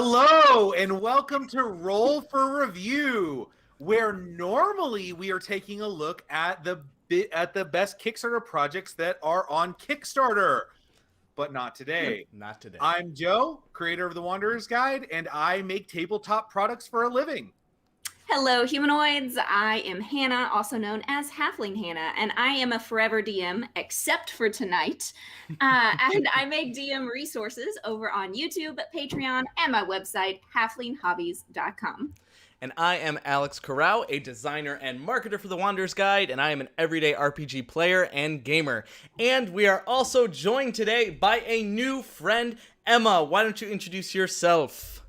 Hello and welcome to Roll for Review, where normally we are taking a look at the best Kickstarter projects that are on Kickstarter, but not today. Not today. I'm Joe, creator of the Wanderer's Guide, and I make tabletop products for a living. Hello, humanoids. I am Hannah, also known as Halfling Hannah, and I am a forever DM, except for tonight. And I make DM resources over on YouTube, Patreon, and my website, halflinghobbies.com. And I am Alex Corral, a designer and marketer for the Wanderer's Guide, and I am an everyday RPG player and gamer. And we are also joined today by a new friend, Emma. Why don't you introduce yourself?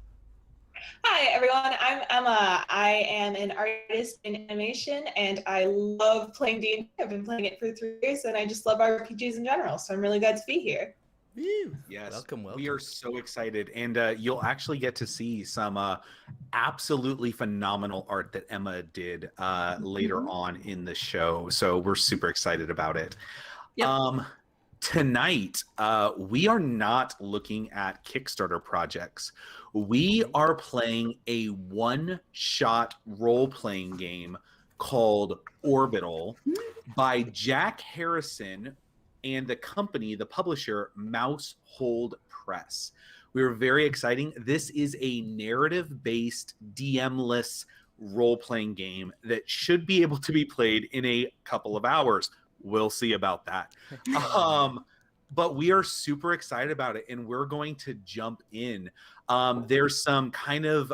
Hi everyone, I'm Emma. I am an artist in animation and I love playing D&D. I've been playing it for 3 years and I just love RPGs in general, so I'm really glad to be here. Yes, welcome. We are so excited, and you'll actually get to see some absolutely phenomenal art that Emma did later on in the show, so we're super excited about it. Yep. Tonight, we are not looking at Kickstarter projects. We are playing a one-shot role-playing game called Orbital by Jack Harrison and the company, the publisher, Mousehole Press. We are very exciting. This is a narrative-based, DM-less role-playing game that should be able to be played in a couple of hours. We'll see about that. But we are super excited about it, and we're going to jump in. There's some kind of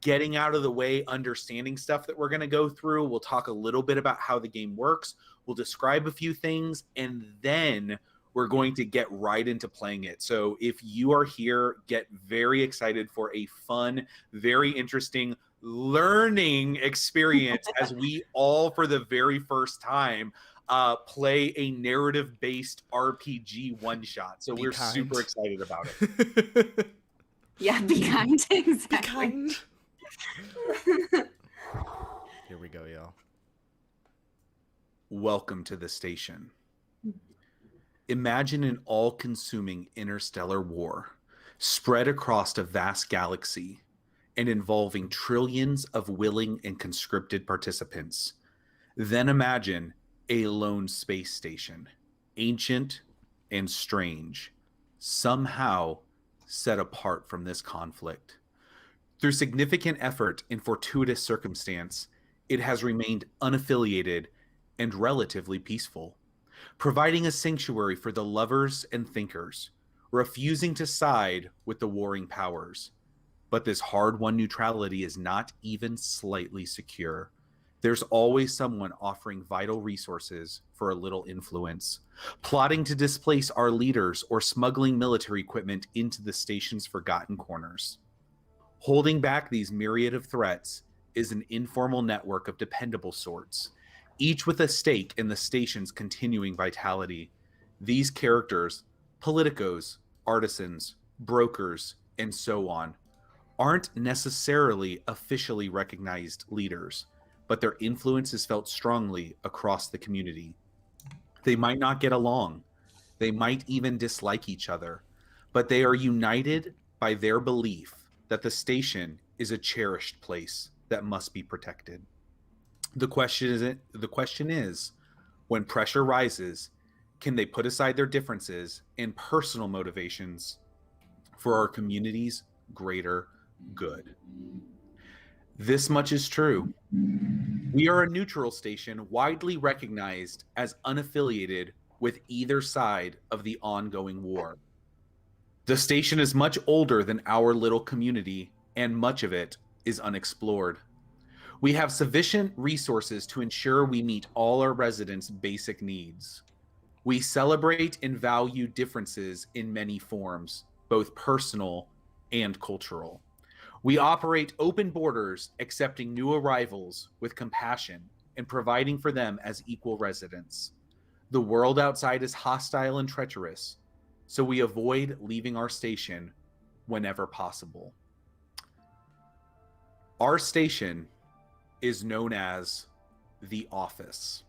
getting out of the way, understanding stuff that we're going to go through. We'll talk a little bit about how the game works. We'll describe a few things, and then we're going to get right into playing it. So if you are here, get very excited for a fun, very interesting learning experience as we all, for the very first time, play a narrative-based RPG one-shot. So we're super excited about it. Yeah, be kind. Exactly. Be kind. Here we go, y'all. Welcome to the station. Imagine an all-consuming interstellar war spread across a vast galaxy and involving trillions of willing and conscripted participants. Then imagine a lone space station, ancient and strange, somehow set apart from this conflict. Through significant effort and fortuitous circumstance, it has remained unaffiliated and relatively peaceful, providing a sanctuary for the lovers and thinkers, refusing to side with the warring powers. But this hard-won neutrality is not even slightly secure. There's always someone offering vital resources for a little influence, plotting to displace our leaders or smuggling military equipment into the station's forgotten corners. Holding back these myriad of threats is an informal network of dependable sorts, each with a stake in the station's continuing vitality. These characters, politicos, artisans, brokers, and so on, aren't necessarily officially recognized leaders, but their influence is felt strongly across the community. They might not get along. They might even dislike each other, but they are united by their belief that the station is a cherished place that must be protected. The question is, when pressure rises, can they put aside their differences and personal motivations for our community's greater good? This much is true. We are a neutral station widely recognized as unaffiliated with either side of the ongoing war. The station is much older than our little community, and much of it is unexplored. We have sufficient resources to ensure we meet all our residents' basic needs. We celebrate and value differences in many forms, both personal and cultural. We operate open borders, accepting new arrivals with compassion and providing for them as equal residents. The world outside is hostile and treacherous, so we avoid leaving our station whenever possible. Our station is known as the Office.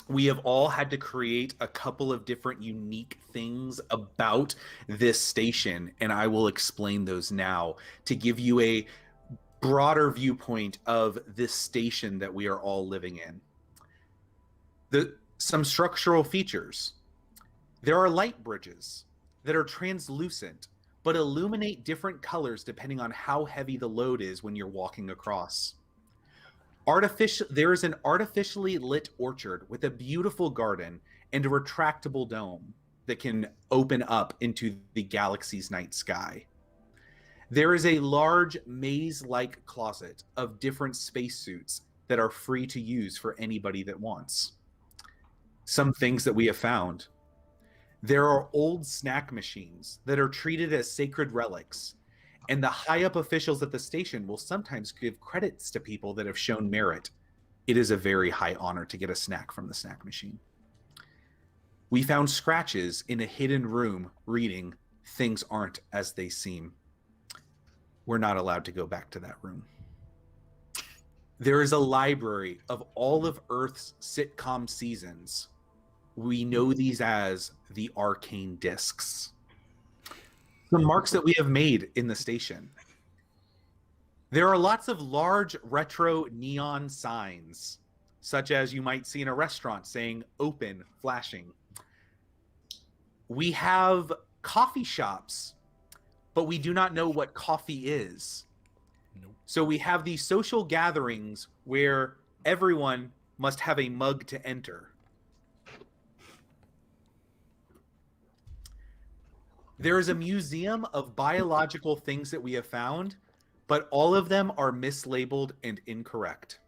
we have all had to create a couple of different unique things about this station, and I will explain those now to give you a broader viewpoint of this station that we are all living in. Some structural features. There are light bridges that are translucent, but illuminate different colors depending on how heavy the load is when you're walking across. There is an artificially lit orchard with a beautiful garden and a retractable dome that can open up into the galaxy's night sky. There is a large maze-like closet of different spacesuits that are free to use for anybody that wants. Some things that we have found. There are old snack machines that are treated as sacred relics, and the high-up officials at the station will sometimes give credits to people that have shown merit. It is a very high honor to get a snack from the snack machine. We found scratches in a hidden room reading, "Things aren't as they seem." We're not allowed to go back to that room. There is a library of all of Earth's sitcom seasons. We know these as the arcane discs. The marks that we have made in the station. There are lots of large retro neon signs, such as you might see in a restaurant saying "open," flashing. We have coffee shops, but we do not know what coffee is. Nope. So we have these social gatherings where everyone must have a mug to enter. There is a museum of biological things that we have found, but all of them are mislabeled and incorrect.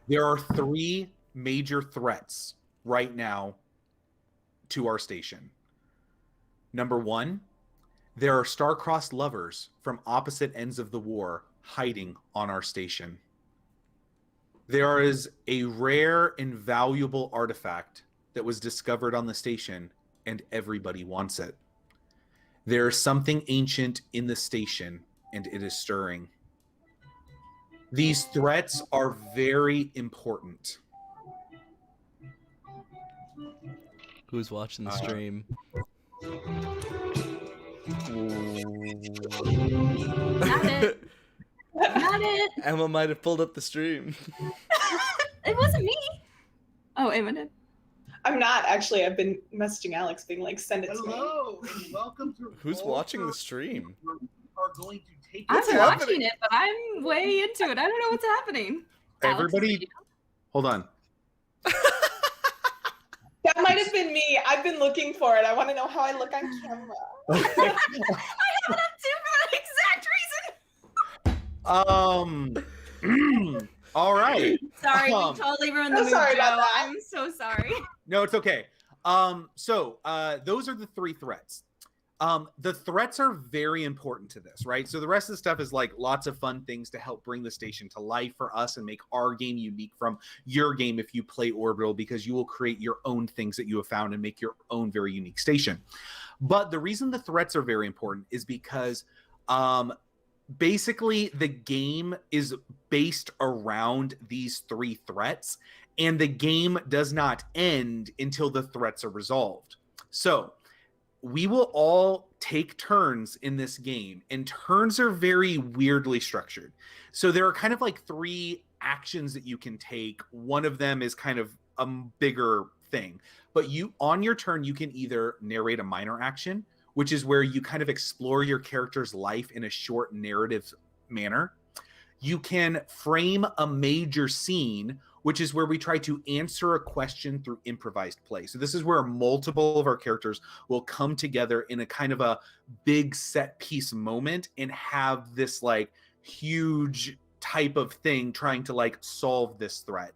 There are 3 major threats right now to our station. Number 1, there are star-crossed lovers from opposite ends of the war hiding on our station. There is a rare and valuable artifact that was discovered on the station, and everybody wants it. There is something ancient in the station, and it is stirring. These threats are very important. Who's watching the stream? Not it. Not it. Emma might have pulled up the stream. It wasn't me. Oh, Emma did. I'm not actually. I've been messaging Alex, being like, "Send it to me." Hello, and welcome to Who's watching the stream? We are going to take I'm What's watching happening? it, but I'm way into it. I don't know what's happening. Alex, everybody. Hold on. That might have been me. I've been looking for it. I want to know how I look on camera. I have it up too for that exact reason. All right. Sorry, we Um, totally ruined the so mood, sorry about Joe. that. I'm so sorry. No, it's okay. So those are the 3 threats. The threats are very important to this, right? So the rest of the stuff is like lots of fun things to help bring the station to life for us and make our game unique from your game if you play Orbital, because you will create your own things that you have found and make your own very unique station. But the reason the threats are very important is because basically the game is based around these 3 threats, and the game does not end until the threats are resolved. So we will all take turns in this game, and turns are very weirdly structured. So there are kind of like 3 actions that you can take. One of them is kind of a bigger thing, but on your turn, you can either narrate a minor action, which is where you kind of explore your character's life in a short narrative manner. You can frame a major scene, which is where we try to answer a question through improvised play. So this is where multiple of our characters will come together in a kind of a big set piece moment and have this like huge type of thing trying to like solve this threat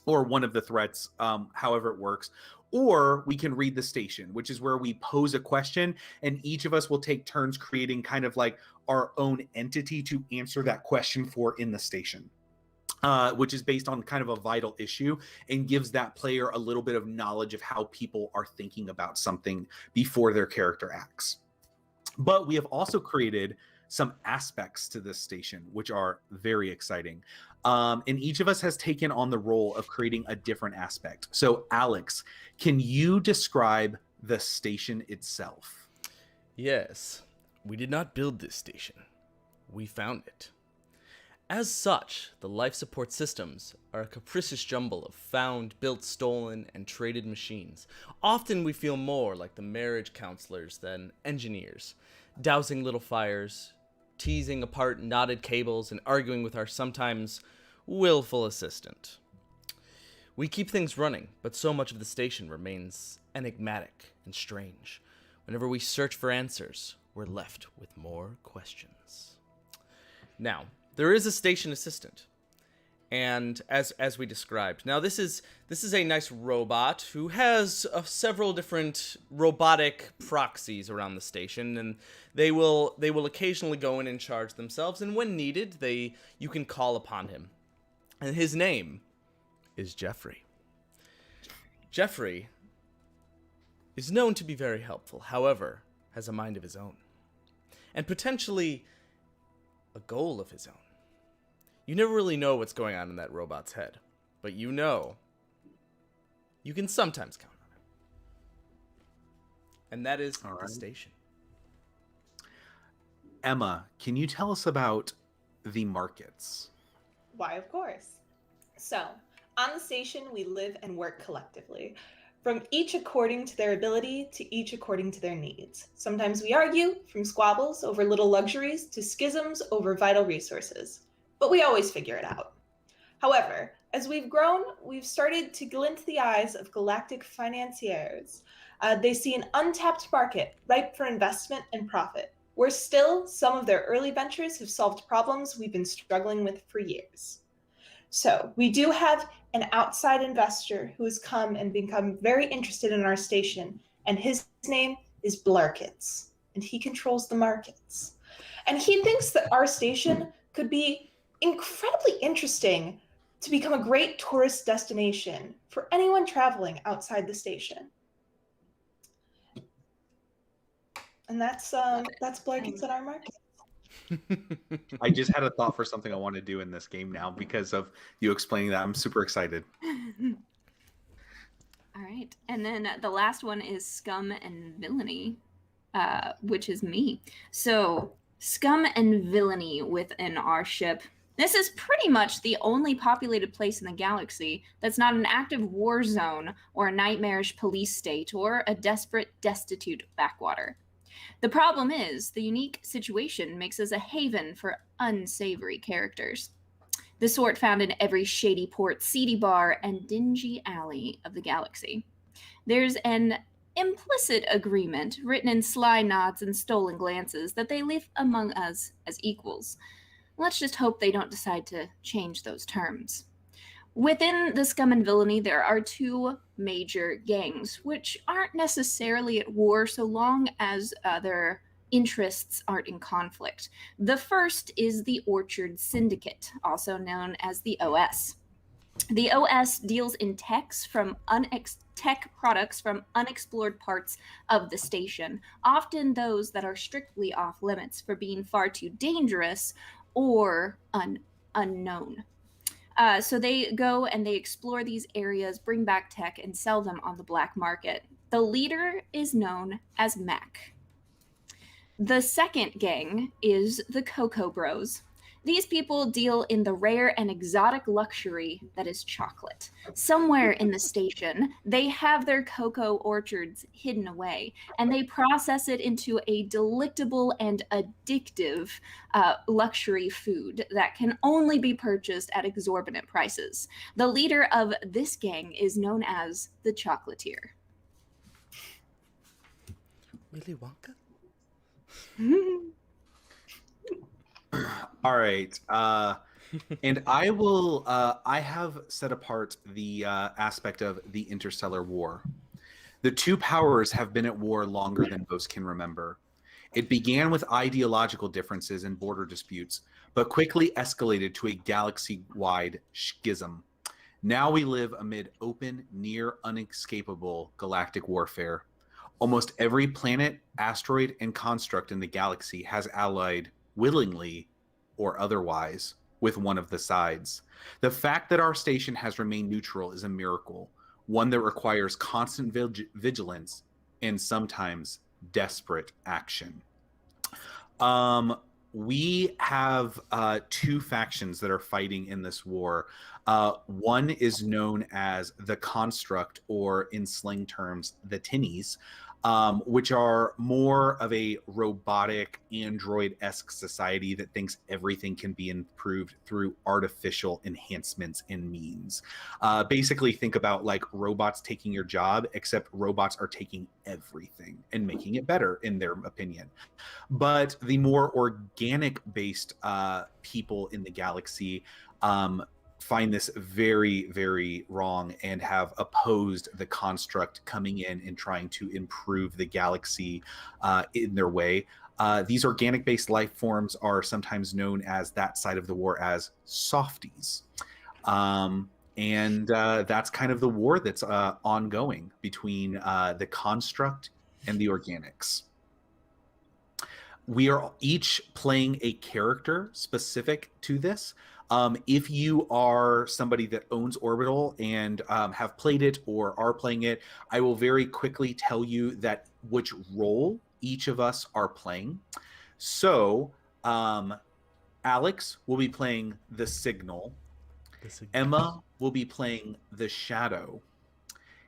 or one of the threats, however it works. Or we can read the station, which is where we pose a question and each of us will take turns creating kind of like our own entity to answer that question for in the station. Which is based on kind of a vital issue and gives that player a little bit of knowledge of how people are thinking about something before their character acts. But we have also created some aspects to this station, which are very exciting. And each of us has taken on the role of creating a different aspect. So, Alex, can you describe the station itself? Yes, we did not build this station. We found it. As such, the life support systems are a capricious jumble of found, built, stolen, and traded machines. Often we feel more like the marriage counselors than engineers, dousing little fires, teasing apart knotted cables, and arguing with our sometimes willful assistant. We keep things running, but so much of the station remains enigmatic and strange. Whenever we search for answers, we're left with more questions. Now, there is a station assistant, and as we described, now this is a nice robot who has several different robotic proxies around the station, and they will occasionally go in and charge themselves, and when needed, you can call upon him, and his name is Jeffrey. Jeffrey is known to be very helpful, however, has a mind of his own, and potentially a goal of his own. You never really know what's going on in that robot's head, but you know you can sometimes count on it. And that is the station. Emma, can you tell us about the markets? Why, of course. So, on the station, we live and work collectively, from each according to their ability to each according to their needs. Sometimes we argue, from squabbles over little luxuries to schisms over vital resources, but we always figure it out. However, as we've grown, we've started to glint the eyes of galactic financiers. They see an untapped market ripe for investment and profit, where still some of their early ventures have solved problems we've been struggling with for years. So we do have an outside investor who has come and become very interested in our station, and his name is Blarkets, and he controls the markets. And he thinks that our station could be incredibly interesting to become a great tourist destination for anyone traveling outside the station. And that's Blarkets at our market. I just had a thought for something I want to do in this game now because of you explaining that. I'm super excited. All right. And then the last one is Scum and Villainy, which is me. So Scum and Villainy within our ship. This is pretty much the only populated place in the galaxy that's not an active war zone or a nightmarish police state or a desperate, destitute backwater. The problem is, the unique situation makes us a haven for unsavory characters. The sort found in every shady port, seedy bar, and dingy alley of the galaxy. There's an implicit agreement, written in sly nods and stolen glances, that they live among us as equals. Let's just hope they don't decide to change those terms. Within the Scum and Villainy, there are two major gangs, which aren't necessarily at war so long as their interests aren't in conflict. The first is the Orchard Syndicate, also known as the OS. The OS deals in tech products from unexplored parts of the station, often those that are strictly off limits for being far too dangerous or unknown. So they go and they explore these areas, bring back tech, and sell them on the black market. The leader is known as Mac. The second gang is the Cocoa Bros. These people deal in the rare and exotic luxury that is chocolate. Somewhere in the station, they have their cocoa orchards hidden away, and they process it into a delectable and addictive luxury food that can only be purchased at exorbitant prices. The leader of this gang is known as the Chocolatier. Willy Wonka? All right. And I will, I have set apart the aspect of the interstellar war. The two powers have been at war longer than most can remember. It began with ideological differences and border disputes, but quickly escalated to a galaxy-wide schism. Now we live amid open, near unescapable galactic warfare. Almost every planet, asteroid, and construct in the galaxy has allied willingly or otherwise, with one of the sides. The fact that our station has remained neutral is a miracle, one that requires constant vigilance and sometimes desperate action. We have two factions that are fighting in this war. One is known as the Construct, or in slang terms, the Tinnies, which are more of a robotic, android-esque society that thinks everything can be improved through artificial enhancements and means. Basically, think about like robots taking your job, except robots are taking everything and making it better, in their opinion. But the more organic-based people in the galaxy find this very, very wrong and have opposed the Construct coming in and trying to improve the galaxy in their way. These organic-based life forms are sometimes known as that side of the war as softies. And that's kind of the war that's ongoing between the Construct and the Organics. We are each playing a character specific to this. If you are somebody that owns Orbital and have played it or are playing it, I will very quickly tell you that which role each of us are playing. So, Alex will be playing the Signal. Emma will be playing the Shadow.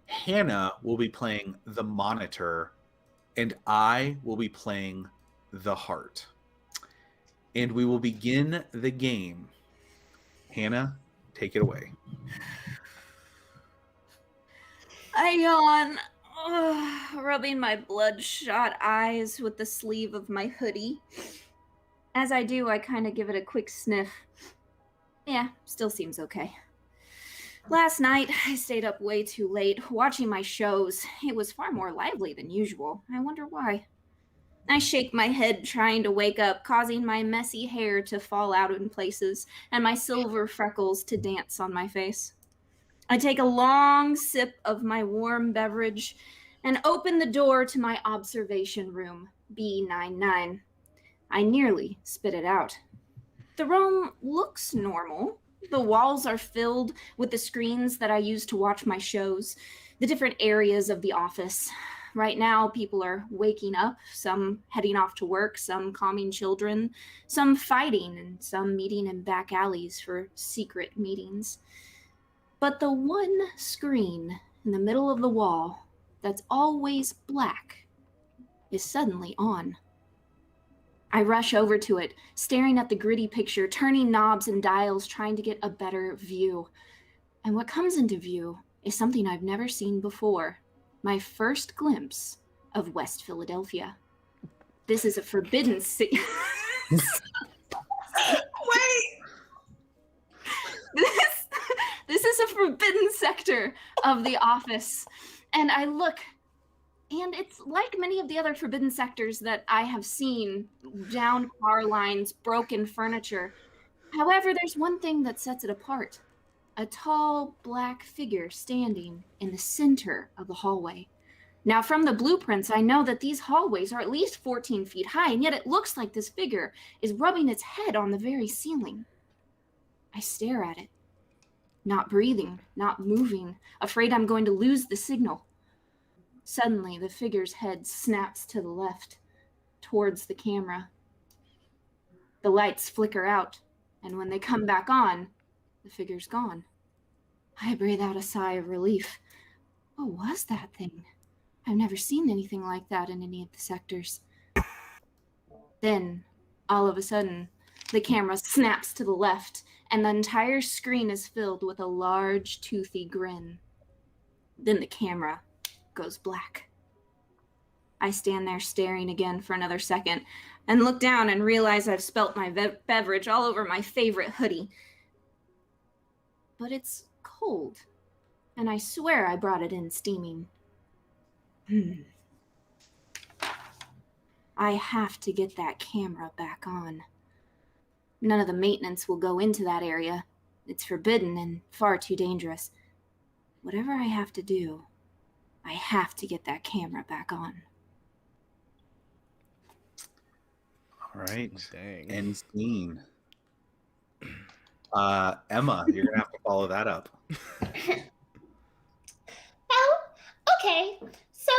Hannah will be playing the Monitor. And I will be playing the Heart. And we will begin the game. Hannah, take it away. I yawn, rubbing my bloodshot eyes with the sleeve of my hoodie. As I do, I kind of give it a quick sniff. Yeah, still seems okay. Last night, I stayed up way too late, watching my shows. It was far more lively than usual. I wonder why. I shake my head trying to wake up, causing my messy hair to fall out in places and my silver freckles to dance on my face. I take a long sip of my warm beverage and open the door to my observation room, B99. I nearly spit it out. The room looks normal. The walls are filled with the screens that I use to watch my shows, the different areas of the office. Right now, people are waking up, some heading off to work, some calming children, some fighting, and some meeting in back alleys for secret meetings. But the one screen in the middle of the wall that's always black is suddenly on. I rush over to it, staring at the gritty picture, turning knobs and dials, trying to get a better view. And what comes into view is something I've never seen before. My first glimpse of West Philadelphia. This is a forbidden city. Wait! This is a forbidden sector of the office. And I look, and it's like many of the other forbidden sectors that I have seen. Down car lines, broken furniture. However, there's one thing that sets it apart. A tall, black figure standing in the center of the hallway. Now, from the blueprints, I know that these hallways are at least 14 feet high, and yet it looks like this figure is rubbing its head on the very ceiling. I stare at it, not breathing, not moving, afraid I'm going to lose the signal. Suddenly, the figure's head snaps to the left, towards the camera. The lights flicker out, and when they come back on, the figure's gone. I breathe out a sigh of relief. What was that thing? I've never seen anything like that in any of the sectors. Then, all of a sudden, the camera snaps to the left, and the entire screen is filled with a large, toothy grin. Then the camera goes black. I stand there staring again for another second, and look down and realize I've spilt my beverage all over my favorite hoodie. But it's cold, and I swear I brought it in steaming. I have to get that camera back on. None of the maintenance will go into that area. It's forbidden and far too dangerous. Whatever I have to do, I have to get that camera back on. All right. Dang. End scene. Emma, you're gonna have to follow that up. Well, okay. So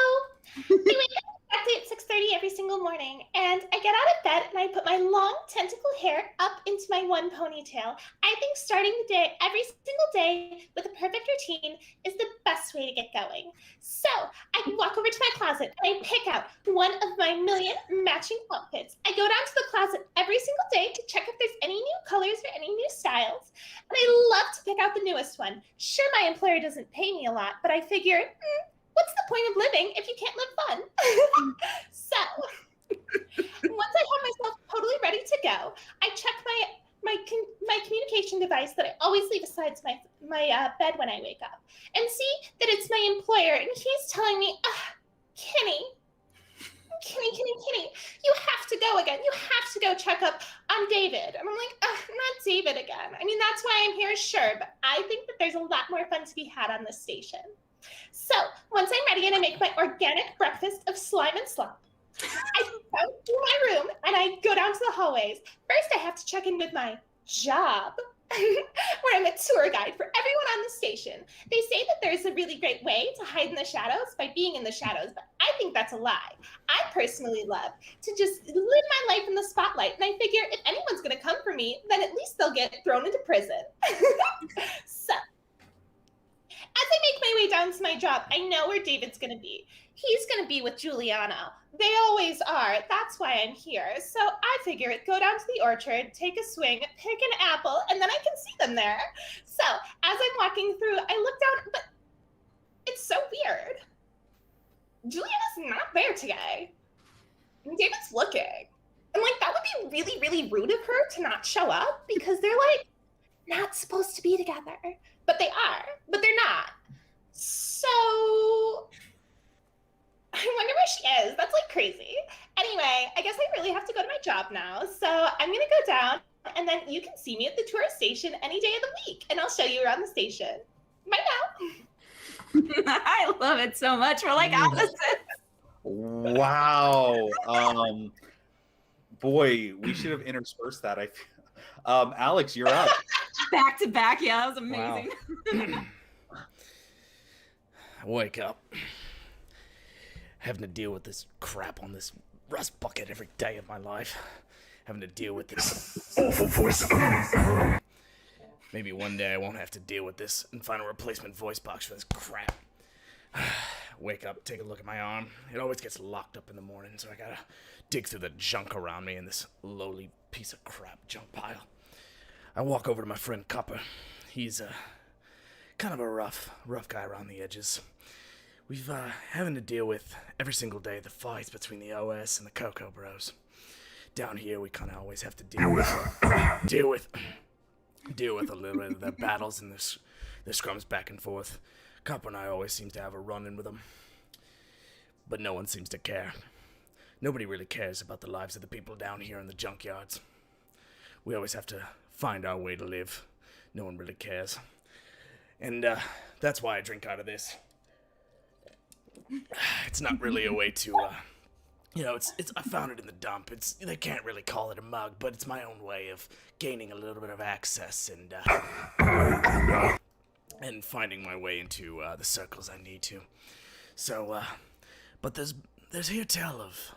I wake up exactly at 6:30 every single morning, and I get out of bed and I put my long tentacle hair up into my one ponytail. I think starting the day every single day with a perfect routine is the best way to get going. So I walk over to my closet and I pick out one of my million matching outfits. I go down to the closet every single day to check if there's any new colors or any new styles. And I love to pick out the newest one. Sure, my employer doesn't pay me a lot, but I figure, what's the point of living if you can't live fun? So, once I have myself totally ready to go, I check my communication device that I always leave beside my bed when I wake up, and see that it's my employer, and he's telling me, Kenny, you have to go again. You have to go check up on David. And I'm like, not David again. I mean, that's why I'm here, sure, but I think that there's a lot more fun to be had on this station. So once I'm ready and I make my organic breakfast of slime and slop, I go to my room and I go down to the hallways. First, I have to check in with my job, where I'm a tour guide for everyone on the station. They say that there's a really great way to hide in the shadows by being in the shadows, but I think that's a lie. I personally love to just live my life in the spotlight, and I figure if anyone's going to come for me, then at least they'll get thrown into prison. So, as I make my way down to my job, I know where David's going to be. He's going to be with Juliana. They always are. That's why I'm here. So I figure go down to the orchard, take a swing, pick an apple, and then I can see them there. So as I'm walking through, I look down, but it's so weird. Juliana's not there today. And David's looking. And like, that would be really, really rude of her to not show up, because they're like not supposed to be together. But they are, but they're not. So I wonder where she is. That's like crazy. Anyway, I guess I really have to go to my job now. So I'm gonna go down, and then you can see me at the tourist station any day of the week, and I'll show you around the station. Bye now. I love it so much. We're like opposites. Wow. Boy, we should have interspersed that. Alex, you're up. Back to back. Yeah, that was amazing. Wow. I wake up having to deal with this crap on this rust bucket every day of my life. Having to deal with this awful voice. Maybe one day I won't have to deal with this and find a replacement voice box for this crap. Wake up, take a look at my arm. It always gets locked up in the morning, so I gotta dig through the junk around me in this lowly piece of crap junk pile. I walk over to my friend Copper. He's kind of a rough guy around the edges. We've having to deal with every single day the fights between the OS and the Cocoa Bros. Down here, we kind of always have to deal with a little bit of the battles and the scrums back and forth. Copper and I always seem to have a run-in with them, but no one seems to care. Nobody really cares about the lives of the people down here in the junkyards. We always have to find our way to live. No one really cares. And that's why I drink out of this. It's not really a way to, it's I found it in the dump. They can't really call it a mug, but it's my own way of gaining a little bit of access and finding my way into the circles I need to. So, but there's here tell of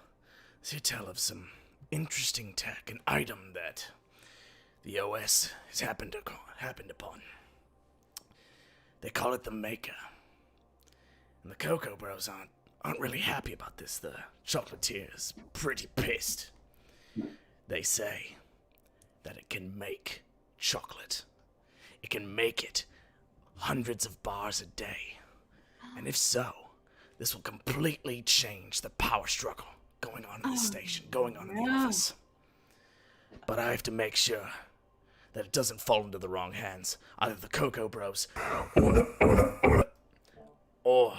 some interesting tech, an item that the OS has happened upon. They call it the Maker. And the Cocoa Bros aren't really happy about this. The chocolatiers pretty pissed. They say that it can make chocolate. It can make it hundreds of bars a day. And if so, this will completely change the power struggle going on in the station, going on in the office. But I have to make sure that it doesn't fall into the wrong hands. Either the Cocoa Bros or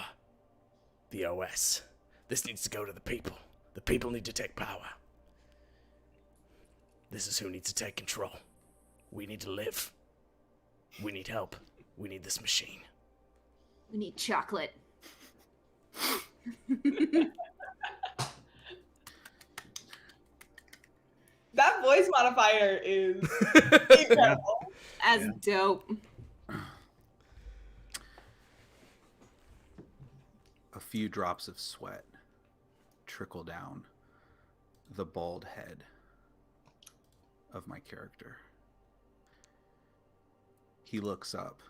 the OS. This needs to go to the people. The people need to take power. This is who needs to take control. We need to live. We need help. We need this machine. We need chocolate. That voice modifier is incredible. As Yeah. dope. A few drops of sweat trickle down the bald head of my character. He looks up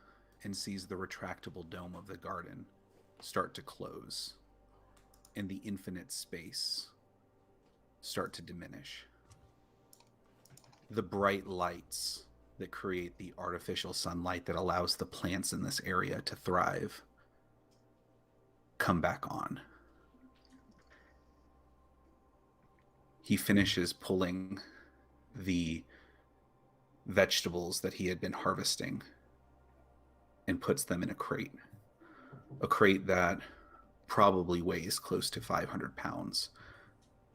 and sees the retractable dome of the garden start to close and the infinite space start to diminish. The bright lights that create the artificial sunlight that allows the plants in this area to thrive come back on. He finishes pulling the vegetables that he had been harvesting and puts them in a crate that probably weighs close to 500 pounds,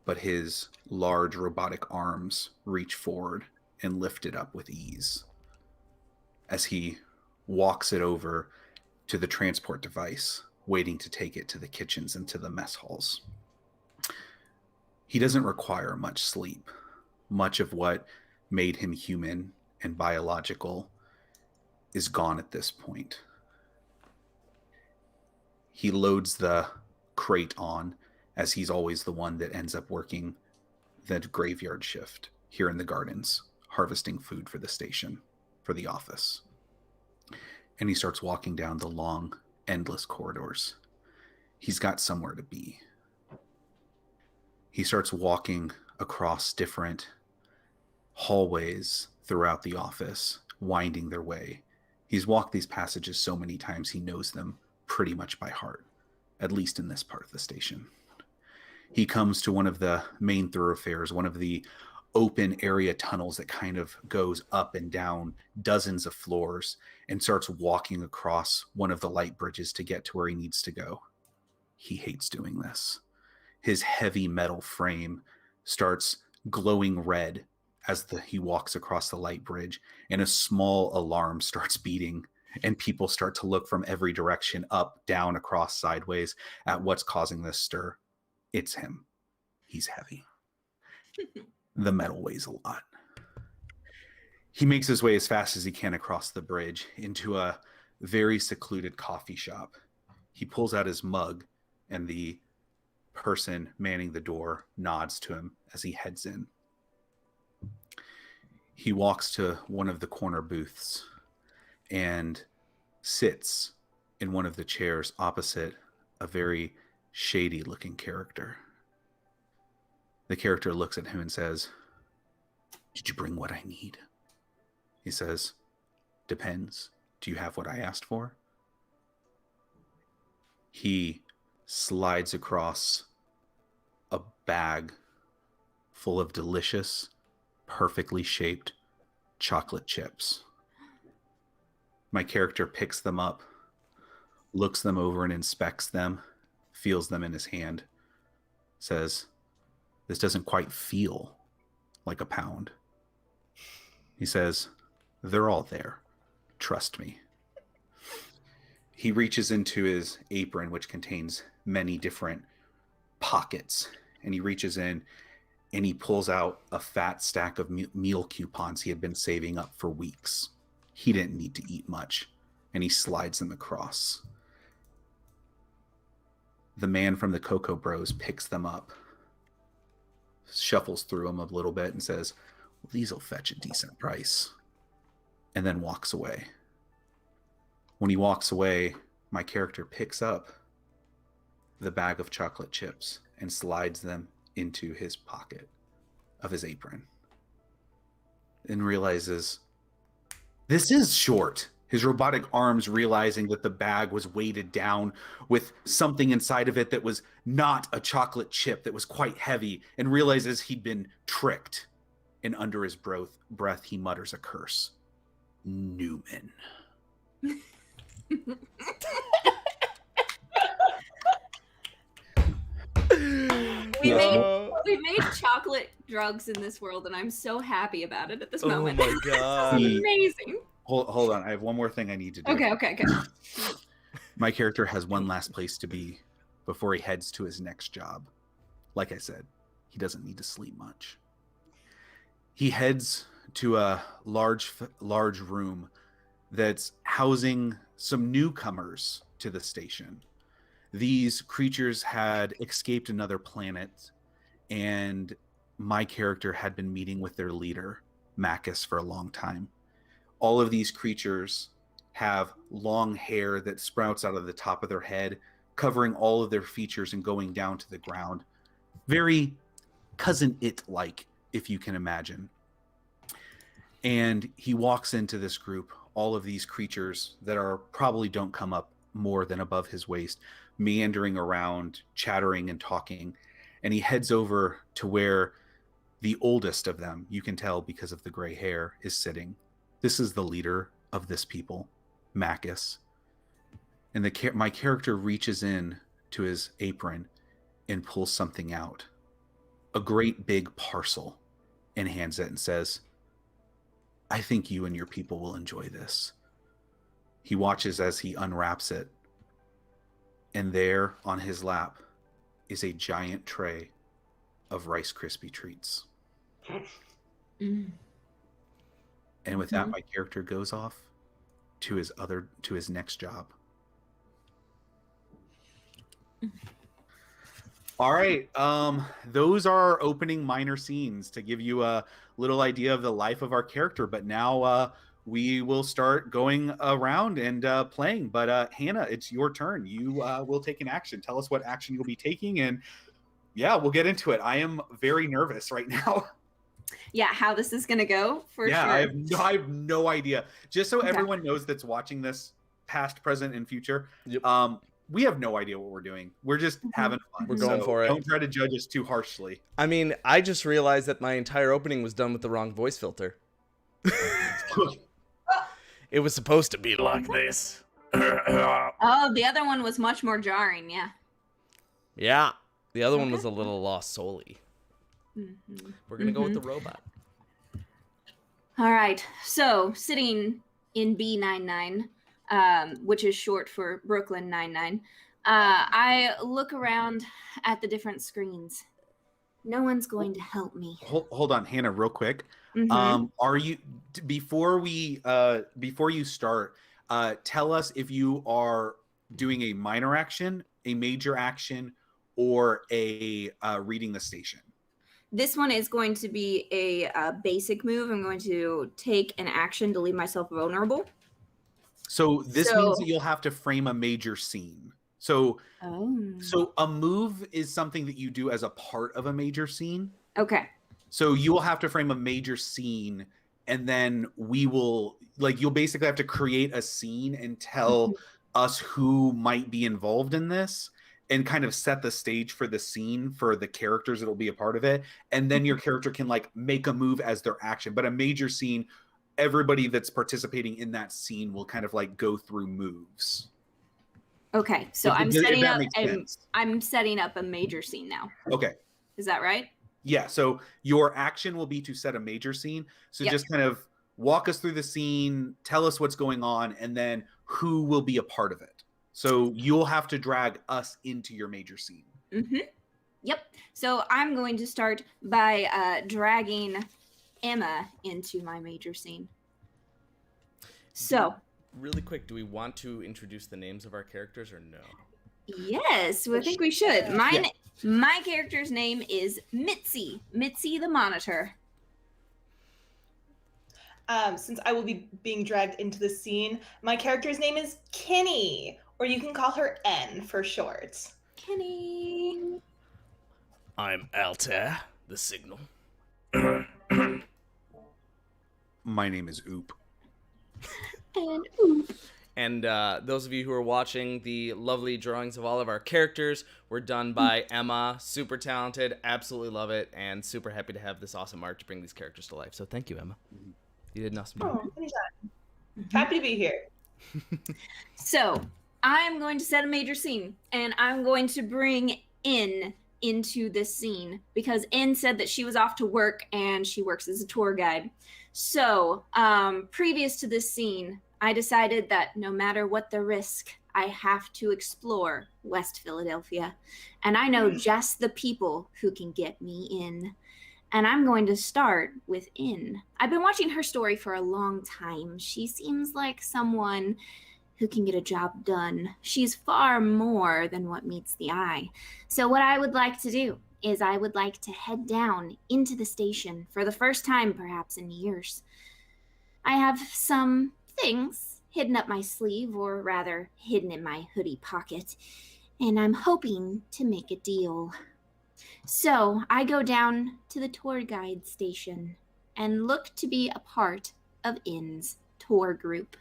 but his large robotic arms reach forward and lift it up with ease as he walks it over to the transport device, waiting to take it to the kitchens and to the mess halls. He doesn't require much sleep. Much of what made him human and biological is gone at this point. He loads the crate on, as he's always the one that ends up working the graveyard shift here in the gardens, harvesting food for the station, for the office. And he starts walking down the long, endless corridors. He's got somewhere to be. He starts walking across different hallways throughout the office, winding their way. He's walked these passages so many times he knows them pretty much by heart, at least in this part of the station. He comes to one of the main thoroughfares, one of the open area tunnels that kind of goes up and down dozens of floors, and starts walking across one of the light bridges to get to where he needs to go. He hates doing this. His heavy metal frame starts glowing red as he walks across the light bridge, and a small alarm starts beating, and people start to look from every direction, up, down, across, sideways, at what's causing this stir. It's him. He's heavy. The metal weighs a lot. He makes his way as fast as he can across the bridge into a very secluded coffee shop. He pulls out his mug, and the person manning the door nods to him as he heads in. He walks to one of the corner booths and sits in one of the chairs opposite a very shady looking character. The character looks at him and says, "Did you bring what I need?" He says, "Depends. Do you have what I asked for?" He slides across a bag full of delicious, perfectly shaped chocolate chips. My character picks them up, looks them over and inspects them, feels them in his hand, says, "This doesn't quite feel like a pound." He says, "They're all there. Trust me." He reaches into his apron, which contains many different pockets, and he reaches in and he pulls out a fat stack of meal coupons he had been saving up for weeks. He didn't need to eat much, and he slides them across. The man from the Cocoa Bros picks them up, shuffles through them a little bit, and says, "Well, these will fetch a decent price," and then walks away. When he walks away, my character picks up the bag of chocolate chips and slides them into his pocket of his apron and realizes this is short. His robotic arms realizing that the bag was weighted down with something inside of it that was not a chocolate chip, that was quite heavy, and realizes he'd been tricked. And under his breath, he mutters a curse. "Newman." We made chocolate drugs in this world, and I'm so happy about it at this moment. Oh my god. It's amazing. Hold on. I have one more thing I need to do. Okay. My character has one last place to be before he heads to his next job. Like I said, he doesn't need to sleep much. He heads to a large room that's housing some newcomers to the station. These creatures had escaped another planet, and my character had been meeting with their leader, Macus, for a long time. All of these creatures have long hair that sprouts out of the top of their head, covering all of their features and going down to the ground. Very Cousin It-like, if you can imagine. And he walks into this group, all of these creatures that are probably don't come up more than above his waist, meandering around, chattering and talking. And he heads over to where the oldest of them, you can tell because of the gray hair, is sitting. This is the leader of this people, Macus. And my character reaches in to his apron and pulls something out. A great big parcel, and hands it and says, I think you and your people will enjoy this. He watches as he unwraps it, and there on his lap is a giant tray of Rice Krispie treats. Mm. And with that, my character goes off to his next job. All right. Those are opening minor scenes to give you a little idea of the life of our character. But now we will start going around and playing. But Hannah, it's your turn. You will take an action. Tell us what action you'll be taking. And yeah, we'll get into it. I am very nervous right now. Yeah, how this is going to go for sure. I have no idea. Just so everyone knows that's watching this, past, present, and future. Yep. We have no idea what we're doing. We're just having fun. We're going for it. Don't try to judge us too harshly. I mean, I just realized that my entire opening was done with the wrong voice filter. It was supposed to be like this. Oh, the other one was much more jarring, yeah. Yeah. The other one was a little lost solely. Mm-hmm. We're going to go with the robot. All right. So, sitting in B99, which is short for Brooklyn 99, I look around at the different screens. No one's going to help me. Hold on, Hannah, real quick. Mhm. Are you before you start? Tell us if you are doing a minor action, a major action, or a reading the station. This one is going to be a basic move. I'm going to take an action to leave myself vulnerable. So this means that you'll have to frame a major scene. So a move is something that you do as a part of a major scene. Okay. So you will have to frame a major scene, and then you'll basically have to create a scene and tell us who might be involved in this, and kind of set the stage for the scene for the characters that'll be a part of it. And then your character can make a move as their action. But a major scene, everybody that's participating in that scene will kind of go through moves. Okay. So I'm setting up a major scene now. Okay. Is that right? Yeah. So your action will be to set a major scene. So just kind of walk us through the scene, tell us what's going on, and then who will be a part of it. So you'll have to drag us into your major scene. Mm-hmm. Yep. So I'm going to start by dragging Emma into my major scene. So. Really quick, do we want to introduce the names of our characters or no? Yes, I think we should. My character's name is Mitzi. Mitzi the Monitor. Since I will be being dragged into the scene, my character's name is Kenny, or you can call her N for short. Kenny. I'm Altair, the signal. My name is Oop. And Oop. And those of you who are watching, the lovely drawings of all of our characters were done by Emma. Super talented, absolutely love it, and super happy to have this awesome art to bring these characters to life. So thank you, Emma. You did an awesome job. Oh, anytime. Happy to be here. So I'm going to set a major scene, and I'm going to bring In into this scene because In said that she was off to work and she works as a tour guide. So previous to this scene, I decided that no matter what the risk, I have to explore West Philadelphia. And I know just the people who can get me in. And I'm going to start with In. I've been watching her story for a long time. She seems like someone who can get a job done. She's far more than what meets the eye. So what I would like to do is I would like to head down into the station for the first time perhaps in years. I have some things hidden up my sleeve, or rather hidden in my hoodie pocket, and I'm hoping to make a deal. So I go down to the tour guide station and look to be a part of In's tour group.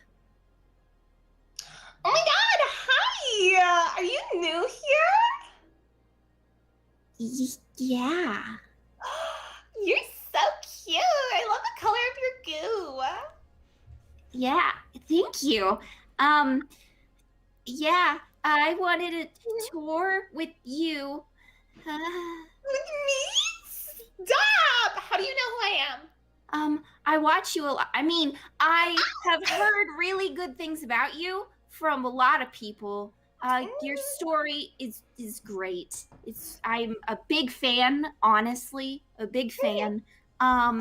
Oh my god, hi! Are you new here? Yeah. You're so cute. I love the color of your goo. Yeah, thank you. Yeah, I wanted to tour with you. With me? Stop! How do you know who I am? I watch you a lot. I mean, I have heard really good things about you from a lot of people. Your story is great. I'm a big fan, honestly, a big fan. Oh.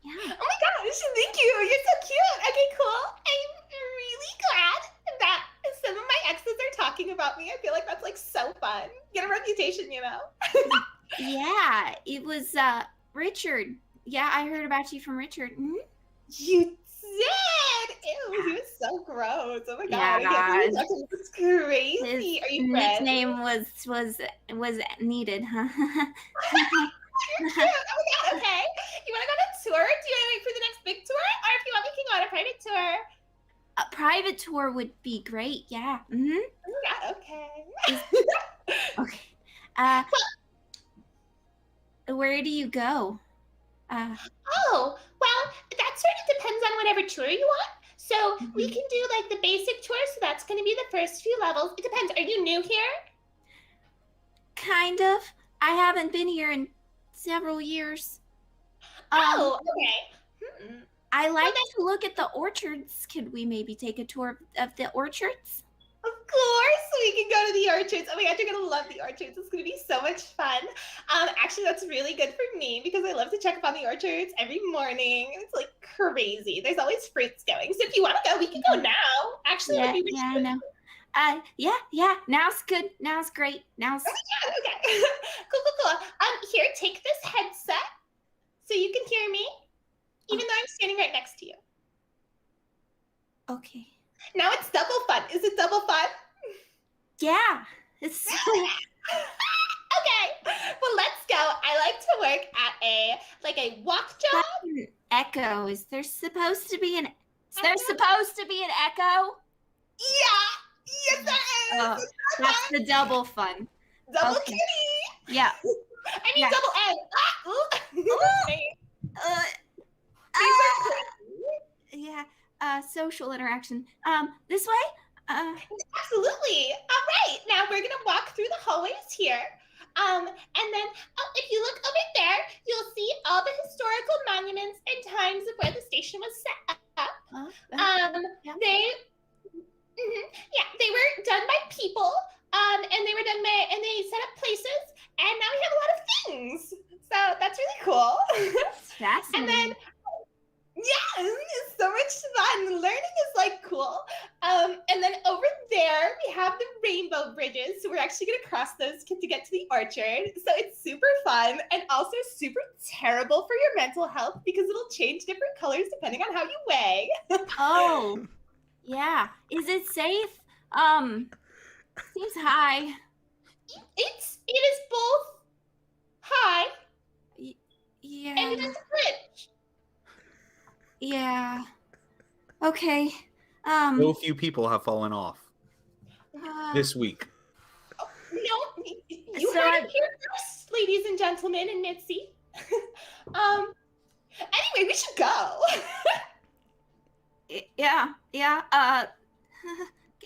Yeah. Oh my gosh, thank you. You're so cute. Okay, cool. I'm really glad that some of my exes are talking about me. I feel like that's like so fun. Get a reputation, you know? Yeah, it was Richard. Yeah, I heard about you from Richard. Mm-hmm. You did! Ew, he was so gross. Oh my god, Yeah, I can't believe that's crazy. Are you friends? Nickname was needed, huh? You're cute. Oh my god, okay. You want to go on a tour? Do you want to wait for the next big tour? Or if you want, we can go on a private tour. A private tour would be great. Yeah. Mm-hmm. Oh my god, okay. Okay. Where do you go? Oh, well, that sort of depends on whatever tour you want. So we can do like the basic tour, so that's going to be the first few levels. It depends. Are you new here? Kind of. I haven't been here in several years. Oh, okay. I like to look at the orchards. Could we maybe take a tour of the orchards? Of course, we can go to the orchards. Oh my god, you're gonna love the orchards. It's gonna be so much fun. Actually, that's really good for me because I love to check up on the orchards every morning. It's like crazy. There's always fruits going. So if you want to go, we can go now. Actually, yeah, I know. Yeah. Now's good. Now's great. Now's. Okay. Cool. Here, take this headset so you can hear me, even though I'm standing right next to you. Okay. Now it's double fun. Is it double fun? Yeah. It's. Okay. Well, let's go. I like to work at a walk job. Echo. Is there supposed to be an? Is there supposed to be an echo? Yeah. Yes, there is. Oh, that's the double fun. Double Okay. kitty. Yeah. I mean Yeah. double N. Yeah. Social interaction. This way? Absolutely. All right. Now we're gonna walk through the hallways here. And then if you look over there, you'll see all the historical monuments and times of where the station was set up. Yeah. They were done by people. And they were done by, and they set up places. And now we have a lot of things. So that's really cool. Fascinating. And then, yeah, it's so much fun. Learning is like cool. And then over there, we have the rainbow bridges. So we're actually going to cross those to get to the orchard. So it's super fun and also super terrible for your mental health because it'll change different colors depending on how you weigh. Oh, yeah. Is it safe? Seems high. It is both high Yeah. and it is a bridge. Yeah. Okay. So few people have fallen off this week. Oh, no, you So heard it here first, ladies and gentlemen, and Mitzi. Anyway, we should go. Yeah. Can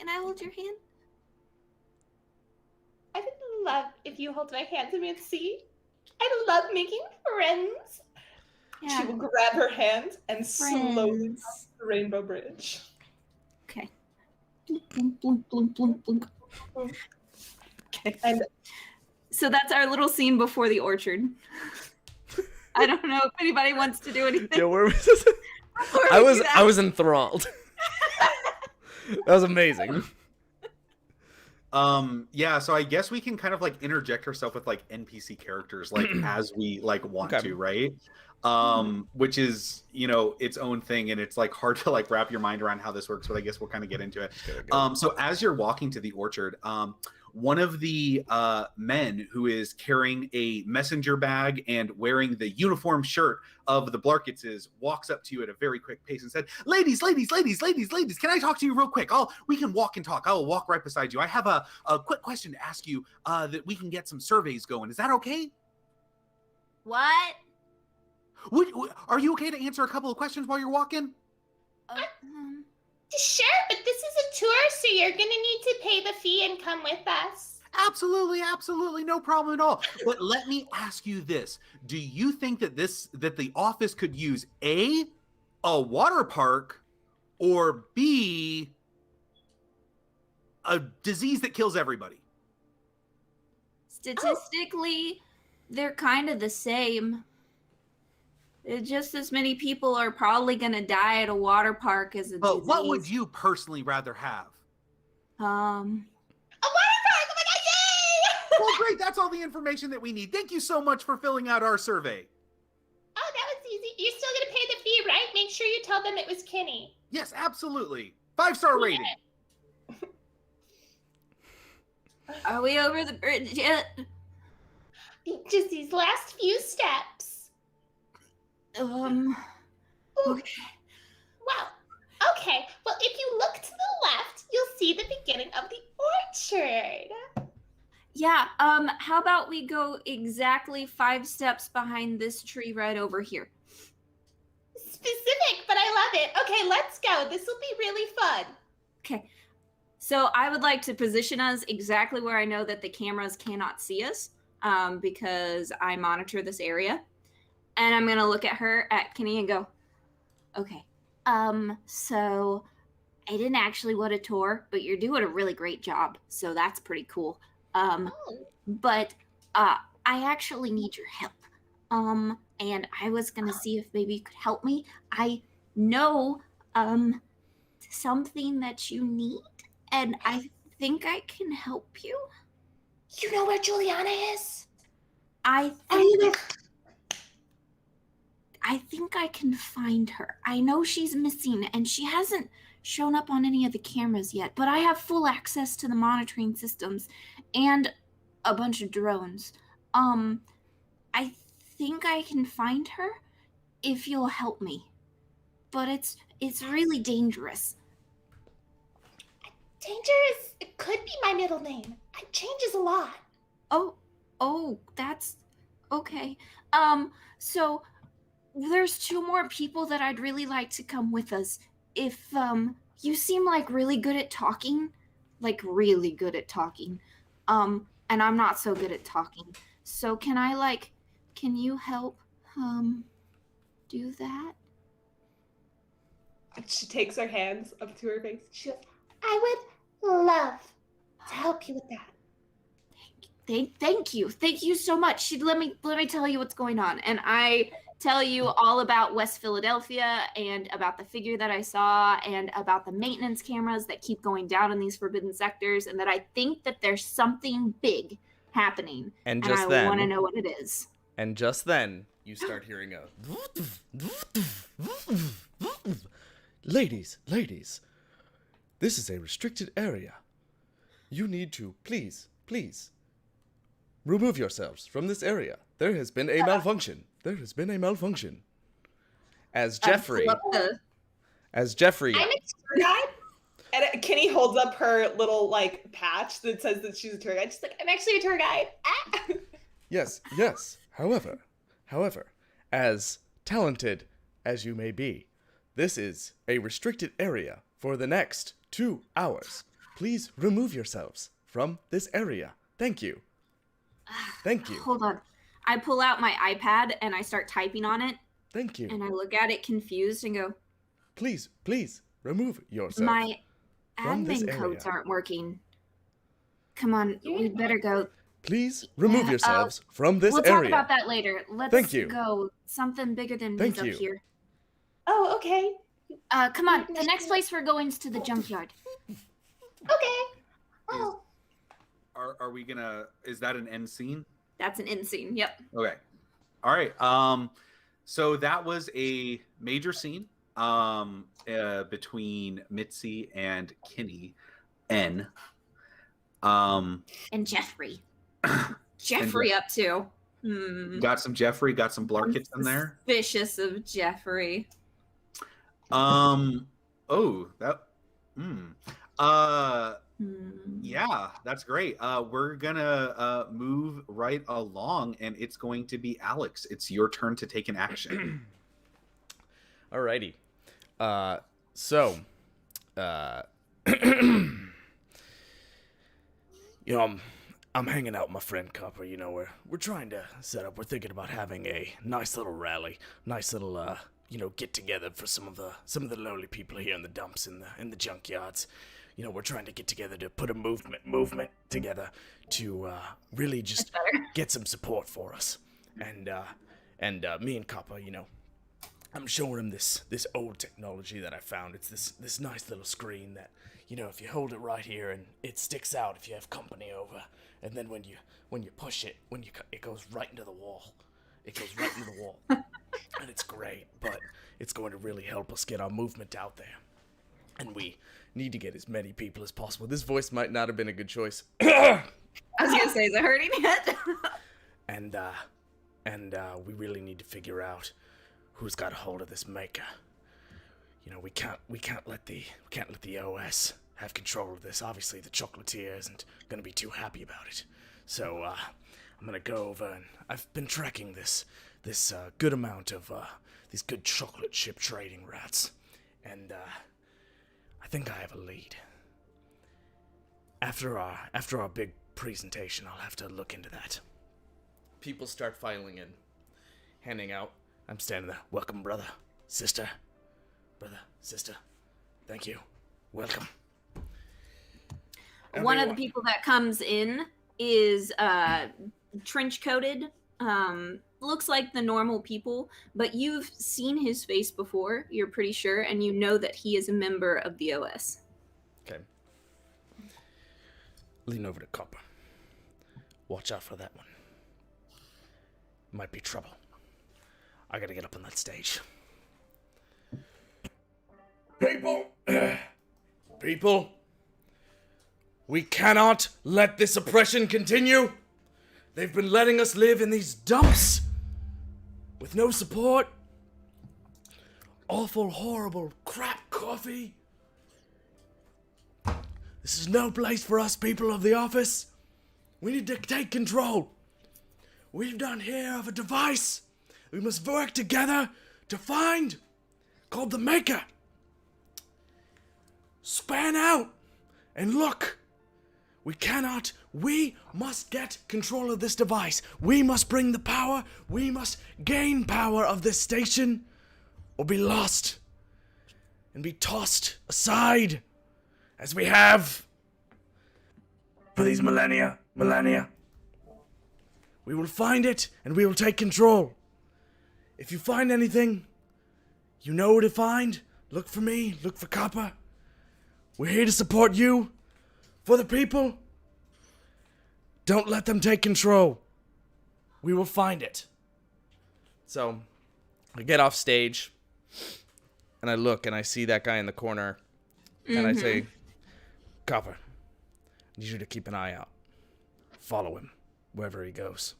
I hold your hand? I would love if you hold my hand, Mitzi. I love making friends. Yeah. She will grab her hand and slowly Friends. cross the rainbow bridge. Okay. Blunk, blunk, blunk, blunk, blunk. Okay. And So that's our little scene before the orchard. I don't know if anybody wants to do anything. Yeah, where was before we do that. I was enthralled. That was amazing. Yeah, so I guess we can kind of like interject ourselves with like NPC characters like as we like want Okay. to, right? Which is, you know, its own thing, and it's like hard to like wrap your mind around how this works, but I guess we'll kind of get into it. So as you're walking to the orchard, one of the men who is carrying a messenger bag and wearing the uniform shirt of the Blarkitzes walks up to you at a very quick pace and said, ladies, can I talk to you real quick? We can walk and talk. I will walk right beside you. I have a quick question to ask you that we can get some surveys going. Is that okay? What? Are you okay to answer a couple of questions while you're walking? Sure, but this is a tour, so you're gonna need to pay the fee and come with us. Absolutely, no problem at all. But let me ask you this: do you think that the office could use a water park, or B, a disease that kills everybody? Statistically, they're kind of the same. Just as many people are probably going to die at a water park as a disease. What would you personally rather have? A water park! Oh my god, yay! Well, great. That's all the information that we need. Thank you so much for filling out our survey. Oh, that was easy. You're still gonna pay the fee, right? Make sure you tell them it was Kenny. Yes, absolutely. 5-star rating. Are we over the bridge yet? Just these last few steps. Okay. Wow. Okay. Well, if you look to the left, you'll see the beginning of the orchard. Yeah, how about we go exactly 5 steps behind this tree right over here? Specific, but I love it. Okay, let's go. This will be really fun. Okay. So I would like to position us exactly where I know that the cameras cannot see us, because I monitor this area. And I'm gonna look at Kenny and go, okay, so I didn't actually want a tour, but you're doing a really great job, so that's pretty cool. But I actually need your help. And I was gonna see if maybe you could help me. I know something that you need, and I think I can help you. You know where Juliana is? I think I can find her. I know she's missing, and she hasn't shown up on any of the cameras yet, but I have full access to the monitoring systems and a bunch of drones. I think I can find her if you'll help me. But it's really dangerous. Dangerous? It could be my middle name. It changes a lot. Oh, that's okay. So there's 2 more people that I'd really like to come with us. If you seem like really good at talking, and I'm not so good at talking. So can you help do that? She takes her hands up to her face. She goes, I would love to help you with that. Thank you. Thank you so much. Let me tell you what's going on. And I tell you all about West Philadelphia and about the figure that I saw and about the maintenance cameras that keep going down in these forbidden sectors, and that I think that there's something big happening. And I want to know what it is. And just then, you start hearing a... Ladies, this is a restricted area. You need to, please, remove yourselves from this area. There has been a malfunction. As Jeffrey... I'm a tour guide. And Kenny holds up her little like patch that says that she's a tour guide. She's like, I'm actually a tour guide. Ah. Yes. However, as talented as you may be, this is a restricted area for the next 2 hours. Please remove yourselves from this area. Thank you. Hold on. I pull out my iPad and I start typing on it. Thank you. And I look at it confused and go, Please, remove yourself. my from this admin area. codes aren't working. Come on, we'd better go. Please remove yourselves from this we'll area. talk about that later. Let's Thank you. go. Something bigger than Thank me's you. up here. Oh, okay. Come on. The next place we're going is to the junkyard. Okay. Oh. Are we gonna? Is that an end scene? That's an end scene. Yep. Okay. All right. So that was a major scene between Mitzi and Kinney. And Jeffrey. Jeffrey up too. Got some Jeffrey, got some Blarkets in there. Suspicious of Jeffrey. Yeah, that's great. We're gonna move right along, and it's going to be Alex. It's your turn to take an action. Alrighty. I'm hanging out with my friend Copper. We're trying to set up. We're thinking about having a nice little rally, nice little get together for some of the lonely people here in the dumps in the junkyards. We're trying to get together to put a movement together to really just get some support for us. And me and Copper, I'm showing him this old technology that I found. It's this nice little screen that, if you hold it right here and it sticks out if you have company over. And then when you push it, it goes right into the wall. It goes right into the wall. And it's great, but it's going to really help us get our movement out there. And we need to get as many people as possible. This voice might not have been a good choice. I was gonna say, is it hurting yet? and we really need to figure out who's got a hold of this maker. We can't let the OS have control of this. Obviously, the chocolatier isn't gonna be too happy about it. So I'm gonna go over, and I've been tracking this good amount of these good chocolate chip trading rats, and I think I have a lead. After our big presentation, I'll have to look into that. People start filing in, handing out. I'm standing there. Welcome, brother, sister. Thank you. Welcome. One of the people that comes in is trench coated. Looks like the normal people, but you've seen his face before, you're pretty sure, and you know that he is a member of the OS. Okay. Lean over to Copper. Watch out for that one. Might be trouble. I gotta get up on that stage. People, we cannot let this oppression continue. They've been letting us live in these dumps with no support. Awful, horrible, crap coffee. This is no place for us people of the office. We need to take control. We've done here of a device we must work together to find, called the Maker. Span out and look. We must get control of this device. We must bring the power. We must gain power of this station or be lost and be tossed aside as we have for these millennia. We will find it and we will take control. If you find anything, you know where to find. Look for me, look for Copper. We're here to support you. For the people, don't let them take control. We will find it. So, I get off stage, and I look, and I see that guy in the corner, and I say, Copper, I need you to keep an eye out. Follow him, wherever he goes.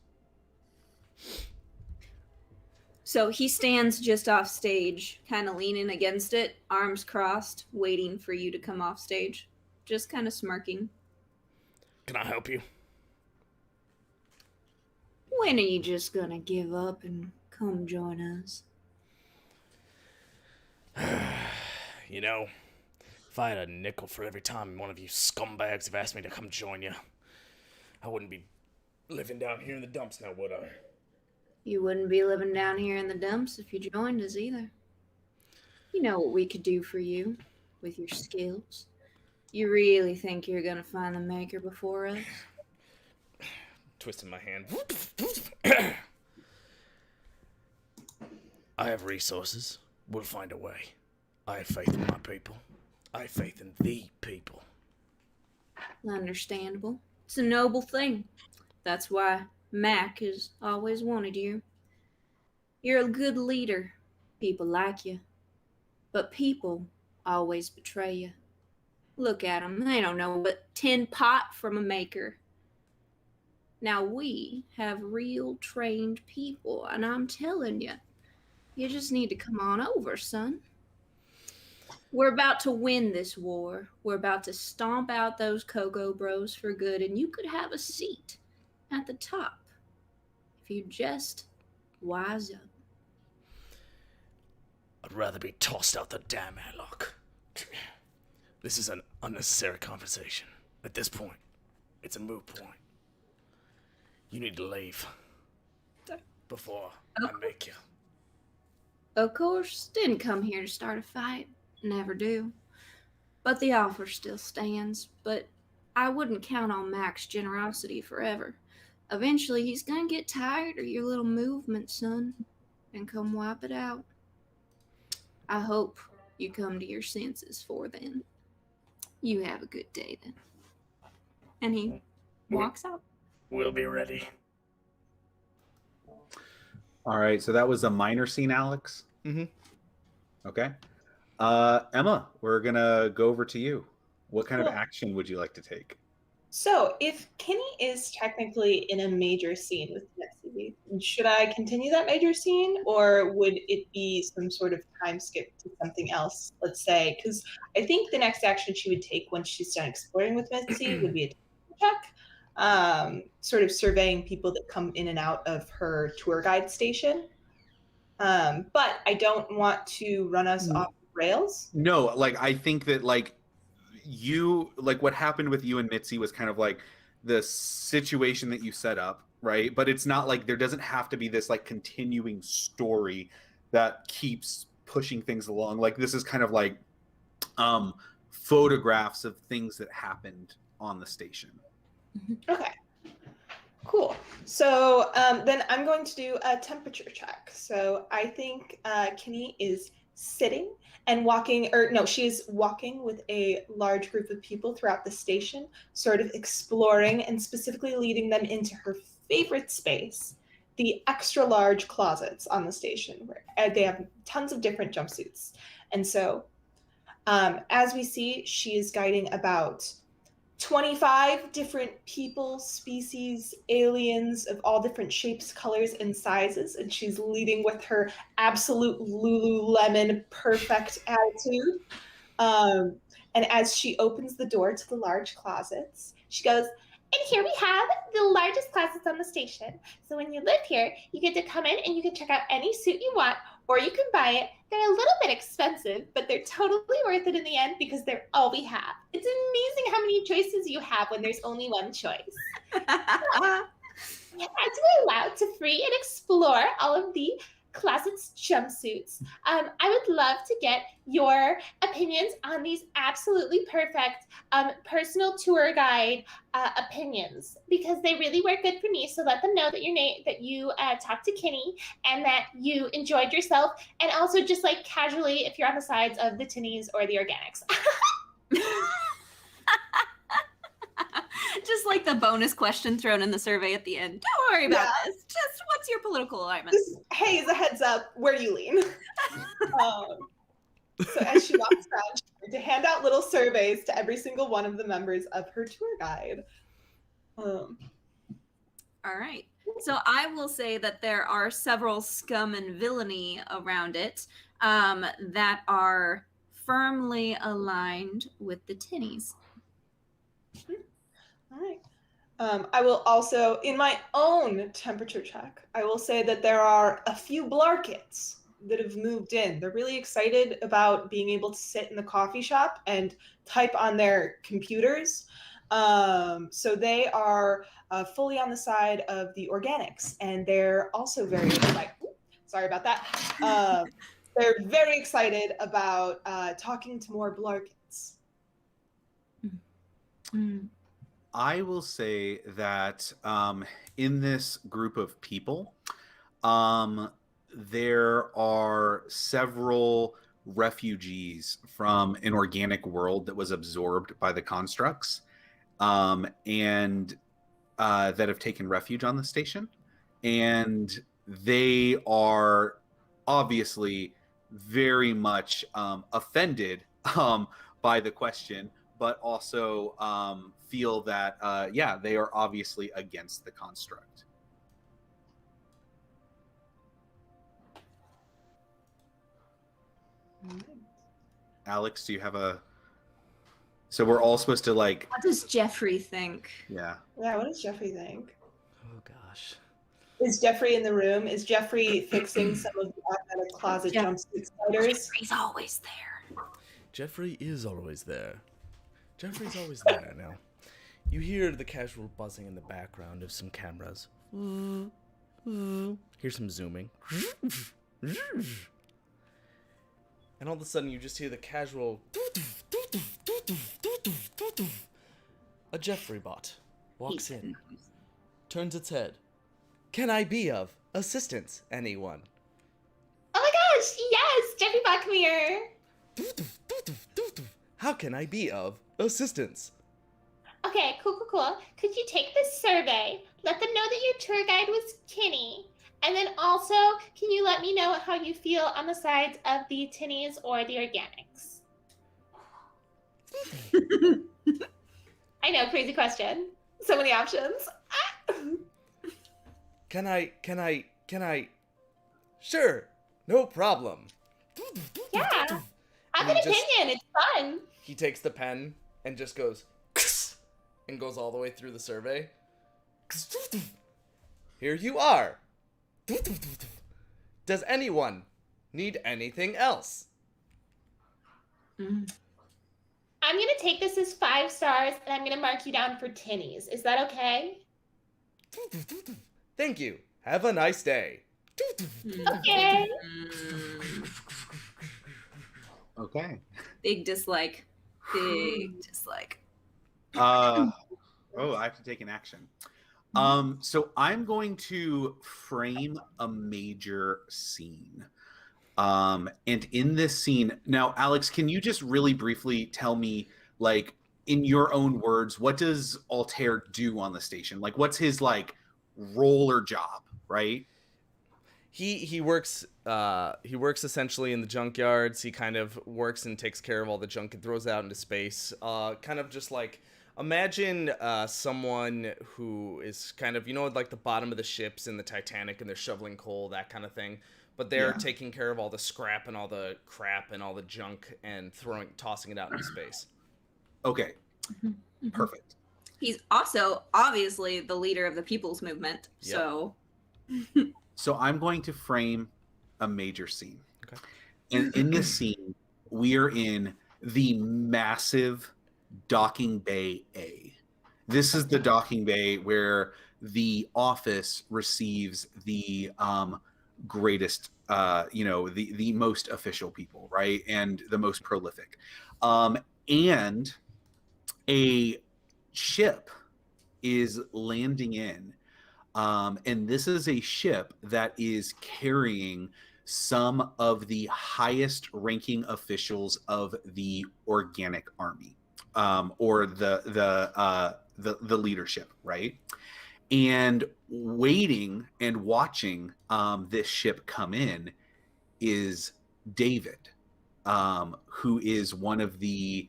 So he stands just off stage, kind of leaning against it, arms crossed, waiting for you to come off stage. Just kind of smirking. Can I help you? When are you just gonna give up and come join us? If I had a nickel for every time one of you scumbags have asked me to come join you, I wouldn't be living down here in the dumps now, would I? You wouldn't be living down here in the dumps if you joined us either. You know what we could do for you with your skills. You really think you're gonna find the Maker before us? twisting my hand. I have resources. We'll find a way. I have faith in my people. I have faith in the people. Understandable. It's a noble thing. That's why Mac has always wanted you. You're a good leader. People like you. But people always betray you. Look at them. They don't know but tin pot from a maker. Now we have real trained people, and I'm telling you, you just need to come on over, son. We're about to win this war. We're about to stomp out those Kogo bros for good, and you could have a seat at the top if you just wise up. I'd rather be tossed out the damn airlock. This is an unnecessary conversation. At this point, it's a moot point. You need to leave before I make you. Of course, didn't come here to start a fight. Never do. But the offer still stands. But I wouldn't count on Mac's generosity forever. Eventually, he's gonna get tired of your little movement, son, and come wipe it out. I hope you come to your senses for then. You have a good day then. And he walks out. We'll be ready. All right, so that was a minor scene, Alex. Mm-hmm. Okay. Emma, we're gonna go over to you. What kind of action would you like to take? So, if Kenny is technically in a major scene with Mitsubi, should I continue that major scene, or would it be some sort of time skip to something else? Let's say, because I think the next action she would take once she's done exploring with Mitsubi would be a check, sort of surveying people that come in and out of her tour guide station. But I don't want to run us off rails. No, like I think that what happened with you and Mitzi was kind of like the situation that you set up, right? But it's not like there doesn't have to be this like continuing story that keeps pushing things along. Like this is kind of like photographs of things that happened on the station. Okay. Cool. So then I'm going to do a temperature check. So I think Kenny is sitting and walking, or no, she's walking with a large group of people throughout the station, sort of exploring and specifically leading them into her favorite space, the extra large closets on the station, where they have tons of different jumpsuits. And so as we see, she is guiding about 25 different people, species, aliens of all different shapes, colors, and sizes, and she's leading with her absolute Lululemon perfect attitude. And as she opens the door to the large closets, she goes, And here we have the largest closets on the station. So when you live here, you get to come in and you can check out any suit you want, or you can buy it. They're a little bit expensive, but they're totally worth it in the end because they're all we have. It's amazing how many choices you have when there's only one choice. As we're allowed to free and explore all of the closet's jumpsuits, I would love to get your opinions on these absolutely perfect personal tour guide opinions, because they really work good for me. So let them know that you talked to Kenny and that you enjoyed yourself, and also just like casually if you're on the sides of the tinnies or the organics. Just like the bonus question thrown in the survey at the end. Don't worry about this. Just what's your political alignment? Just, hey, as a heads up, where do you lean? So as she walks around, she's going to hand out little surveys to every single one of the members of her tour guide. All right. So I will say that there are several Scum and Villainy around it that are firmly aligned with the tinnies. All right. I will also, in my own temperature check, I will say that there are a few Blarkets that have moved in. They're really excited about being able to sit in the coffee shop and type on their computers. So they are fully on the side of the organics, and they're also very excited. Sorry about that. They're very excited about talking to more Blarkets. I will say that in this group of people, um, there are several refugees from an organic world that was absorbed by the constructs, and that have taken refuge on the station. And they are obviously very much offended by the question, but also feel that, yeah, they are obviously against the construct. Alex, do you have a... So we're all supposed to like... What does Jeffrey think? Yeah. Yeah, what does Jeffrey think? Oh gosh. Is Jeffrey in the room? Is Jeffrey fixing some of the automatic closet jumpsuit spiders? Jeffrey's always there. Jeffrey is always there. Jeffrey's always there now. You hear the casual buzzing in the background of some cameras. Hear some zooming. And all of a sudden you just hear the casual... A Jeffrey bot walks in, turns its head. Can I be of assistance, anyone? Oh my gosh, yes! Jeffrey Bot, come here. How can I be of assistance? Okay, cool. Could you take this survey? Let them know that your tour guide was Tinny. And then also, can you let me know how you feel on the sides of the tinnies or the organics? I know, crazy question. So many options. Can I? Sure, no problem. Yeah, I have an opinion. It's fun. He takes the pen and just goes and goes all the way through the survey. Here you are. Does anyone need anything else? I'm gonna take this as 5 stars and I'm gonna mark you down for tinnies. Is that okay? Thank you. Have a nice day. Okay. Okay. Big dislike. Big dislike. Oh, I have to take an action. So I'm going to frame a major scene. And in this scene, now, Alex, can you just really briefly tell me, like, in your own words, what does Altair do on the station? Like, what's his, like, role or job, right? He works essentially in the junkyards. He kind of works and takes care of all the junk and throws it out into space. Kind of just like, imagine someone who is kind of, like the bottom of the ships in the Titanic and they're shoveling coal, that kind of thing. But they're taking care of all the scrap and all the crap and all the junk and tossing it out into space. Okay. Perfect. He's also obviously the leader of the People's Movement. Yep. So So I'm going to frame a major scene. Okay. And in this scene, we are in the massive docking bay A. This is the docking bay where the office receives the greatest, the most official people, right? And the most prolific. And a ship is landing in. And this is a ship that is carrying some of the highest ranking officials of the organic army, or the leadership, right? And waiting and watching this ship come in is David, who is one of the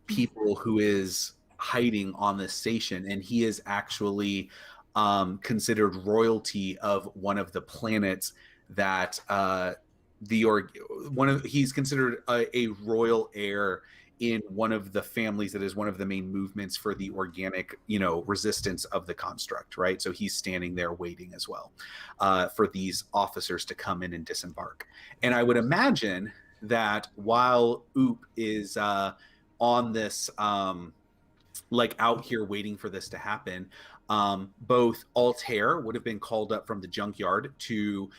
people who is hiding on this station, and he is actually considered royalty of one of the planets that he's considered a royal heir in one of the families that is one of the main movements for the organic, resistance of the construct, right? So he's standing there waiting as well for these officers to come in and disembark. And I would imagine that while Oop is on this, like out here waiting for this to happen, both Altair would have been called up from the junkyard to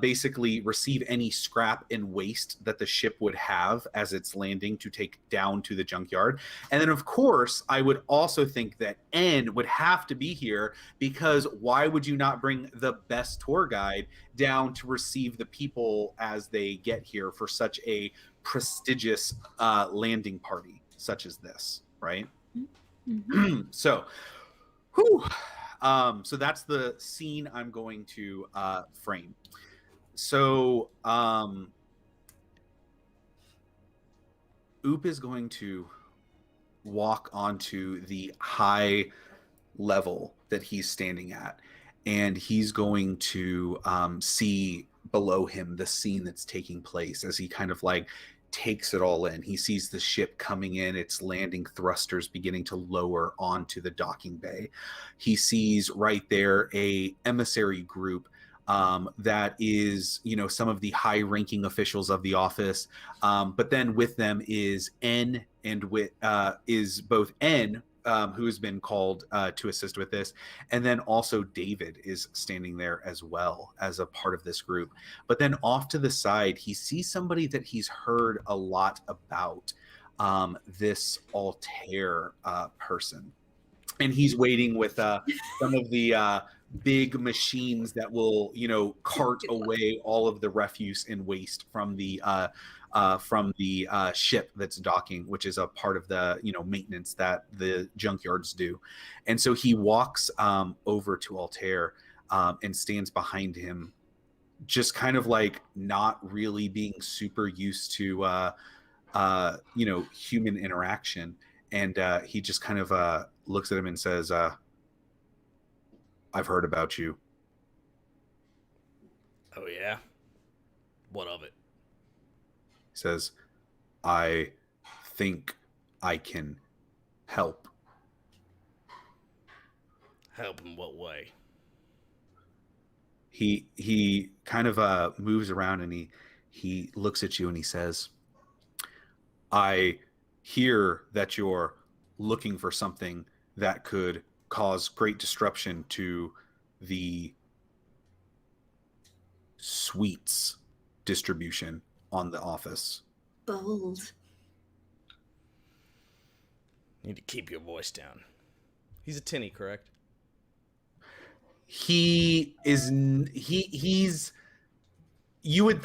basically receive any scrap and waste that the ship would have as it's landing to take down to the junkyard. And then, of course, I would also think that N would have to be here, because why would you not bring the best tour guide down to receive the people as they get here for such a prestigious landing party such as this, right? Mhm. So, whew. So that's the scene I'm going to frame. So, Oop is going to walk onto the high level that he's standing at, and he's going to see below him the scene that's taking place as he kind of like takes it all in. He sees the ship coming in, its landing thrusters beginning to lower onto the docking bay. He sees right there a emissary group that is, some of the high-ranking officials of the office, but then with them is N, and is both N, who has been called to assist with this, and then also David is standing there as well as a part of this group. But then off to the side, he sees somebody that he's heard a lot about, this Altair person. And he's waiting with some of the big machines that will, cart away all of the refuse and waste from the ship that's docking, which is a part of the maintenance that the junkyards do. And so he walks over to Altair and stands behind him, just kind of like not really being super used to human interaction. And he just kind of looks at him and says, I've heard about you. Oh, yeah? What of it? He says, I think I can help. Help in what way? He kind of moves around, and he looks at you and he says, I hear that you're looking for something that could cause great disruption to the sweets distribution on the office. Bold. Need to keep your voice down. He's a tinny, correct? He's you would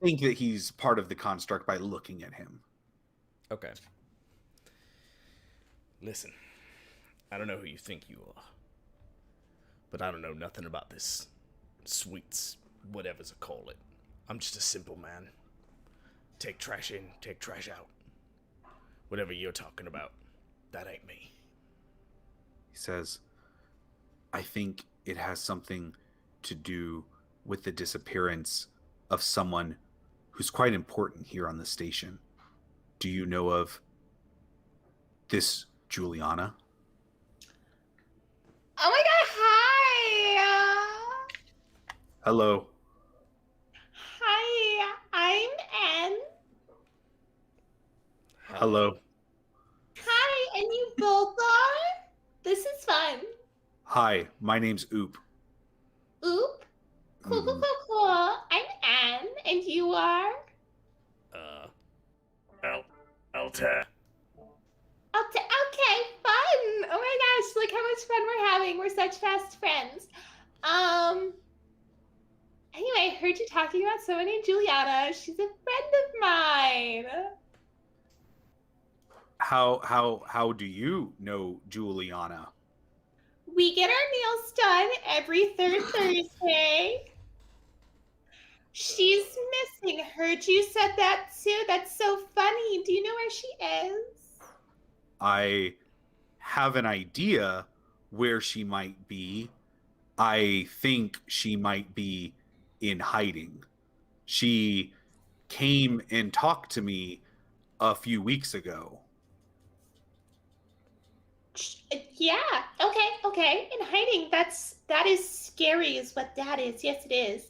think that he's part of the construct by looking at him. Okay. Listen, I don't know who you think you are, but I don't know nothing about this sweets, whatever's I call it. I'm just a simple man. Take trash in, take trash out. Whatever you're talking about, that ain't me. He says, I think it has something to do with the disappearance of someone who's quite important here on the station. Do you know of this Juliana? Oh my god, hi! Hello. Hi, I'm N. Hello. Hi, and you both are? This is fun. Hi, my name's Oop. Oop. Cool, cool, cool, cool. I'm Anne, and you are? Altair. Okay, fun. Oh my gosh, look how much fun we're having. We're such fast friends. Anyway, I heard you talking about someone named Juliana. She's a friend of mine. How do you know Juliana? We get our nails done every third Thursday. She's missing. Heard you said that too. That's so funny. Do you know where she is? I have an idea where she might be. I think she might be in hiding. She came and talked to me a few weeks ago. Yeah. Okay. In hiding. That is scary is what that is. Yes, it is.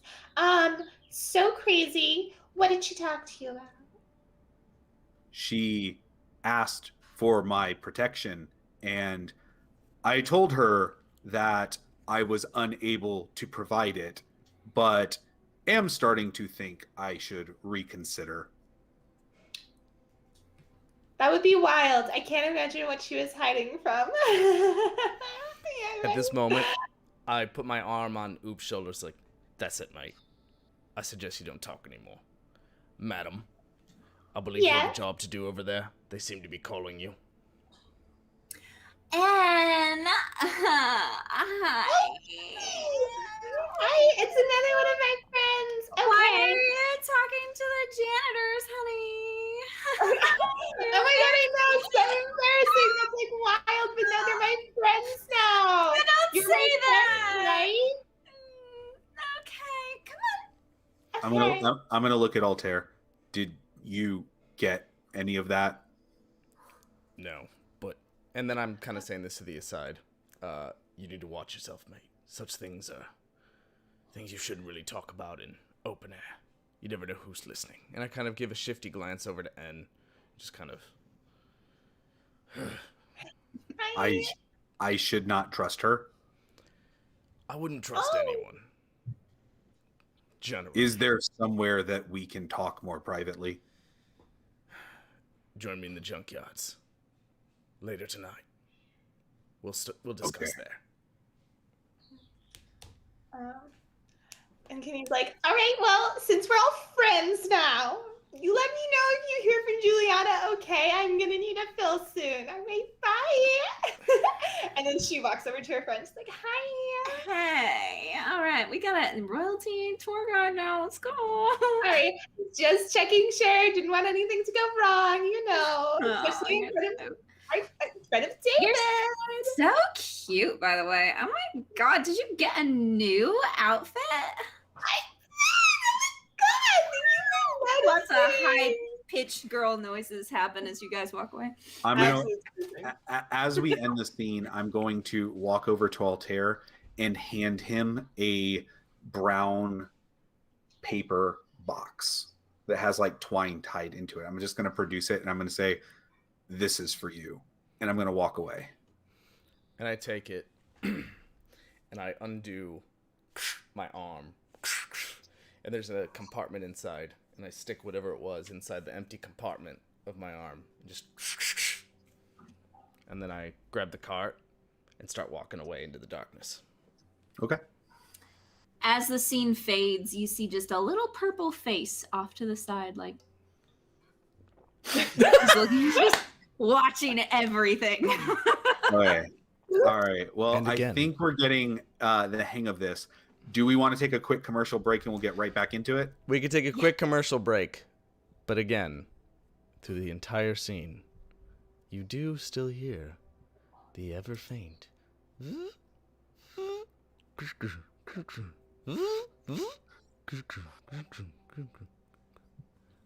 So crazy. What did she talk to you about? She asked for my protection, and I told her that I was unable to provide it but am starting to think I should reconsider. That would be wild. I can't imagine what she was hiding from. At this moment, I put my arm on Oop's shoulders like, that's it, mate. I suggest you don't talk anymore. Madam, I believe you have a job to do over there. They seem to be calling you. And Hi, it's another one of my friends. Okay. why are you talking to the janitors, honey? Oh my god, I know, it's so embarrassing. That's like wild, but no, they're my friends now. But don't You're say my that. friend, right? Okay, come on. Okay. I'm gonna look at Altair. Did you get any of that? No, but... And then I'm kind of saying this to the aside. You need to watch yourself, mate. Such things are... things you shouldn't really talk about in open air. You never know who's listening. And I kind of give a shifty glance over to N. Just kind of... I should not trust her. I wouldn't trust anyone. Generally. Is there somewhere that we can talk more privately? Join me in the junkyards. Later tonight. We'll discuss Okay. there. And Kenny's like, all right, well, since we're all friends now, you let me know if you hear from Juliana, okay? I'm gonna need a fill soon. All right, bye. And then she walks over to her friend. She's like, hi. Hey, all right, we got a royalty tour guide now. Let's go. Sorry, just checking sure. Didn't want anything to go wrong, you know. Oh, Especially in front of You're David. so cute, by the way. Oh my god, did you get a new outfit? Lots of high-pitched girl noises happen as you guys walk away. I'm gonna, as we end the scene, I'm going to walk over to Altair and hand him a brown paper box that has like twine tied into it. I'm just going to produce it and I'm going to say, "This is for you," and I'm going to walk away. And I take it and I undo my arm. And there's a compartment inside. And I stick whatever it was inside the empty compartment of my arm. And then I grab the cart and start walking away into the darkness. Okay. As the scene fades, you see just a little purple face off to the side, like just watching everything. Okay. All right. Well, And I again. think we're getting the hang of this. Do we want to take a quick commercial break and we'll get right back into it? We could take a quick commercial break. But again, through the entire scene, you do still hear the ever faint. And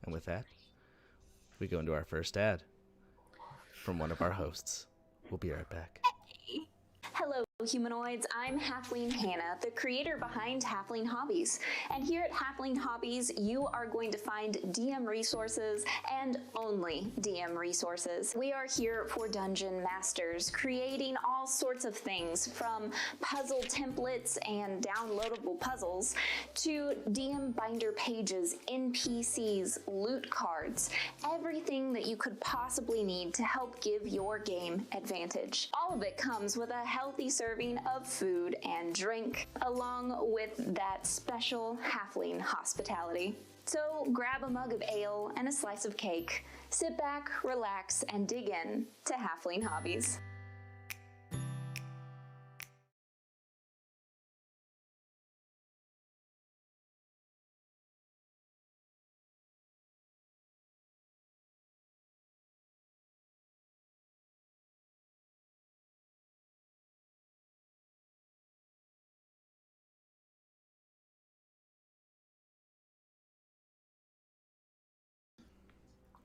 with that, we go into our first ad from one of our hosts. We'll be right back. Hello, humanoids. I'm Halfling Hannah, the creator behind Halfling Hobbies. And here at Halfling Hobbies, you are going to find DM resources and only DM resources. We are here for dungeon masters, creating all sorts of things from puzzle templates and downloadable puzzles to DM binder pages, NPCs, loot cards, everything that you could possibly need to help give your game advantage. All of it comes with a healthy serving of food and drink, along with that special halfling hospitality. So grab a mug of ale and a slice of cake, sit back, relax, and dig in to Halfling Hobbies.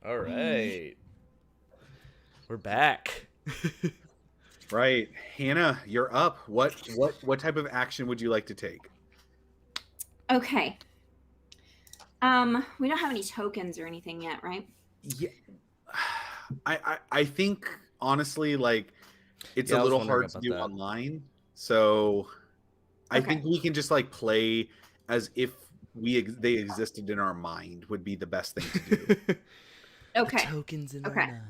All right. We're back. Right. Hannah, you're up. What type of action would you like to take? Okay. We don't have any tokens or anything yet, right? Yeah. I think honestly, like, it's Yeah, I a was little wondering hard to about do that. online. So I Okay. think we can just like play as if they existed in our mind would be the best thing to do. Okay. Tokens in Okay. our mind.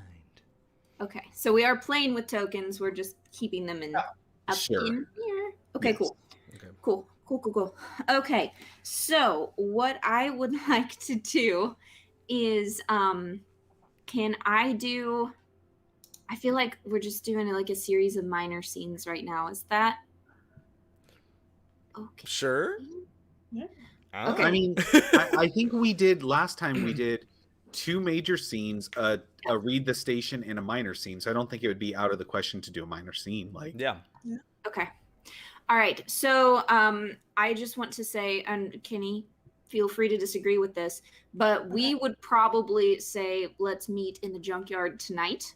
Okay. So we are playing with tokens. We're just keeping them in up Sure. in here. Okay, Yes. cool. Okay. Cool. Okay. So what I would like to do is can I do I feel like we're just doing like a series of minor scenes right now. Is that okay? Sure. Yeah. Okay. I mean, I think we did last time. We did 2 major scenes, a read the station, and a minor scene. So I don't think it would be out of the question to do a minor scene. Like, Yeah. Okay. All right. So I just want to say, and Kenny, feel free to disagree with this, but we would probably say let's meet in the junkyard tonight.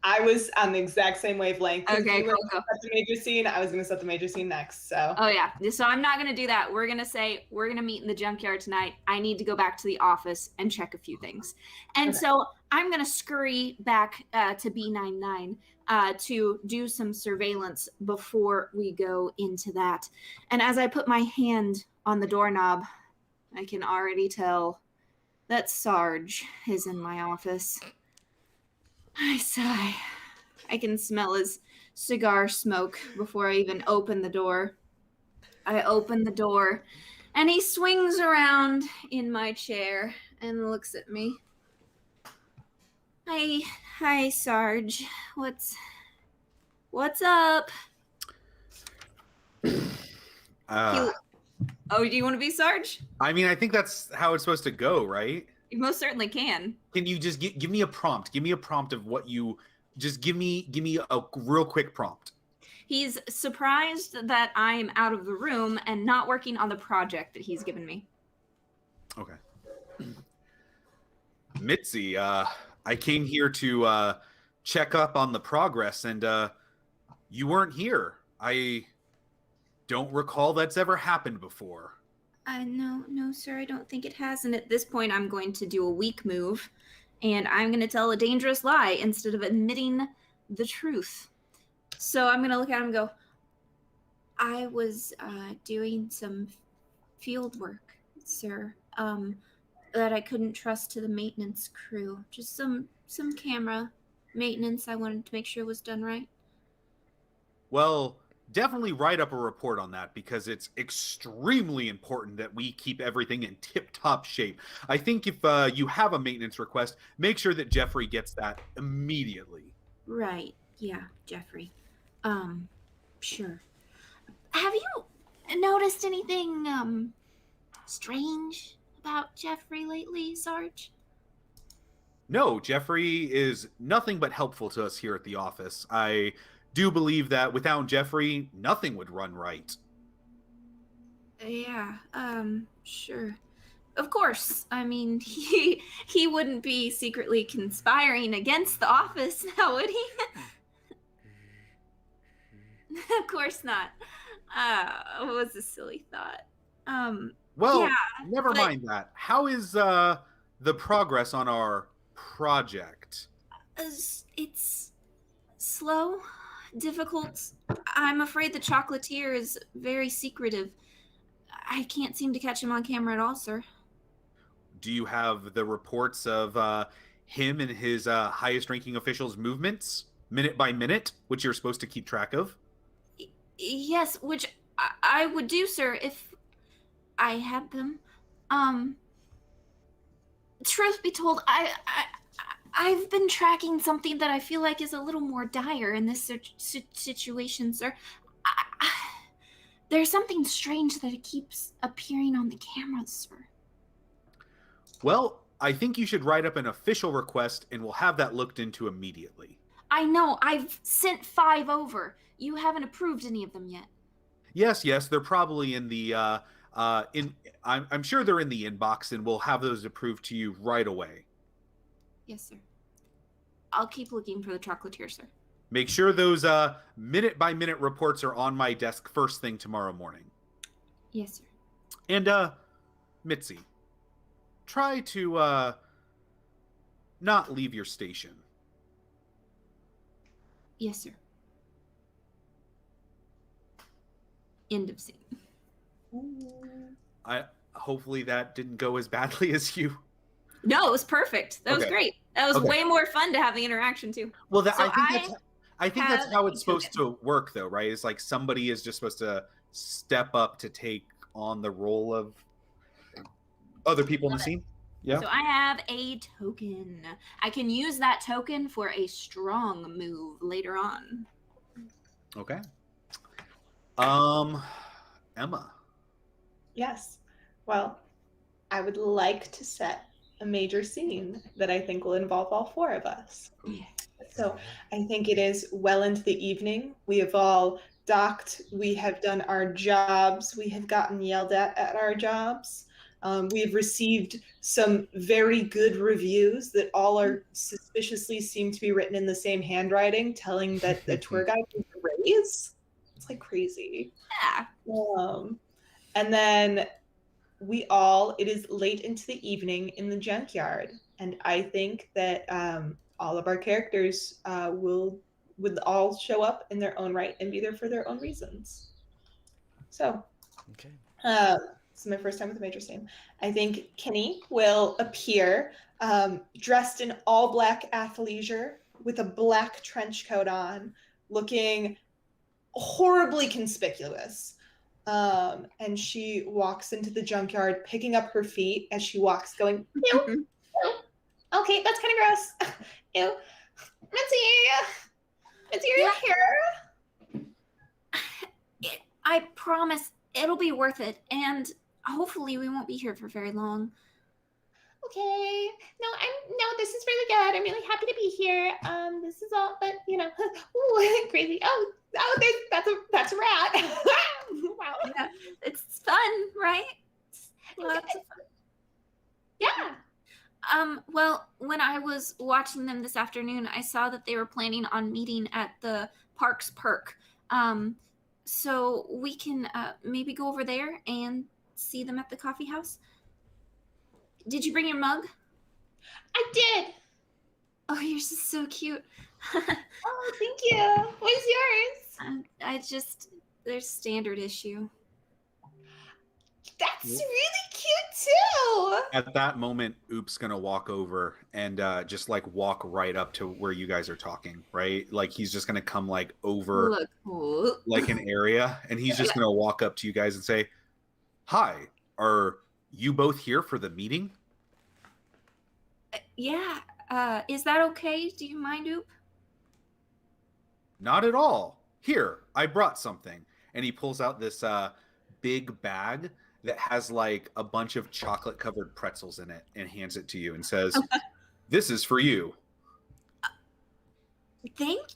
I was on the exact same wavelength. Okay, You were cool. gonna set the major scene. I was going to set the major scene next. So. Oh yeah. So I'm not gonna do that. We're gonna say we're gonna meet in the junkyard tonight. I need to go back to the office and check a few things, and Okay. so I'm gonna scurry back to B99 to do some surveillance before we go into that. And as I put my hand on the doorknob, I can already tell that Sarge is in my office. I sigh. I can smell his cigar smoke before I even open the door. I open the door, and he swings around in my chair and looks at me. Hi, Sarge. What's up? Oh, do you want to be Sarge? I mean, I think that's how it's supposed to go, right? You most certainly can. Can you just give me a prompt? Give me a prompt of what you just give me a real quick prompt. He's surprised that I'm out of the room and not working on the project that he's given me. Okay. Mitzi, I came here to check up on the progress, and you weren't here. I don't recall that's ever happened before. No, sir, I don't think it has. And at this point, I'm going to do a weak move, and I'm going to tell a dangerous lie instead of admitting the truth. So I'm going to look at him and go, I was doing some field work, sir, that I couldn't trust to the maintenance crew. Just some camera maintenance. I wanted to make sure was done right. Well, definitely write up a report on that, because it's extremely important that we keep everything in tip-top shape. I think if you have a maintenance request, make sure that Jeffrey gets that immediately. Right. Yeah, Jeffrey. Sure. Have you noticed anything strange about Jeffrey lately, Sarge? No, Jeffrey is nothing but helpful to us here at the office. I do believe that without Jeffrey, nothing would run right. Yeah, sure. Of course. I mean, he wouldn't be secretly conspiring against the office, now would he? Of course not. It was a silly thought. Well, yeah, never mind that. How is the progress on our project? it's slow, difficult. I'm afraid the chocolatier is very secretive. I can't seem to catch him on camera at all, sir. Do you have the reports of him and his highest ranking officials' movements, minute by minute, which you're supposed to keep track of? Yes, which I would do, sir, if I had them. Truth be told, I've been tracking something that I feel like is a little more dire in this situation, sir. There's something strange that it keeps appearing on the cameras, sir. Well, I think you should write up an official request, and we'll have that looked into immediately. I know, I've sent 5 over. You haven't approved any of them yet. Yes, they're probably in the I'm sure they're in the inbox, and we'll have those approved to you right away. Yes, sir. I'll keep looking for the chocolatier, sir. Make sure those minute by minute reports are on my desk first thing tomorrow morning. Yes, sir. And Mitzi, try to not leave your station. Yes, sir. End of scene. I hopefully that didn't go as badly as you. No, it was perfect. That was Okay. great. That was Okay. way more fun to have the interaction too. Well, So I think that's have how a it's supposed to work, though, right? It's like somebody is just supposed to step up to take on the role of other people in the scene. Yeah. So I have a token. I can use that token for a strong move later on. Okay. Emma. Yes. Well, I would like to set a major scene that I think will involve all four of us. So I think it is well into the evening. We have all docked. We have done our jobs. We have gotten yelled at our jobs. We have received some very good reviews that all are suspiciously seem to be written in the same handwriting, telling that the tour guide was a raise. It's like crazy. Yeah. And then it is late into the evening in the junkyard. And I think that all of our characters would all show up in their own right and be there for their own reasons. So, Okay. this is my first time with a major scene. I think Kenny will appear dressed in all black athleisure with a black trench coat on, looking horribly conspicuous. And she walks into the junkyard, picking up her feet as she walks, going, ew, ew. Okay, that's kind of gross. Ew. Mitzi, your hair. I promise it'll be worth it, and hopefully we won't be here for very long. Okay. No, this is really good. I'm really happy to be here. This is all, but ooh, crazy. Oh, that's a rat. Wow. Yeah, it's fun, right? Lots of fun. Yeah. Well, when I was watching them this afternoon, I saw that they were planning on meeting at the Parks Perk. So we can maybe go over there and see them at the coffee house. Did you bring your mug? I did. Oh, yours is so cute. Oh, thank you. What's yours? There's standard issue. That's really cute too. At that moment, Oop's gonna walk over and just like walk right up to where you guys are talking, right? Like he's just gonna come like over like an area, and he's just gonna walk up to you guys and say, "Hi, are you both here for the meeting?" Yeah. Is that okay? Do you mind, Oop? Not at all. Here, I brought something. And he pulls out this big bag that has like a bunch of chocolate covered pretzels in it and hands it to you and says, "This is for you." Thank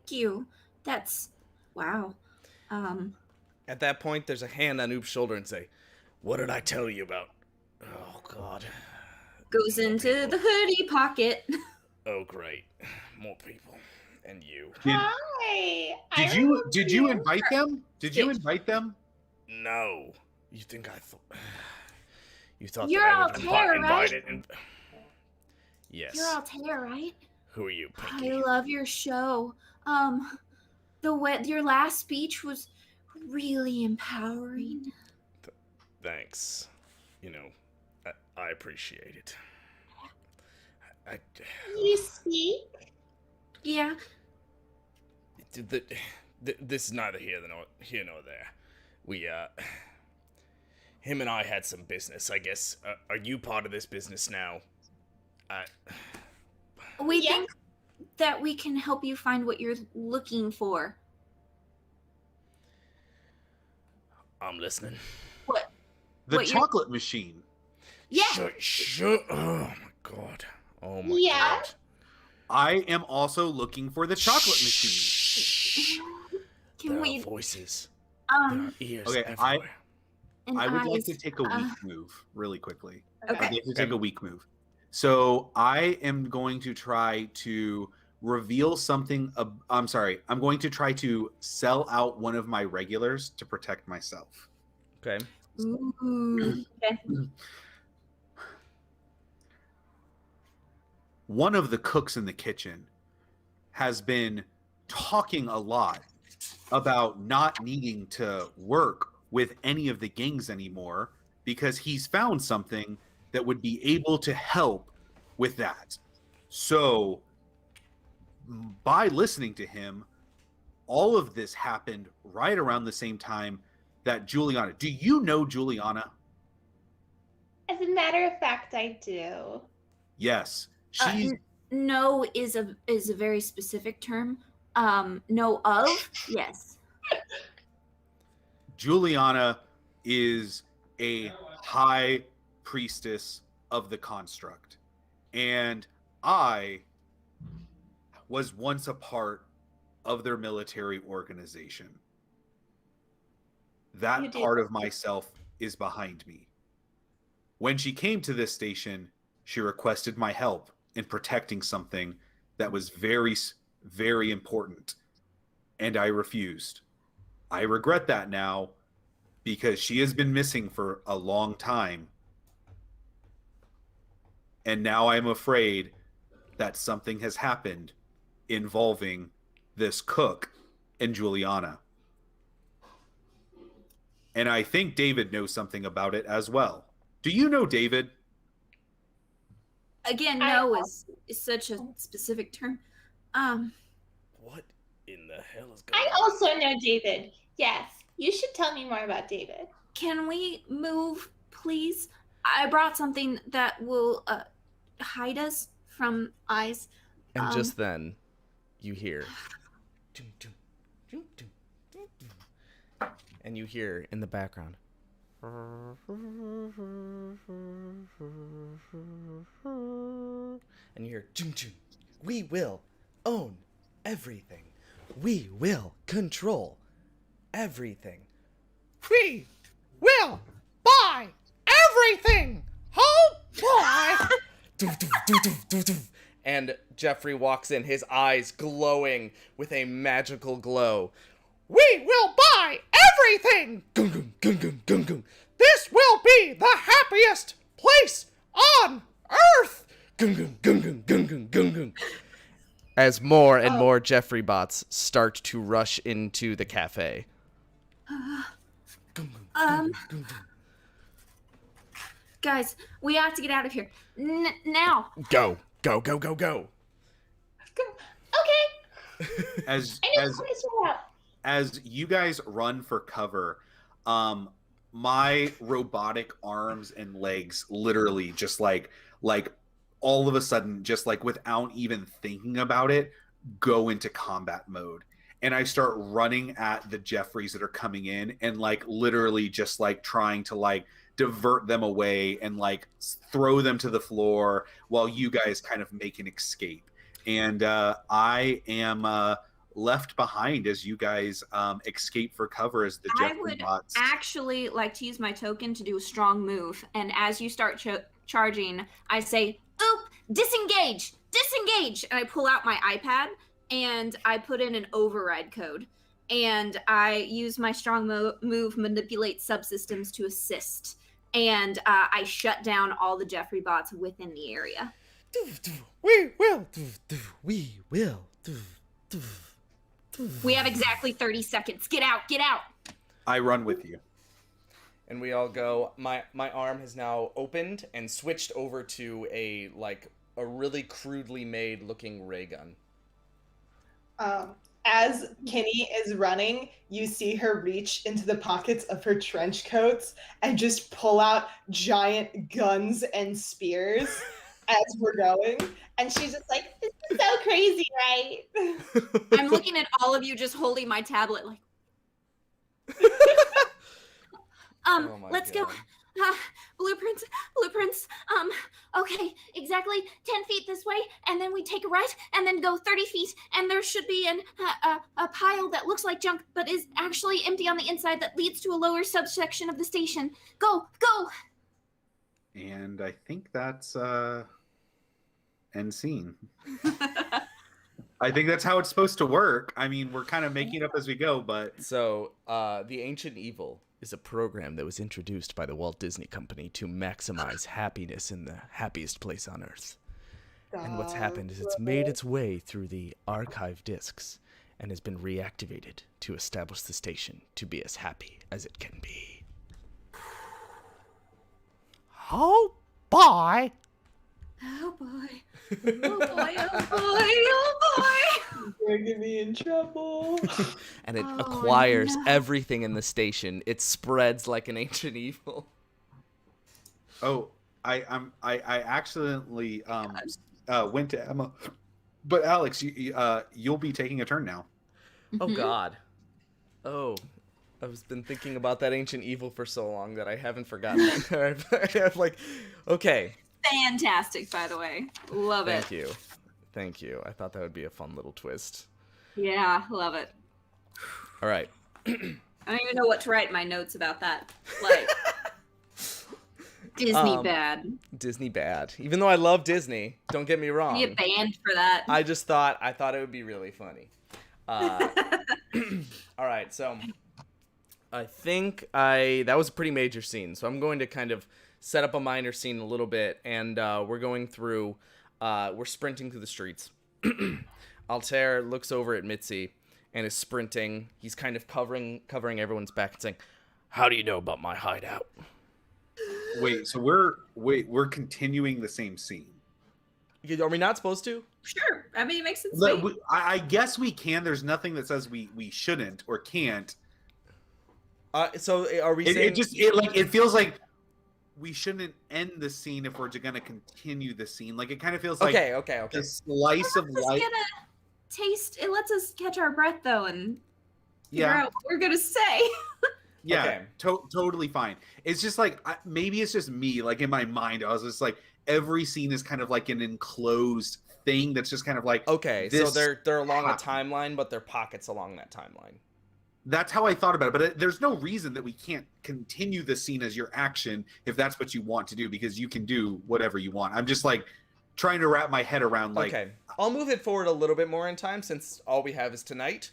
you. That's wow. At that point, there's a hand on Oop's shoulder and say, "What did I tell you about?" Oh, God. Goes into the hoodie pocket. Oh, great. More people. And you. Hi. Did you invite them? Did you invite them? No. You think I thought... You thought You're that I would Altair, invite right? it and... Yes. You're Altair, right? Who are you, Pinky? I love your show. Your last speech was really empowering. Thanks. You know, I appreciate it. You speak? Yeah. This is neither here nor there. We, him and I had some business, I guess. Are you part of this business now? We think that we can help you find what you're looking for. I'm listening. What? The What chocolate machine. Yeah. Shut. Oh, my God. Oh, my Yeah. God. I am also looking for the chocolate machine. Can There we? are voices. There are ears Okay, everywhere. and I would like eyes. to take a weak move really quickly. Okay. I'd like to take a weak move. So I am going to try to reveal something. I'm sorry. I'm going to try to sell out one of my regulars to protect myself. Okay. Ooh. Okay. One of the cooks in the kitchen has been talking a lot about not needing to work with any of the gangs anymore because he's found something that would be able to help with that. So by listening to him, all of this happened right around the same time that Juliana. Do you know Juliana? As a matter of fact, I do. Yes. She's No is a very specific term. Know of? Yes. Juliana is a high priestess of the construct. And I was once a part of their military organization. You That do. part of myself is behind me. When she came to this station, she requested my help in protecting something that was very, very important. And I refused. I regret that now because she has been missing for a long time. And now I'm afraid that something has happened involving this cook and Juliana. And I think David knows something about it as well. Do you know David? Again, I- no is such a specific term. What in the hell is going I on? also know David. Yes, you should tell me more about David. Can we move, please? I brought something that will hide us from eyes. And just then, you hear. Dum, dum, dum, dum, dum, dum. And you hear in the background. And you hear. Dum, dum. We will own everything. We will control everything. We will buy everything. Oh boy! Dum, dum, dum, dum, dum, dum. And Jeffrey walks in, his eyes glowing with a magical glow. We will buy everything! Gung, gung, gung, gung, gung, gung. This will be the happiest place on Earth! Gung, gung, gung, gung, gung, gung, gung, gung. As more and more Jeffrey bots start to rush into the cafe. Guys, we have to get out of here now. Go, go, go, go, go. Okay. As I need as to figure this out. as you guys run for cover, my robotic arms and legs literally just like all of a sudden, just like without even thinking about it, go into combat mode. And I start running at the Jeffreys that are coming in and like literally just like trying to like divert them away and like throw them to the floor while you guys kind of make an escape. And I am left behind as you guys escape for cover as the I Jeffrey would bots. actually like to use my token to do a strong move. And as you start charging, I say, oop, disengage, disengage. And I pull out my iPad and I put in an override code. And I use my strong move, manipulate subsystems to assist. And I shut down all the Jeffrey bots within the area. We will. We will. We have exactly 30 seconds. Get out, get out. I run with you. And we all go. My arm has now opened and switched over to a really crudely made looking ray gun. As Kinney is running, you see her reach into the pockets of her trench coats and just pull out giant guns and spears as we're going. And she's just like, this is so crazy, right? I'm looking at all of you just holding my tablet like Oh my let's God. go. Blueprints. Okay, exactly 10 feet this way, and then we take a right, and then go 30 feet, and there should be a pile that looks like junk, but is actually empty on the inside that leads to a lower subsection of the station. Go, go! And I think that's end scene. I think that's how it's supposed to work. I mean, we're kind of making it up as we go, but So, The Ancient Evil is a program that was introduced by the Walt Disney Company to maximize happiness in the happiest place on Earth. And what's happened is it's made its way through the archive discs and has been reactivated to establish the station to be as happy as it can be. Oh, boy. Oh boy. Oh boy, oh boy, oh You're gonna get me in trouble. And it Oh, acquires no. everything in the station. It spreads like an ancient evil. Oh, I accidentally went to Emma, but Alex, you'll be taking a turn now. Oh, Mhm. God. Oh, I've been thinking about that ancient evil for so long that I haven't forgotten. Okay. Fantastic, by the way. Love it. Thank you. Thank you. I thought that would be a fun little twist. Yeah, love it. All right. I don't even know what to write in my notes about that. Like, Disney bad. Disney bad. Even though I love Disney, don't get me wrong. You get banned for that. I thought it would be really funny. All right, so I think that was a pretty major scene. So I'm going to kind of set up a minor scene a little bit, and we're sprinting through the streets. Altair looks over at Mitzi and is sprinting. He's kind of covering everyone's back and saying, "How do you know about my hideout?" Wait, so we're continuing the same scene. Are we not supposed to? Sure. I mean, it makes sense. I guess we can. There's nothing that says we shouldn't or can't. So are we saying... It feels like we shouldn't end the scene if we're going to continue the scene. Like, it kind of feels like Okay. a slice of life. Get a taste. It lets us catch our breath, though, and figure Yeah, out what we're gonna say. yeah, Okay. Totally fine. It's just like maybe it's just me. Like in my mind, I was just like every scene is kind of like an enclosed thing that's just kind of like Okay, so this they're along a happened. timeline, but they're pockets along that timeline. That's how I thought about it, but there's no reason that we can't continue the scene as your action if that's what you want to do, because you can do whatever you want. I'm just like trying to wrap my head around like Okay, I'll move it forward a little bit more in time since all we have is tonight.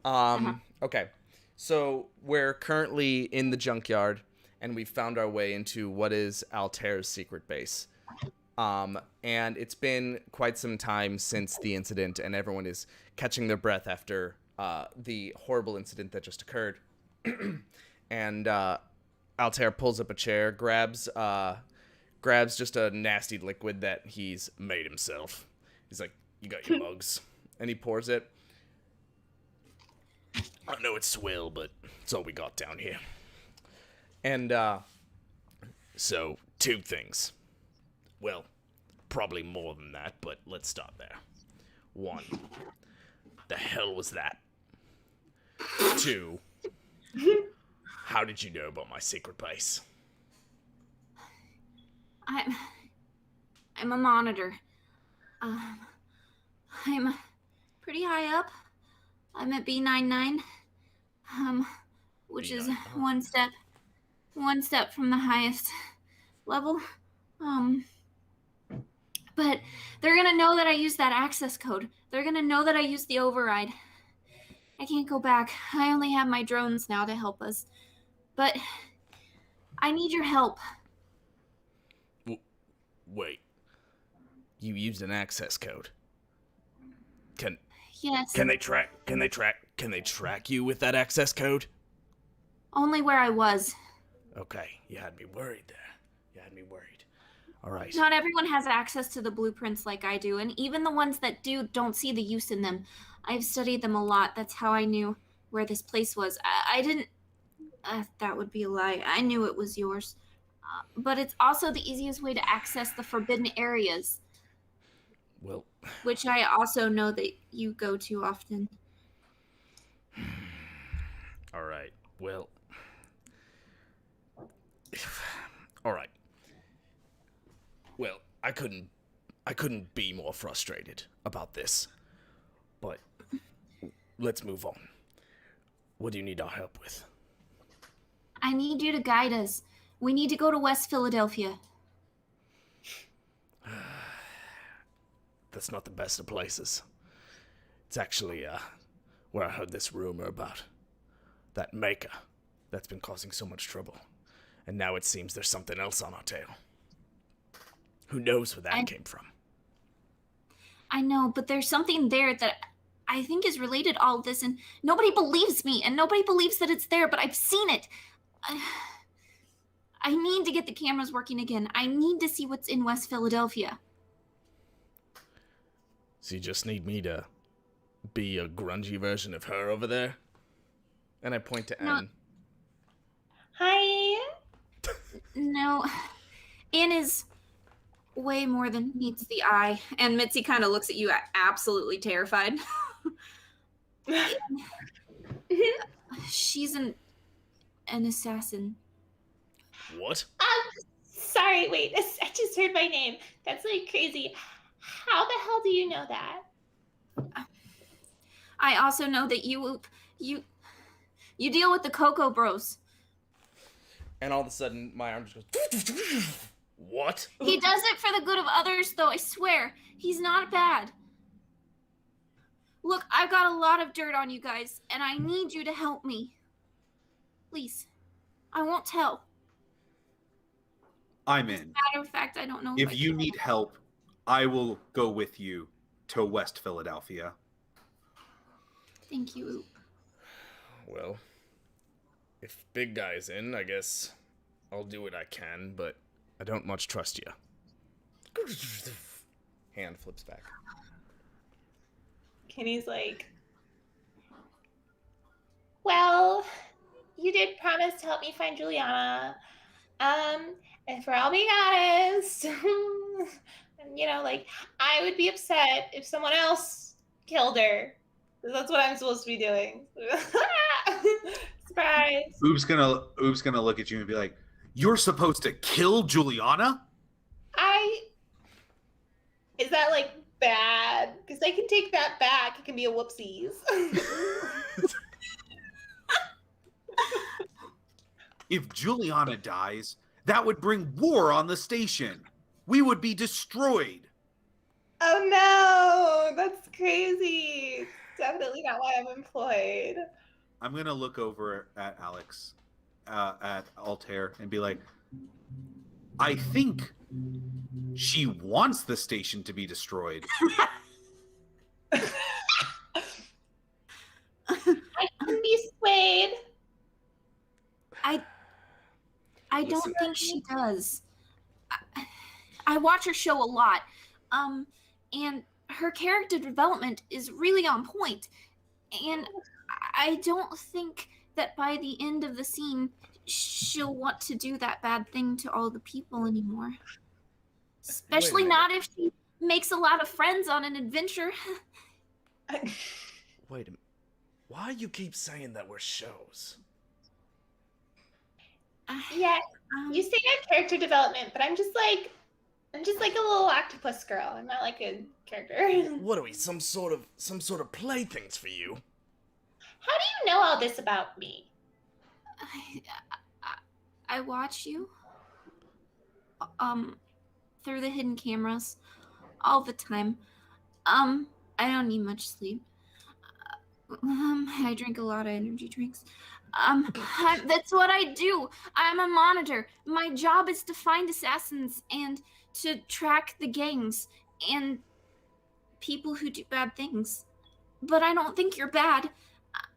Okay, so we're currently in the junkyard, and we've found our way into what is Altair's secret base. And it's been quite some time since the incident, and everyone is catching their breath after the horrible incident that just occurred. And Altair pulls up a chair, grabs just a nasty liquid that he's made himself. He's like, "You got your mugs," and he pours it. "I know it's swill, but it's all we got down here." And so 2 things. Well, probably more than that, but let's start there. 1, the hell was that? 2, how did you know about my secret base? I'm a monitor. I'm pretty high up. I'm at B99. Which is B9, one step from the highest level. But they're gonna know that I used that access code. They're gonna know that I used the override. I can't go back. I only have my drones now to help us. But I need your help. Wait. You used an access code. Yes. Can they track you with that access code? Only where I was. Okay, you had me worried there. All right. Not everyone has access to the blueprints like I do, and even the ones that do don't see the use in them. I've studied them a lot. That's how I knew where this place was. I didn't... that would be a lie. I knew it was yours. But it's also the easiest way to access the forbidden areas. Well... Which I also know that you go to often. All right. Well... All right. Well, I couldn't be more frustrated about this. But let's move on. What do you need our help with? I need you to guide us. We need to go to West Philadelphia. That's not the best of places. It's actually where I heard this rumor about that maker that's been causing so much trouble. And now it seems there's something else on our tail. Who knows where that came from? I know, but there's something there that I think is related to all of this, and nobody believes me, and nobody believes that it's there, but I've seen it. I need to get the cameras working again. I need to see what's in West Philadelphia. So you just need me to be a grungy version of her over there? And I point to No. Anne. Hi. No, Anne is way more than meets the eye. And Mitzi kind of looks at you absolutely terrified. She's an assassin. What? Sorry, wait, I just heard my name. That's like crazy. How the hell do you know that? I also know that you deal with the Cocoa Bros. And all of a sudden, my arm just goes... What? He does it for the good of others, though, I swear. He's not bad. Look, I've got a lot of dirt on you guys, and I need you to help me. Please. I won't tell. I'm in. Matter of fact, I don't know If I you can. need help, I will go with you to West Philadelphia. Thank you, Oop. Well, if Big Guy's in, I guess I'll do what I can, but I don't much trust you. Hand flips back. Kenny's like, well, you did promise to help me find Juliana. And for all being honest, you know, like, I would be upset if someone else killed her. That's what I'm supposed to be doing. Surprise. Oob's gonna look at you and be like, "You're supposed to kill Juliana?" Is that like bad? Because I can take that back. It can be a whoopsies. If Juliana dies, that would bring war on the station. We would be destroyed. Oh no, that's crazy. Definitely not why I'm employed. I'm gonna look over at Alex, at Altair, and be like, "I think she wants the station to be destroyed." I can be swayed. I don't think she does. I watch her show a lot. And her character development is really on point. And I don't think that by the end of the scene, she'll want to do that bad thing to all the people anymore. Especially not if she makes a lot of friends on an adventure. Wait a minute. Why you keep saying that we're shows? Yeah, you say that character development, but I'm just like a little octopus girl. I'm not like a character. What are we, some sort of playthings for you? How do you know all this about me? I watch you. Through the hidden cameras. All the time. I don't need much sleep. I drink a lot of energy drinks. That's what I do. I'm a monitor. My job is to find assassins and to track the gangs and people who do bad things. But I don't think you're bad.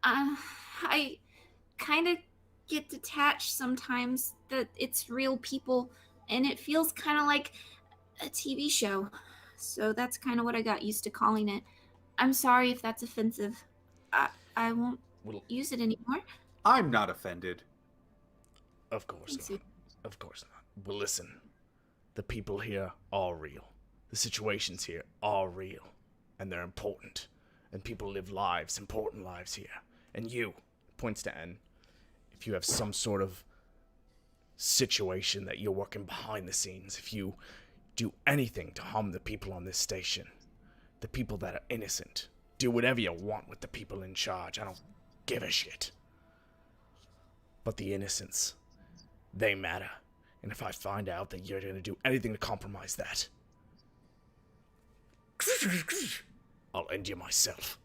I kind of get detached sometimes that it's real people, and it feels kind of like a TV show. So that's kind of what I got used to calling it. I'm sorry if that's offensive. I won't use it anymore. I'm not offended. Of course Thanks, not. Of course not. Well, listen. The people here are real. The situations here are real. And they're important. And people live lives, important lives here. And you, points to N, if you have some sort of situation that you're working behind the scenes, if you do anything to harm the people on this station, the people that are innocent, do whatever you want with the people in charge. I don't give a shit. But the innocents, they matter. And if I find out that you're going to do anything to compromise that, I'll end you myself.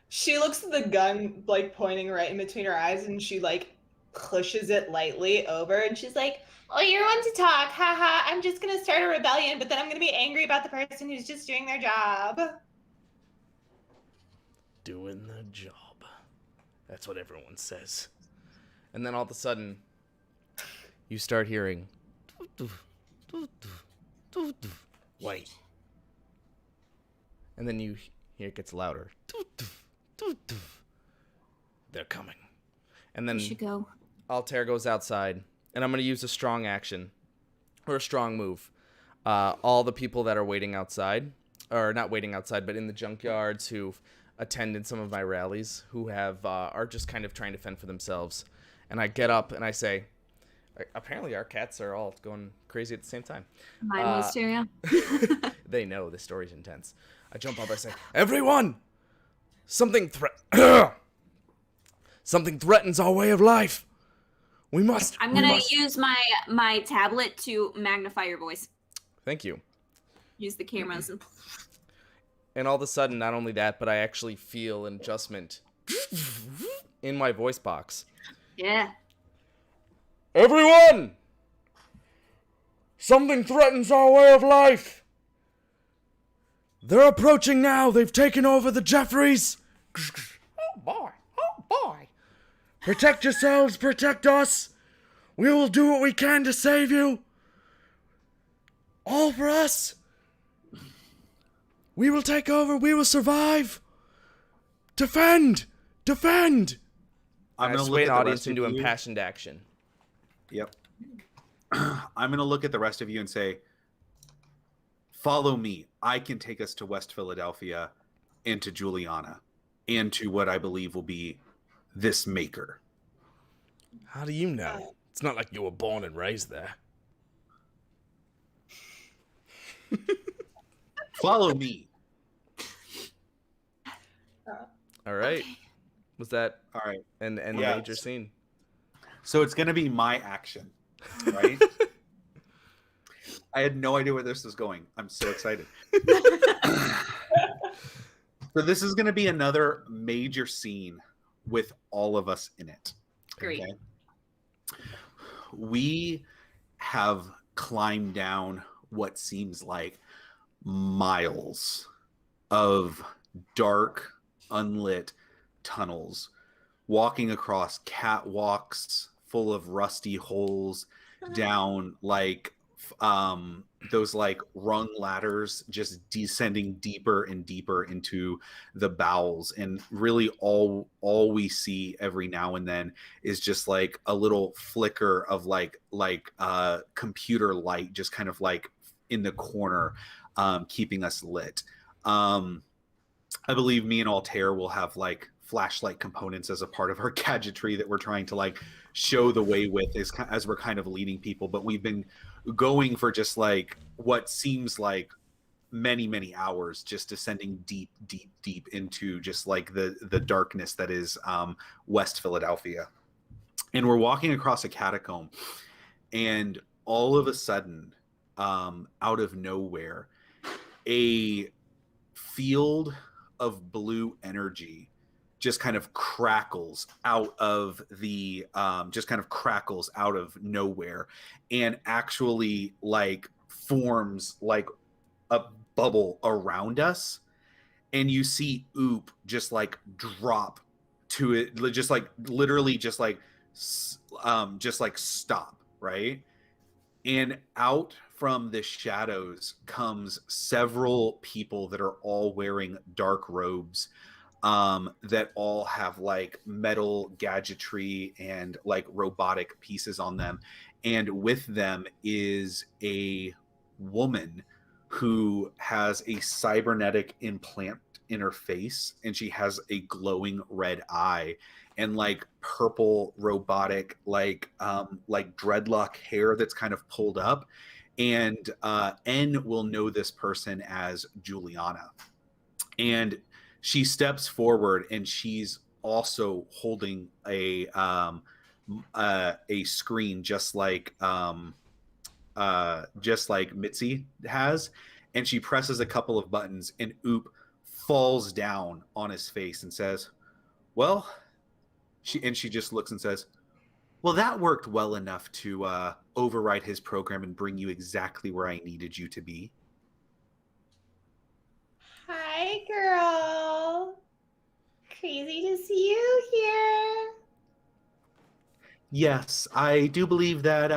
She looks at the gun, like, pointing right in between her eyes, and she, like, pushes it lightly over, and she's like, Oh, you're one to talk. Haha, I'm just gonna start a rebellion, but then I'm gonna be angry about the person who's just doing their job. Doing the job. That's what everyone says. And then all of a sudden, you start hearing, wait. And then you hear it gets louder. They're coming. And then We should go. Altair goes outside, and I'm going to use a strong action, or a strong move. All the people that are waiting outside, or not waiting outside, but in the junkyards who've attended some of my rallies, who have are just kind of trying to fend for themselves. And I get up and I say, apparently our cats are all going crazy at the same time. Mindless hysteria. They know the story's intense. I jump up, I say, everyone! Something threatens our way of life. We must. I'm gonna use my tablet to magnify your voice. Thank you. Use the cameras. And all of a sudden, not only that, but I actually feel an adjustment in my voice box. Yeah. Everyone! Something threatens our way of life. They're approaching now. They've taken over the Jeffries. Oh boy. Oh boy. Protect yourselves. Protect us. We will do what we can to save you. All for us. We will take over. We will survive. Defend. Defend. I'm I going to sway look an at the audience rest of into you. impassioned action. Yep. I'm going to look at the rest of you and say, follow me. I can take us to West Philadelphia and to Juliana and to what I believe will be this maker. How do you know? It's not like you were born and raised there. Follow me. All right. Okay. Was that All right. and the Yeah. major scene? So it's going to be my action, right? I had no idea where this was going. I'm so excited. So this is going to be another major scene with all of us in it. Great. Okay? We have climbed down what seems like miles of dark, unlit tunnels, walking across catwalks full of rusty holes, down like those like rung ladders, just descending deeper and deeper into the bowels. And really all we see every now and then is just like a little flicker of like computer light, just kind of like in the corner, keeping us lit. I believe me and Altair will have like flashlight components as a part of our gadgetry that we're trying to like show the way with as we're kind of leading people. But we've been going for just like what seems like many hours, just descending deep into just like the darkness that is West Philadelphia. And we're walking across a catacomb, and all of a sudden, out of nowhere, a field of blue energy just kind of crackles out of the crackles out of nowhere, and actually like forms like a bubble around us. And you see Oop just like drop to it, just like literally just like stop, right? And out from the shadows comes several people that are all wearing dark robes, that all have like metal gadgetry and like robotic pieces on them. And with them is a woman who has a cybernetic implant in her face, and she has a glowing red eye and like purple robotic like dreadlock hair that's kind of pulled up. And N will know this person as Juliana. And she steps forward, and she's also holding a screen just like Mitzi has. And she presses a couple of buttons, and Oop falls down on his face and says, well, she just looks and says, well, that worked well enough to override his program and bring you exactly where I needed you to be. Hi, girl. Crazy to see you here. Yes, I do believe that.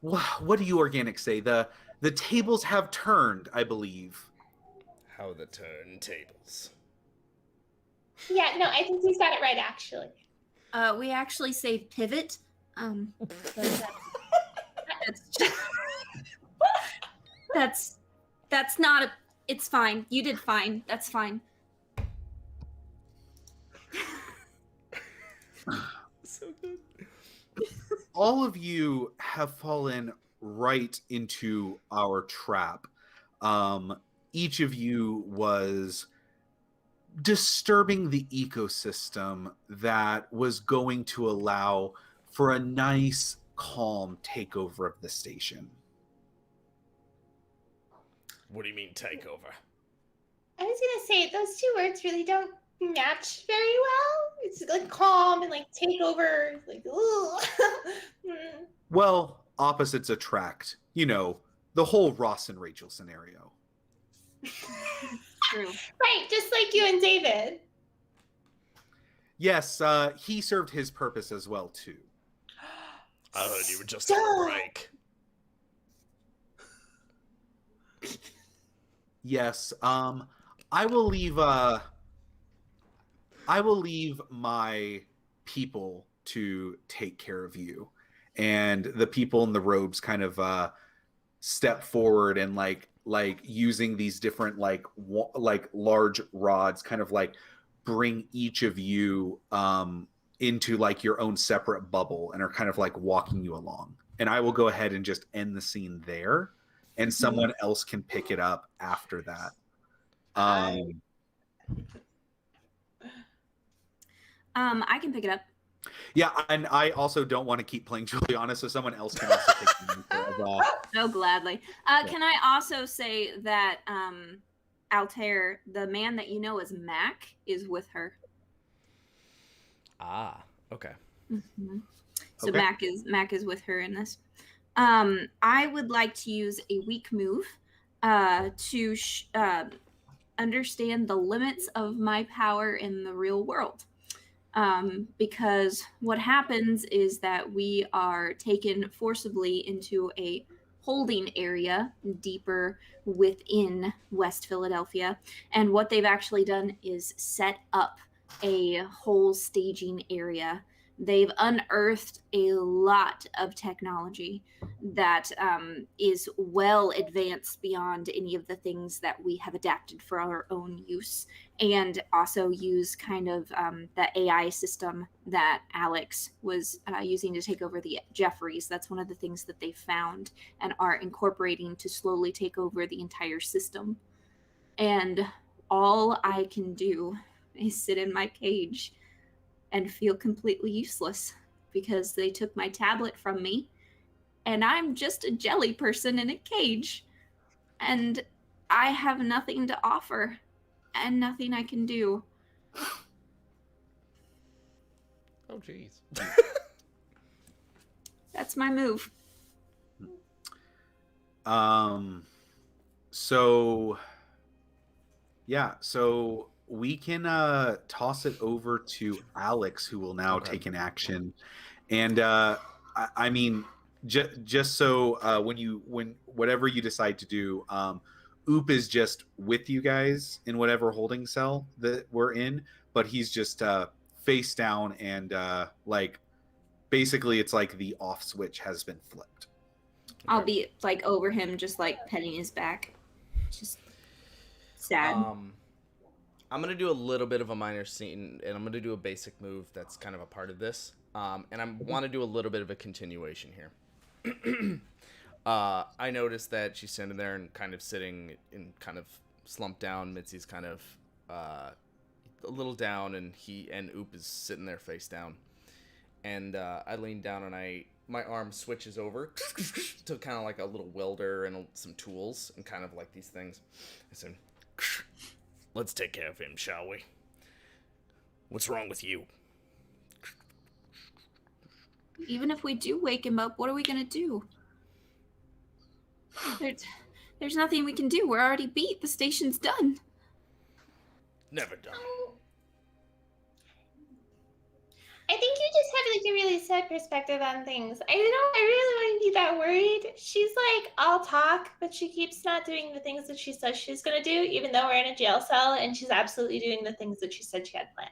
What do you organics say? The tables have turned, I believe. How the turntables. Yeah, no, I think he's got it right, actually. We actually say pivot. But that's just, that's not a. It's fine. You did fine. That's fine. So good. All of you have fallen right into our trap. Each of you was disturbing the ecosystem that was going to allow for a nice, calm takeover of the station. What do you mean takeover? I was gonna say those two words really don't match very well. It's like calm and like take over, like ooh. Well, opposites attract. You know, the whole Ross and Rachel scenario. True. Right, just like you and David. Yes, he served his purpose as well, too. I heard you were just on a break. Yes, I will leave my people to take care of you. And the people in the robes kind of step forward and like using these different like large rods kind of like bring each of you into like your own separate bubble and are kind of like walking you along. And I will go ahead and just end the scene there, and someone else can pick it up after that. I can pick it up. Yeah, and I also don't want to keep playing Juliana, so someone else can also take the So gladly. Can I also say that Altair, the man that you know as Mac, is with her. Ah, okay. Mm-hmm. So Okay. Mac is with her in this. I would like to use a weak move to understand the limits of my power in the real world. Because what happens is that we are taken forcibly into a holding area deeper within West Philadelphia. And what they've actually done is set up a whole staging area. They've unearthed a lot of technology that is well advanced beyond any of the things that we have adapted for our own use, and also use kind of the AI system that Alex was using to take over the Jeffries. That's one of the things that they found and are incorporating to slowly take over the entire system. And all I can do is sit in my cage and feel completely useless because they took my tablet from me, and I'm just a jelly person in a cage, and I have nothing to offer and nothing I can do. Oh, jeez. That's my move. So yeah, so we can toss it over to Alex, who will now take an action. And I mean, just so when whatever you decide to do, Oop is just with you guys in whatever holding cell that we're in, but he's just face down and like basically it's like the off switch has been flipped. I'll be like over him, just like petting his back. Just sad. I'm going to do a little bit of a minor scene, and I'm going to do a basic move that's kind of a part of this. And I want to do a little bit of a continuation here. I noticed that she's standing there and kind of sitting and kind of slumped down. Mitzi's kind of a little down, and Oop is sitting there face down. And I lean down, and my arm switches over to kind of like a little welder and some tools and kind of like these things. I said, let's take care of him, shall we? What's wrong with you? Even if we do wake him up, what are we gonna do? There's nothing we can do. We're already beat. The station's done. Never done. I think you just like a really sad perspective on things. I really wouldn't be that worried. She's like, I'll talk, but she keeps not doing the things that she says she's gonna do, even though we're in a jail cell, and she's absolutely doing the things that she said she had planned.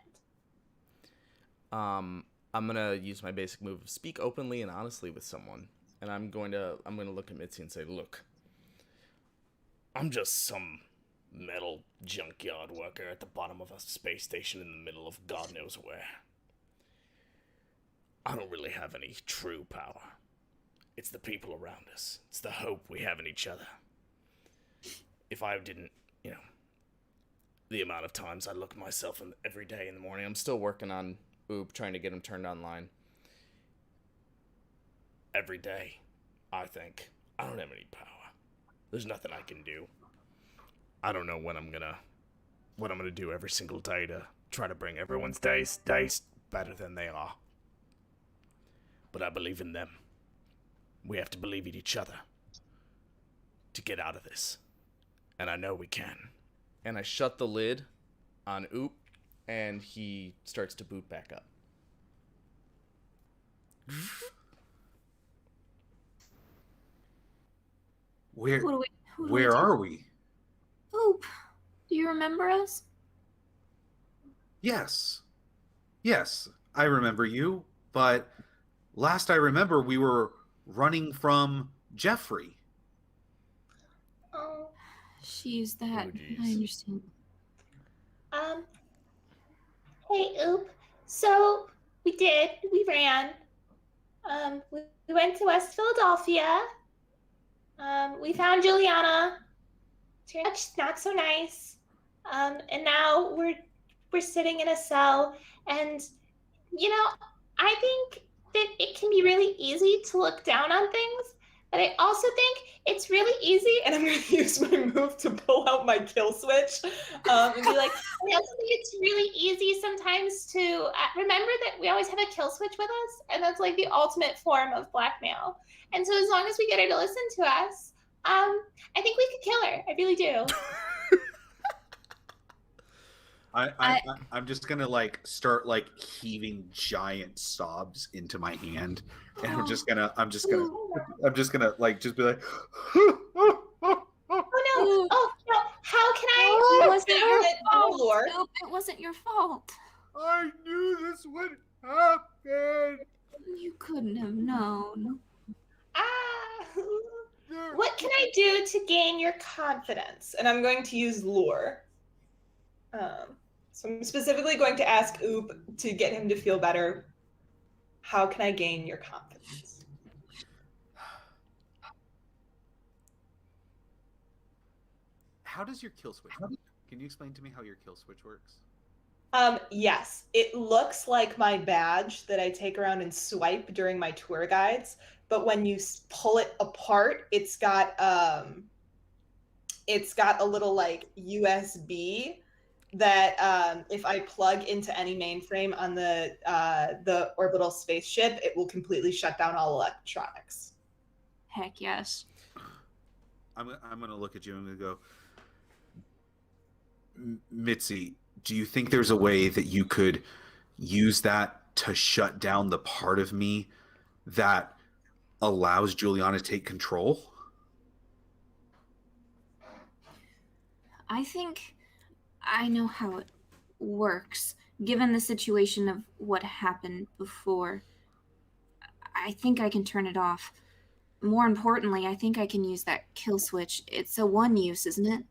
I'm gonna use my basic move of speak openly and honestly with someone, and I'm gonna look at Mitzi and say, "Look, I'm just some metal junkyard worker at the bottom of a space station in the middle of God knows where. I don't really have any true power. It's the people around us. It's the hope we have in each other. If I didn't, the amount of times I look at myself every day in the morning, I'm still working on Oop, trying to get him turned online. Every day, I think, I don't have any power. There's nothing I can do. I don't know what I'm gonna do every single day to try to bring everyone's days better than they are. But I believe in them. We have to believe in each other to get out of this. And I know we can." And I shut the lid on Oop, and he starts to boot back up. Where Who do we where do? are we? Oop, do you remember us? Yes. Yes, I remember you, but last I remember we were running from Jeffrey. Oh, She's that. Oh, geez. I understand. Hey, Oop. So we ran. We went to West Philadelphia. We found Juliana. Turned out she's not so nice. And now we're sitting in a cell, and I think that it can be really easy to look down on things, but I also think it's really easy, and I'm going to use my move to pull out my kill switch and be like, I also think it's really easy sometimes to remember that we always have a kill switch with us, and that's like the ultimate form of blackmail. And so as long as we get her to listen to us, I think we could kill her. I really do. I'm just gonna start heaving giant sobs into my hand, and I'm just gonna just be like, Oh no! Oh no! How can I? It wasn't your fault. Lord. Oop, it wasn't your fault. I knew this would happen. You couldn't have known. What can I do to gain your confidence? And I'm going to use lure. So I'm specifically going to ask Oop to get him to feel better. How can I gain your confidence? How does your kill switch work? Can you explain to me how your kill switch works? Yes, it looks like my badge that I take around and swipe during my tour guides, but when you pull it apart, it's got a little USB that if I plug into any mainframe on the orbital spaceship, it will completely shut down all electronics. Heck yes. I'm gonna look at you and I'm gonna go, Mitzi, do you think there's a way that you could use that to shut down the part of me that allows Juliana to take control? I think I know how it works, given the situation of what happened before. I think I can turn it off. More importantly, I think I can use that kill switch. It's a one use, isn't it?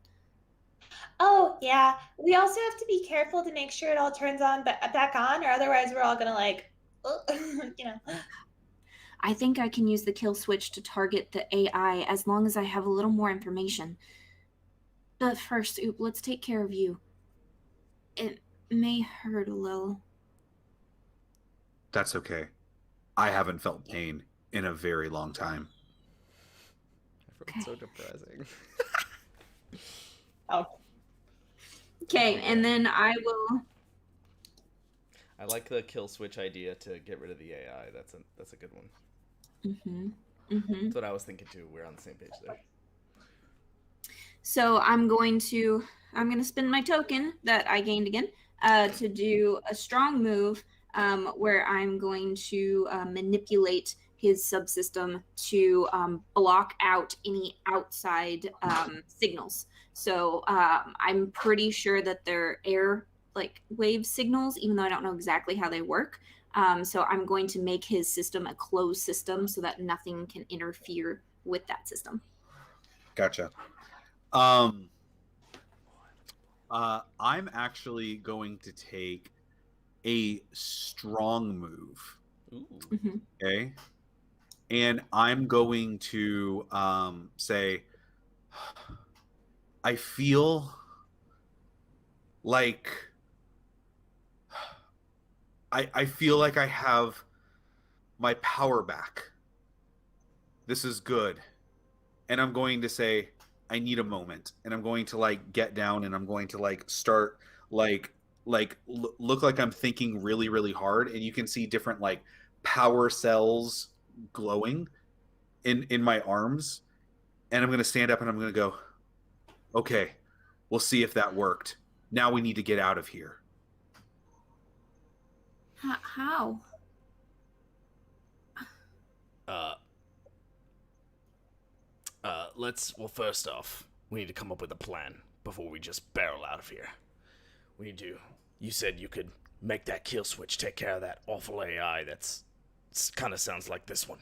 Oh yeah. We also have to be careful to make sure it all turns on back on, or otherwise we're all gonna I think I can use the kill switch to target the AI as long as I have a little more information. But first, Oop, let's take care of you. It may hurt a little. That's okay. I haven't felt pain in a very long time. Everyone's so depressing. Oh, Okay, and then I will. I like the kill switch idea to get rid of the AI. That's a good one. That's what I was thinking too. We're on the same page there. So I'm going to spend my token that I gained again to do a strong move where I'm going to manipulate his subsystem to block out any outside signals. So I'm pretty sure that they're air like wave signals, even though I don't know exactly how they work. So I'm going to make his system a closed system so that nothing can interfere with that system. Gotcha. I'm actually going to take a strong move. Ooh. Mm-hmm. Okay. And I'm going to say, I feel like I feel like I have my power back. This is good. And I'm going to say, I need a moment. And I'm going to like get down and I'm going to like start like look like I'm thinking really, really hard. And you can see different like power cells glowing in my arms. And I'm going to stand up and I'm going to go, okay, we'll see if that worked. Now we need to get out of here. How? Well, first off, we need to come up with a plan before we just barrel out of here. You said you could make that kill switch take care of that awful AI that's kind of sounds like this one.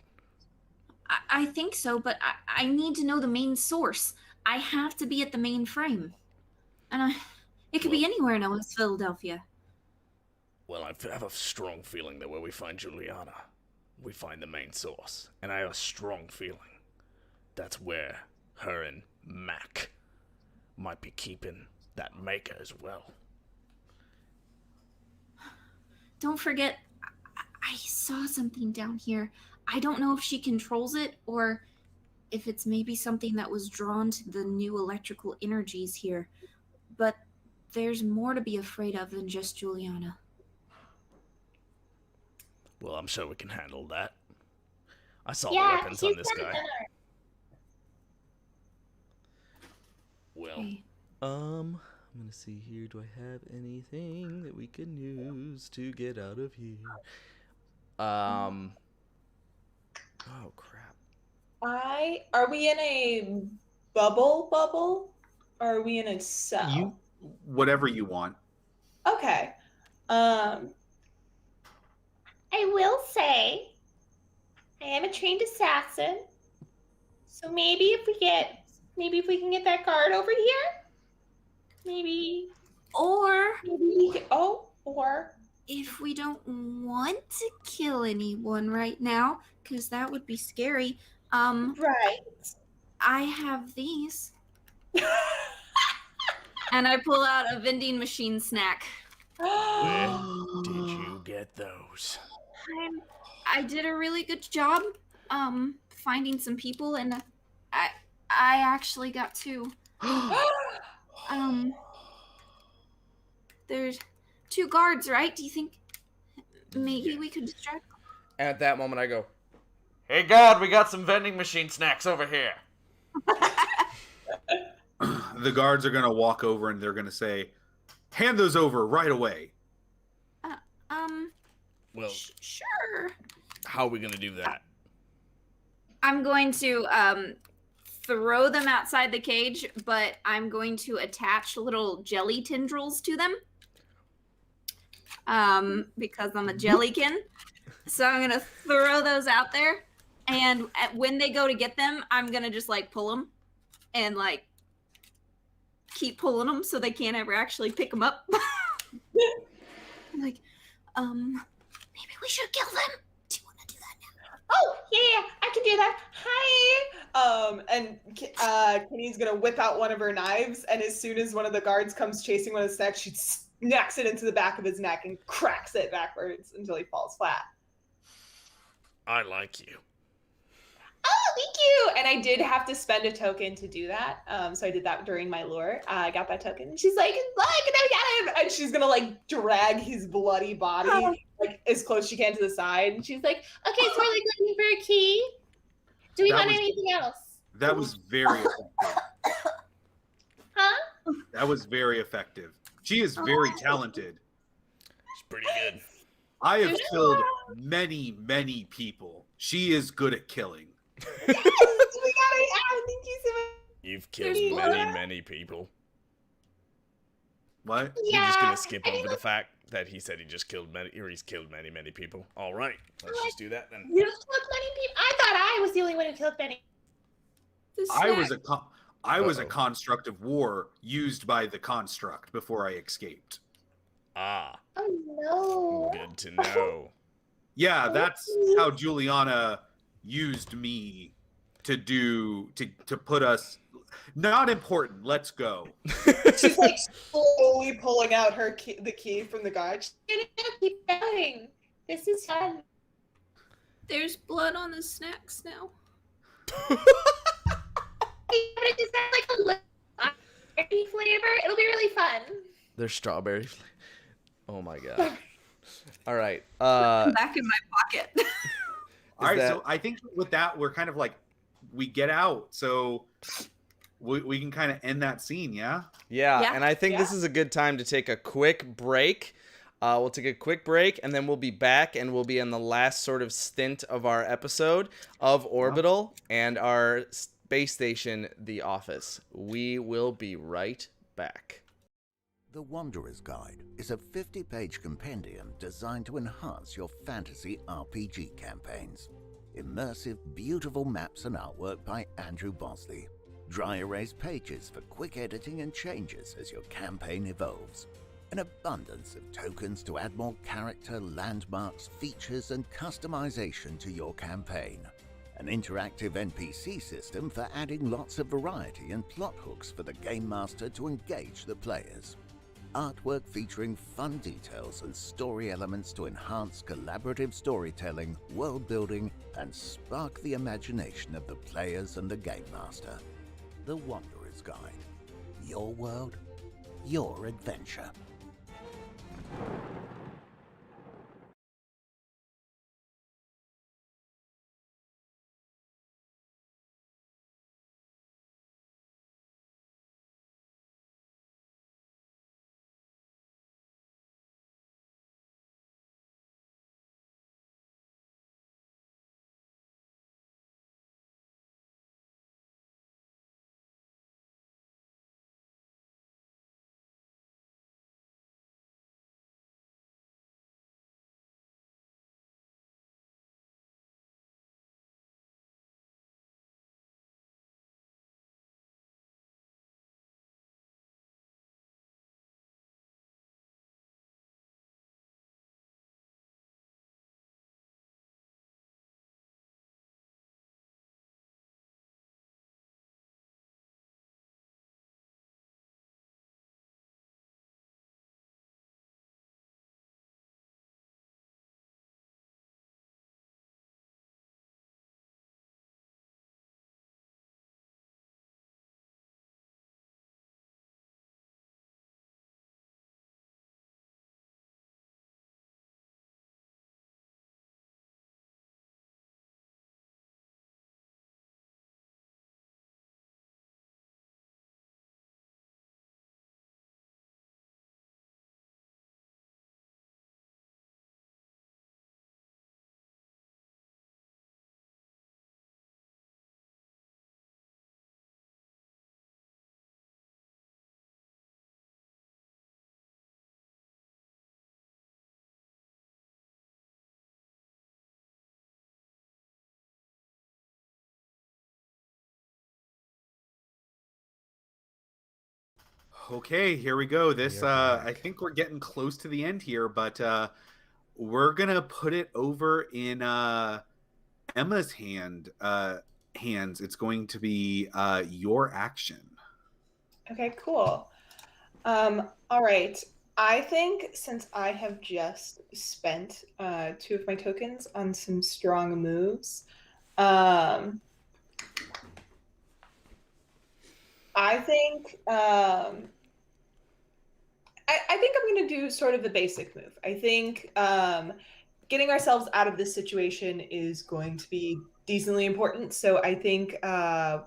I think so, but I need to know the main source. I have to be at the main frame. And it could be anywhere in West Philadelphia. Well, I have a strong feeling that where we find Juliana, we find the main source. And I have a strong feeling that's where her and Mac might be keeping that maker as well. Don't forget, I saw something down here. I don't know if she controls it or if it's maybe something that was drawn to the new electrical energies here. But there's more to be afraid of than just Juliana. Well, I'm sure we can handle that. I saw the Yeah, weapons on he's this got guy. dinner. Well, Okay. I'm gonna see here. Do I have anything that we can use to get out of here? Oh crap. Are we in a bubble? Or are we in a cell? Whatever you want. Okay. I will say, I am a trained assassin. So maybe if we can get that guard over here, maybe Or or if we don't want to kill anyone right now, because that would be scary, right. I have these. And I pull out a vending machine snack. where did you get those? I did a really good job finding some people, and I actually got two. There's 2 guards, right? Do you think maybe we could distract them? At that moment, I go, "Hey, God, we got some vending machine snacks over here." The guards are going to walk over and they're going to say, hand those over right away. Well, Sure. how are we gonna do that? I'm going to throw them outside the cage, but I'm going to attach little jelly tendrils to them. Because I'm a jellykin. So I'm going to throw those out there. And when they go to get them, I'm going to just like pull them and like keep pulling them so they can't ever actually pick them up. Like, maybe we should kill them. Do you want to do that now? Oh, yeah, I can do that. Hi. And Kenny's gonna whip out one of her knives, and as soon as one of the guards comes chasing one of his necks, she smacks it into the back of his neck and cracks it backwards until he falls flat. I like you. Oh, thank you! And I did have to spend a token to do that. So I did that during my lure. I got that token. And she's like, look, now we got him! And she's gonna like drag his bloody body like as close as she can to the side. And she's like, Okay, so we're like looking for a key. Do we That want was- anything else? That was very effective. Huh? That was very effective. She is very talented. It's pretty good. I have There's killed many, many people. She is good at killing. Yes, we got it. Thank you so much. You've killed There's blood. many people. What? You're just Yeah, gonna skip I mean, over the fact that he said he just killed many, or he's killed many people. All right, let's just do that then. you've killed many people. I thought I was the only one who killed many. The I was snack- a construct of war used by the construct before I escaped. Ah, Oh no. good to know. Yeah, that's how Juliana used me to put us. Not important. Let's go. She's like slowly pulling out the key from the guide. Keep going. This is fun. There's blood on the snacks now. Is that like a strawberry flavor? It'll be really fun. There's strawberry. Oh my god. All right. Back in my pocket. All right, that- so I think with that we're kind of like we get out, so we can kind of end that scene, yeah. Yeah, Yeah. and I think this Yeah. is a good time to take a quick break. We'll take a quick break, and then we'll be back, and we'll be in the last sort of stint of our episode of Orbital and our space station, The Office. We will be right back. The Wanderer's Guide is a 50-page compendium designed to enhance your fantasy RPG campaigns. Immersive, beautiful maps and artwork by Andrew Bosley. Dry erase pages for quick editing and changes as your campaign evolves. An abundance of tokens to add more character, landmarks, features, and customization to your campaign. An interactive NPC system for adding lots of variety and plot hooks for the Game Master to engage the players. Artwork featuring fun details and story elements to enhance collaborative storytelling, world building, and spark the imagination of the players and the Game Master. The Wanderer's Guide. Your world, your adventure. Okay, here we go. This We are back. I think we're getting close to the end here, but we're gonna put it over in Emma's hands. It's going to be your action. Okay, cool. All right. I think since I have just spent 2 of my tokens on some strong moves, I think I think I'm going to do sort of the basic move. I think getting ourselves out of this situation is going to be decently important. So I think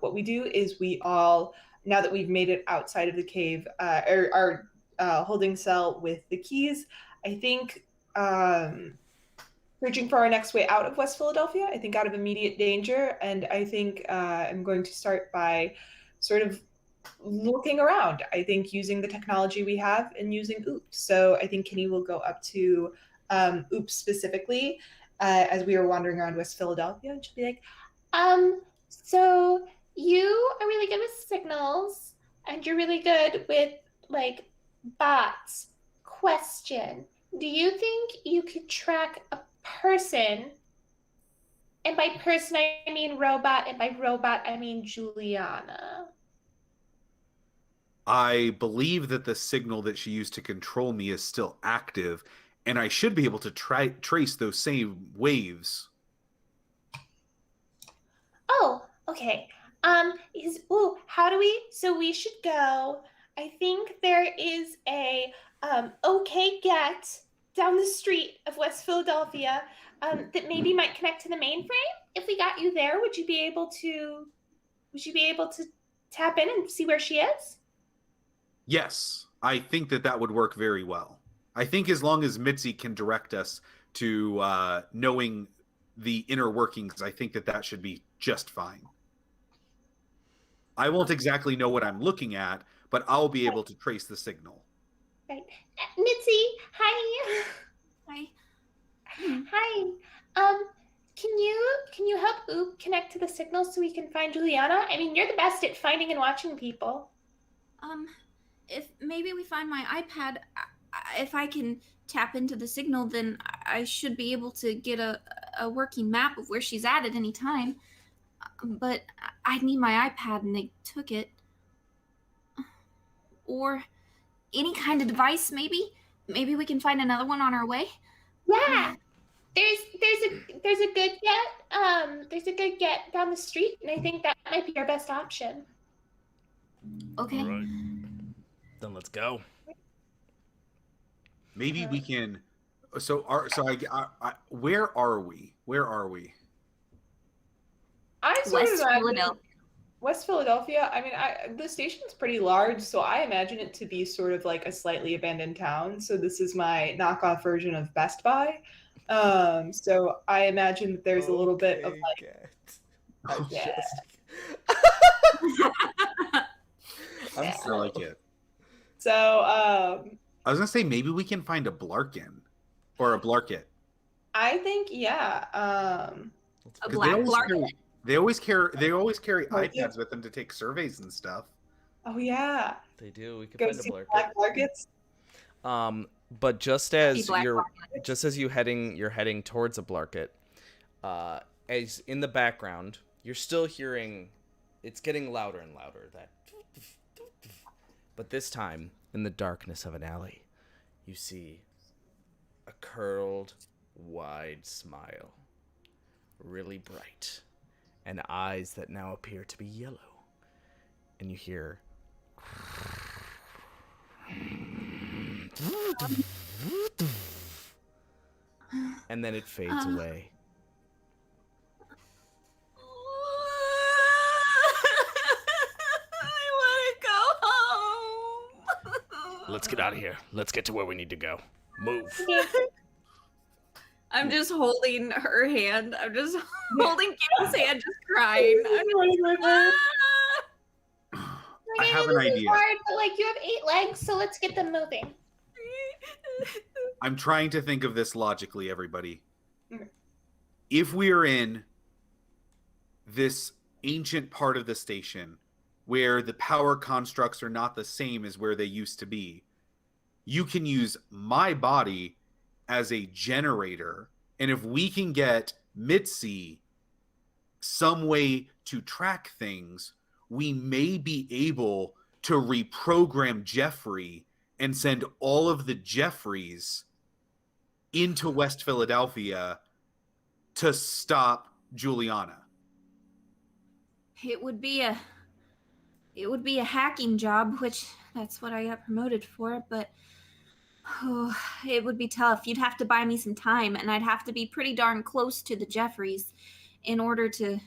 what we do is we all, now that we've made it outside of the cave, our holding cell with the keys, I think searching for our next way out of West Philadelphia. I think out of immediate danger, and I think I'm going to start by sort of looking around. I think using the technology we have and using Oops. So I think Kenny will go up to Oops specifically as we are wandering around West Philadelphia, and she'll be like, so you are really good with signals, and you're really good with like bots. Question: do you think you could track a person? And by person I mean robot, and by robot I mean Juliana. I believe that the signal that she used to control me is still active, and I should be able to trace those same waves. Oh, okay. How do we? So we should go. I think there is a OK Get down the street of West Philadelphia that maybe might connect to the mainframe. If we got you there, would you be able to? Would you be able to tap in and see where she is? Yes, I think that that would work very well. I think as long as Mitzi can direct us to knowing the inner workings, I think that that should be just fine. I won't exactly know what I'm looking at, but I'll be able to trace the signal. Right. Mitzi, hi. Hi. Hi. Can you help Oop connect to the signal so we can find Juliana? I mean, you're the best at finding and watching people. If maybe we find my iPad, if I can tap into the signal, then I should be able to get a working map of where she's at any time. But I need my iPad, and they took it. Or any kind of device, maybe? Maybe we can find another one on our way? Yeah. There's a good get down the street, and I think that might be our best option. Okay. All right. Then let's go. Maybe we can. Where are we? Where are we? I sort West of imagine Philadelphia. West Philadelphia. I mean, the station's pretty large, so I imagine it to be sort of like a slightly abandoned town. So this is my knockoff version of Best Buy. So I imagine that there's a little bit of like, yeah. I like it. So I was gonna say maybe we can find a Blarkin or a Blarkit. I think A 'Cause black Blarkin. They always carry Blarkit? iPads with them to take surveys and stuff. oh yeah, They do. We could go find a see Blarkit. Black Markets. But just as Black you're Blarkit. you're heading towards a Blarkit, as in the background, you're still hearing it's getting louder and louder. But this time, in the darkness of an alley, you see a curled, wide smile, really bright, and eyes that now appear to be yellow. And you hear and then it fades away. I want to go home. Let's get out of here. Let's get to where we need to go. Move. I'm just holding her hand. I'm just holding Gail's hand, just crying. I have an idea. Hard, but like you have 8 legs, so let's get them moving. I'm trying to think of this logically, everybody. Okay. If we are in this ancient part of the station where the power constructs are not the same as where they used to be, you can use my body as a generator. And if we can get Mitzi some way to track things, we may be able to reprogram Jeffrey and send all of the Jeffreys into West Philadelphia to stop Juliana. It would be a hacking job, which that's what I got promoted for, but it would be tough. You'd have to buy me some time, and I'd have to be pretty darn close to the Jeffreys in order to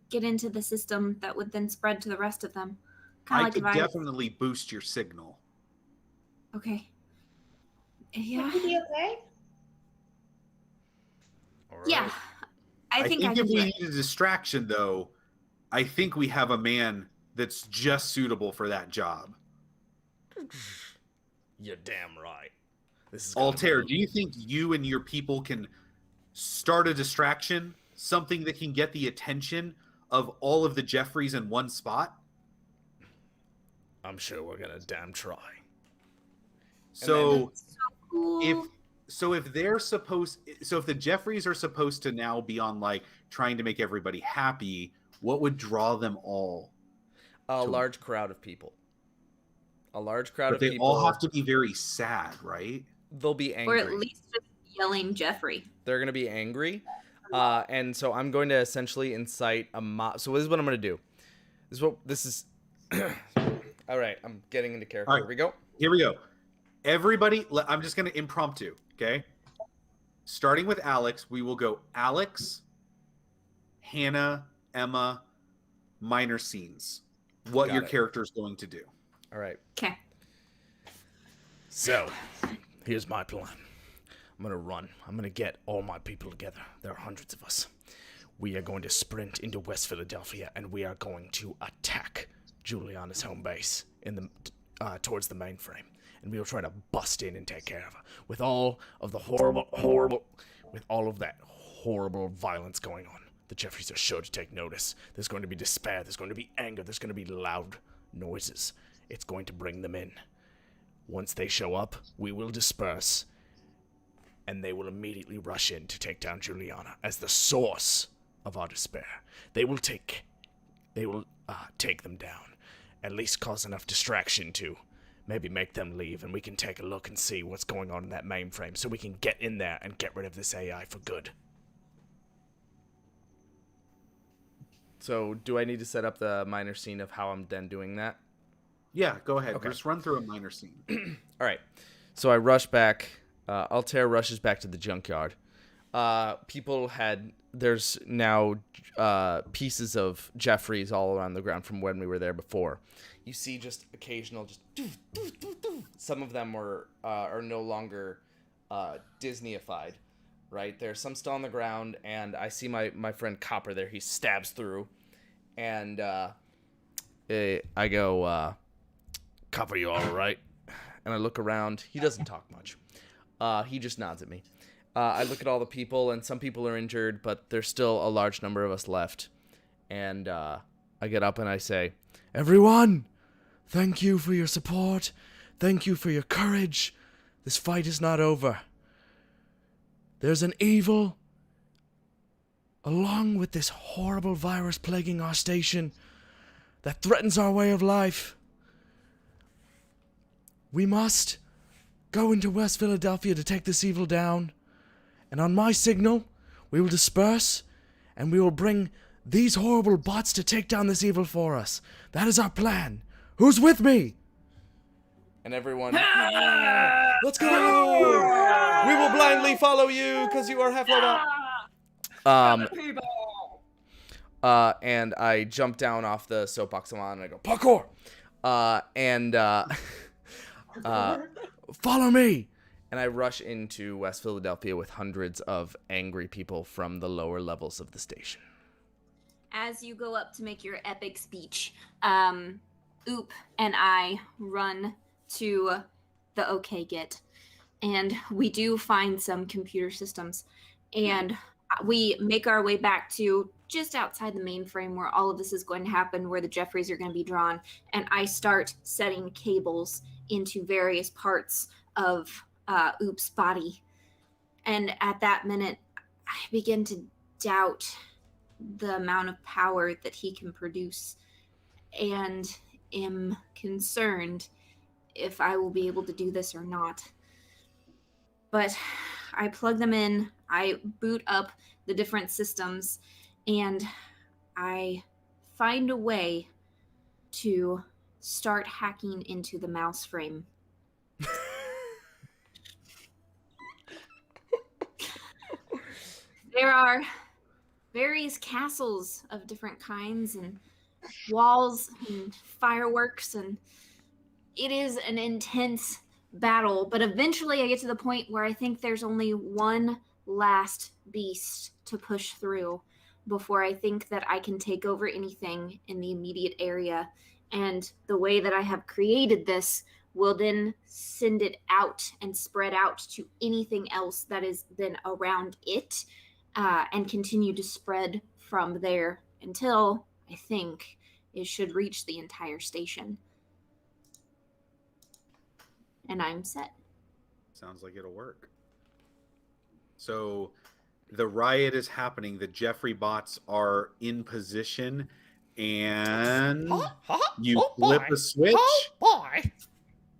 get into the system that would then spread to the rest of them. Kind I of could like a virus. definitely boost your signal. Okay. Yeah. Would you be okay? All right. Yeah, I think I if can do we it. need a distraction, though, I think we have a man that's just suitable for that job. You're damn right. This is gonna Altair, be- do you think you and your people can start a distraction? Something that can get the attention of all of the Jeffreys in one spot? I'm sure we're gonna damn try. So Cool. if they're supposed if the Jeffreys are supposed to now be on like trying to make everybody happy, what would draw them all? A to- large crowd of people. A large crowd But of they people. all have to be very sad, right? They'll be Or angry. at least just yelling Jeffrey. They're going to be angry. And so I'm going to essentially incite a mob. So this is what I'm going to do. This is. All right. I'm getting into character. All right. Here we go. Here we go. Everybody, I'm just going to impromptu, okay? Starting with Alex, we will go Alex, Hannah, Emma, minor scenes. What Got your it. character is going to do. All right. Okay. So, here's my plan. I'm gonna run. I'm gonna get all my people together. There are hundreds of us. We are going to sprint into West Philadelphia, and we are going to attack Juliana's home base in the towards the mainframe. And we will try to bust in and take care of her with all of the horrible, with all of that horrible violence going on. The Jeffreys are sure to take notice. There's going to be despair. There's going to be anger. There's going to be loud noises. It's going to bring them in. Once they show up, we will disperse, and they will immediately rush in to take down Juliana as the source of our despair. They will take them down, at least cause enough distraction to maybe make them leave, and we can take a look and see what's going on in that mainframe, so we can get in there and get rid of this AI for good. So do I need to set up the minor scene of how I'm then doing that? Yeah, go ahead. Okay. Just run through a minor scene. All right. So I rush back. Altair rushes back to the junkyard. There's now pieces of Jeffreys all around the ground from when we were there before. You see just occasional, some of them are no longer Disneyified, right? There's some still on the ground, and I see my friend Copper there. He stabs through, and I go, Copper, you all right? and I look around. He doesn't talk much. He just nods at me. I look at all the people, and some people are injured, but there's still a large number of us left. And I get up and I say, "Everyone, thank you for your support. Thank you for your courage. This fight is not over. There's an evil, along with this horrible virus plaguing our station, that threatens our way of life. We must go into West Philadelphia to take this evil down. And on my signal, we will disperse, and we will bring these horrible bots to take down this evil for us. That is our plan. Who's with me?" And everyone, let's go! We will blindly follow you, because you are half robot. And I jump down off the soapbox I'm on, and I go, "Parkour!" Follow me! And I rush into West Philadelphia with hundreds of angry people from the lower levels of the station. As you go up to make your epic speech, Oop and I run to the OK Git, and we do find some computer systems, and we make our way back to just outside the mainframe where all of this is going to happen, where the Jeffreys are going to be drawn, and I start setting cables into various parts of Oop's body. And at that minute, I begin to doubt the amount of power that he can produce, and am concerned if I will be able to do this or not. But I plug them in, I boot up the different systems, and I find a way to start hacking into the mouse frame. There are various castles of different kinds and walls and fireworks, and it is an intense battle, but eventually I get to the point where I think there's only one last beast to push through before I think that I can take over anything in the immediate area. And the way that I have created this will then send it out and spread out to anything else that is then around it, and continue to spread from there until I think it should reach the entire station. And I'm set. Sounds like it'll work. So the riot is happening. The Jeffrey bots are in position, and you flip a switch.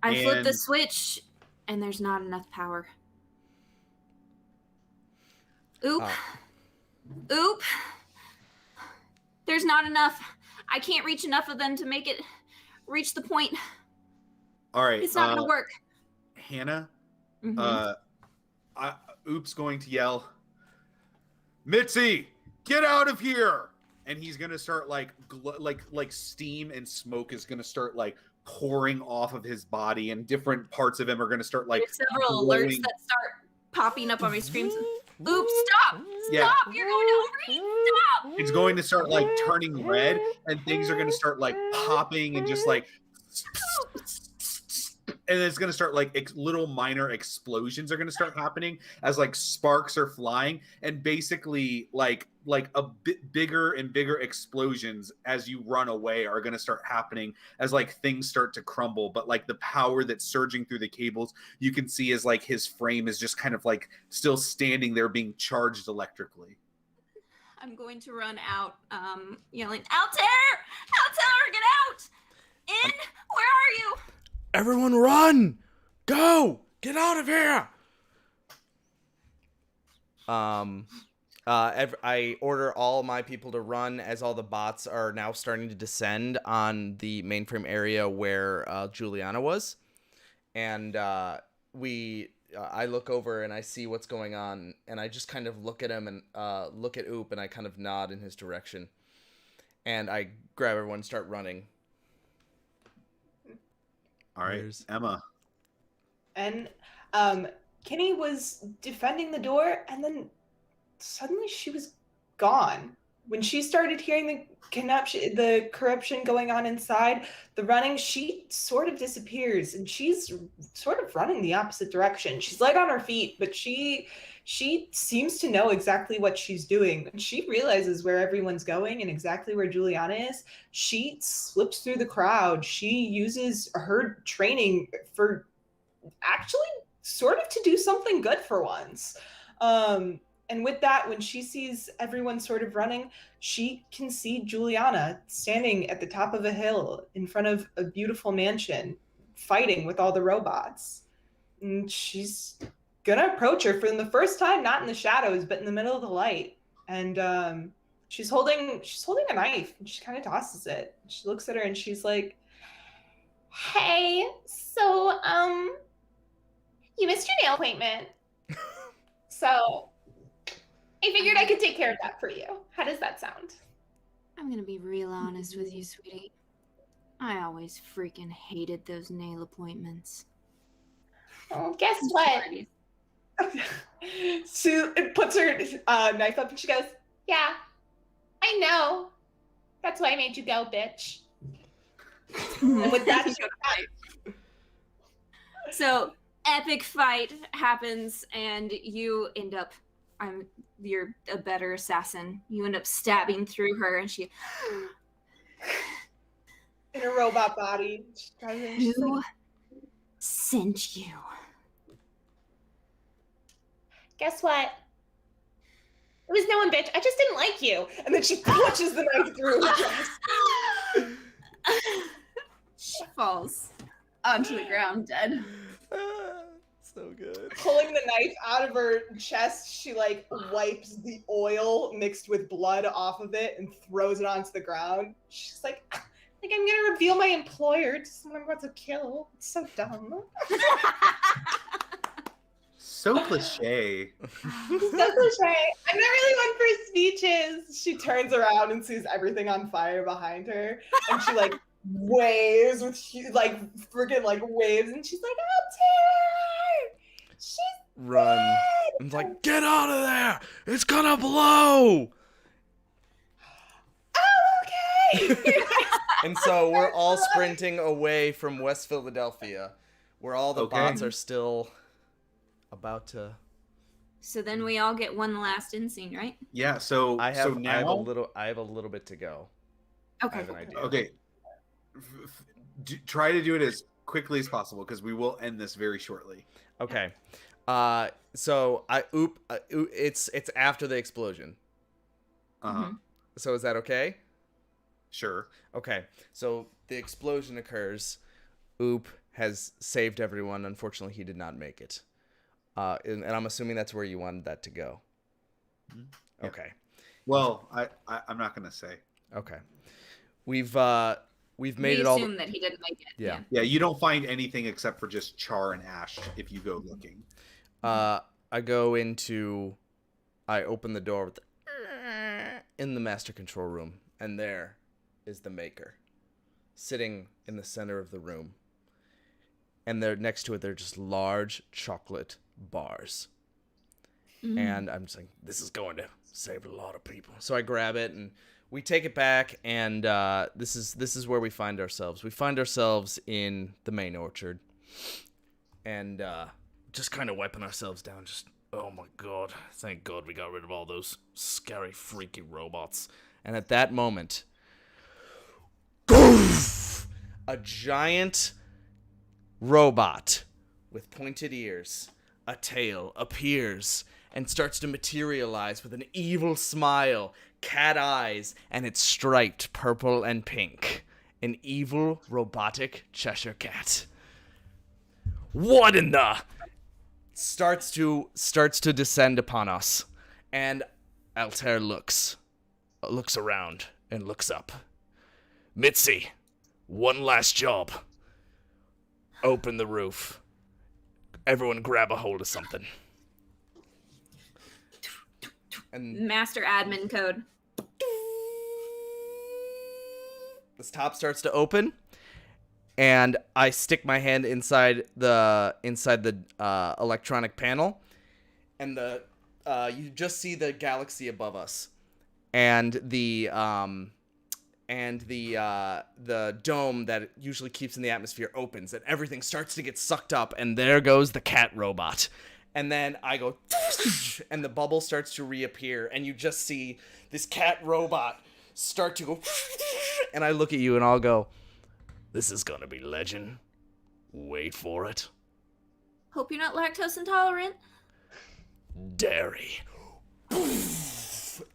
I flip the switch, and there's not enough power. Oop. Oop. There's not enough. I can't reach enough of them to make it reach the point. All right. It's not going to work. Hannah, Mhm. Oop's going to yell, Mitzi, get out of here! And he's gonna start like steam and smoke is gonna start like pouring off of his body, and different parts of him are gonna start like There's several glowing. alerts that start popping up on my screen. Oop, stop! Yeah. Stop! You're going to overheat! Stop! It's going to start like turning red, and things are gonna start like popping and just like, and it's going to start like little minor explosions are going to start happening as like sparks are flying, and basically like a bit bigger and bigger explosions as you run away are going to start happening as like things start to crumble. But like the power that's surging through the cables, you can see as like his frame is just kind of like still standing there being charged electrically. I'm going to run out, yelling, Altair! Altair, get out! In! Where are you? Everyone run! Go! Get out of here! I order all my people to run as all the bots are now starting to descend on the mainframe area where Juliana was. And I look over and I see what's going on, and I just kind of look at him and look at Oop, and I kind of nod in his direction. And I grab everyone and start running. All right, Emma. And Kenny was defending the door, and then suddenly she was gone. When she started hearing the corruption going on inside, the running, she sort of disappears, and she's sort of running the opposite direction. She's light on her feet, but she seems to know exactly what she's doing. She realizes where everyone's going and exactly where Juliana is. She slips through the crowd. She uses her training for actually sort of to do something good for once. And with that, when she sees everyone sort of running, she can see Juliana standing at the top of a hill in front of a beautiful mansion, fighting with all the robots. And she's gonna approach her for the first time, not in the shadows, but in the middle of the light. And she's holding a knife, and she kind of tosses it. She looks at her and she's like, Hey, so, you missed your nail appointment. So, I figured I could take care of that for you. How does that sound? I'm going to be real honest with you, sweetie. I always freaking hated those nail appointments. Oh, guess what? Sue puts her knife up and she goes, Yeah, I know. That's why I made you go, bitch. and with that, So, epic fight happens, and you end up, you're a better assassin. You end up stabbing through her, and she... in a robot body. She's Who like, sent you? Guess what? It was no one, bitch. I just didn't like you. and then she punches the knife through her chest. She falls onto the ground dead. So good. Pulling the knife out of her chest, she like wipes the oil mixed with blood off of it and throws it onto the ground. She's like I'm gonna reveal my employer to someone I'm about to kill. It's so dumb. So cliche. So cliche. I'm not really one for speeches. She turns around and sees everything on fire behind her, and she like waves with like freaking like waves, and she's like, Altair! She's run. I'm like, get out of there! It's gonna blow! Oh, okay. And so we're all sprinting away from West Philadelphia, where all the bots are still about to. So then we all get one last in scene, right? Yeah. So I have a little bit to go. I Okay. have an idea. Okay. Try to do it as quickly as possible because we will end this very shortly. Okay. So it's after the explosion. Uh-huh. So is that okay? Sure. Okay. So the explosion occurs. Oop has saved everyone. Unfortunately, he did not make it. And I'm assuming that's where you wanted that to go. Yeah. Okay. Well, I'm not gonna say. Okay. We've made it all. We assume that he didn't make it. Yeah. Yeah, you don't find anything except for just char and ash if you go looking. I open the door in the master control room, and there is the Maker, sitting in the center of the room. And there next to it, they're just large chocolate bars. And I'm just like, this is going to save a lot of people. So I grab it and we take it back, and this is where we find ourselves. We find ourselves in the main orchard, and just kind of wiping ourselves down. Just, oh my god, thank God we got rid of all those scary, freaky robots. And at that moment, a giant robot with pointed ears, a tail, appears and starts to materialize with an evil smile, cat eyes, and it's striped purple and pink. An evil, robotic Cheshire cat. What in the... Starts to descend upon us. And Altair looks around and looks up. Mitzi, one last job. Open the roof. Everyone grab a hold of something. And Master admin code. this top starts to open, and I stick my hand inside the electronic panel, and you just see the galaxy above us, and the dome that it usually keeps in the atmosphere opens, and everything starts to get sucked up, and there goes the cat robot. And then I go, and the bubble starts to reappear, and you just see this cat robot start to go, and I look at you and I'll go, this is gonna be legend. Wait for it. Hope you're not lactose intolerant. Dairy.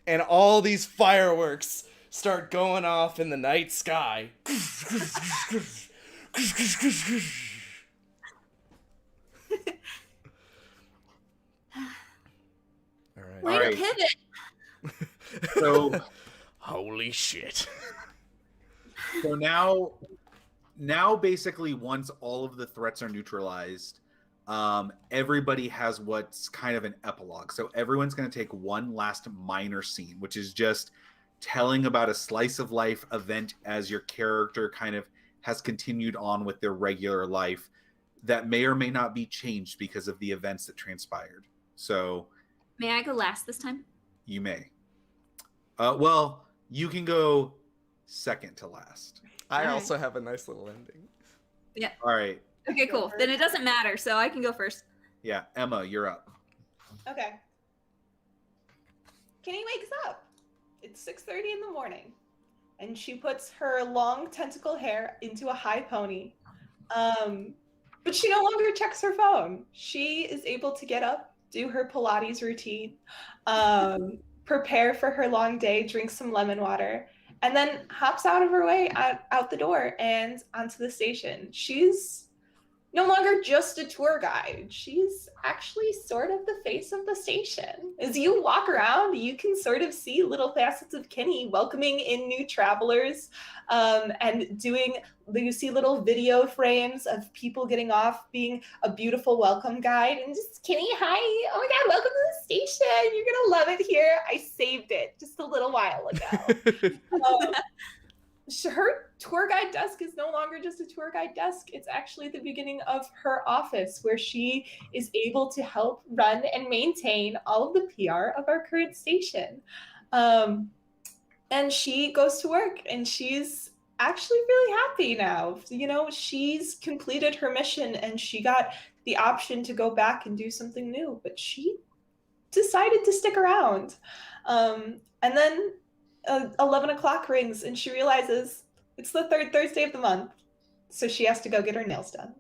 And all these fireworks start going off in the night sky. Way All to right. pivot. So Holy shit. so now basically once all of the threats are neutralized, everybody has what's kind of an epilogue. So everyone's going to take one last minor scene, which is just telling about a slice of life event as your character kind of has continued on with their regular life that may or may not be changed because of the events that transpired. So May I go last this time? you may. Well, you can go second to last. I Alright. also have a nice little ending. All right. Okay, cool. Then it doesn't matter, so I can go first. Yeah, Emma, you're up. Okay. Kenny wakes up. It's 6:30 in the morning, and she puts her long tentacle hair into a high pony. But she no longer checks her phone. She is able to get up, do her Pilates routine, prepare for her long day, drink some lemon water, and then hops out of her way out the door and onto the station. She's no longer just a tour guide. She's actually sort of the face of the station. As you walk around, you can sort of see little facets of Kenny welcoming in new travelers, and you see little video frames of people getting off, being a beautiful welcome guide, and just, Kenny, hi, oh my God, welcome to the station. You're gonna love it here. I saved it just a little while ago. her tour guide desk is no longer just a tour guide desk. It's actually the beginning of her office where she is able to help run and maintain all of the PR of our current station. And she goes to work and she's actually really happy now. You know, she's completed her mission and she got the option to go back and do something new, but she decided to stick around. And then 11 o'clock rings and she realizes it's the third Thursday of the month. So she has to go get her nails done.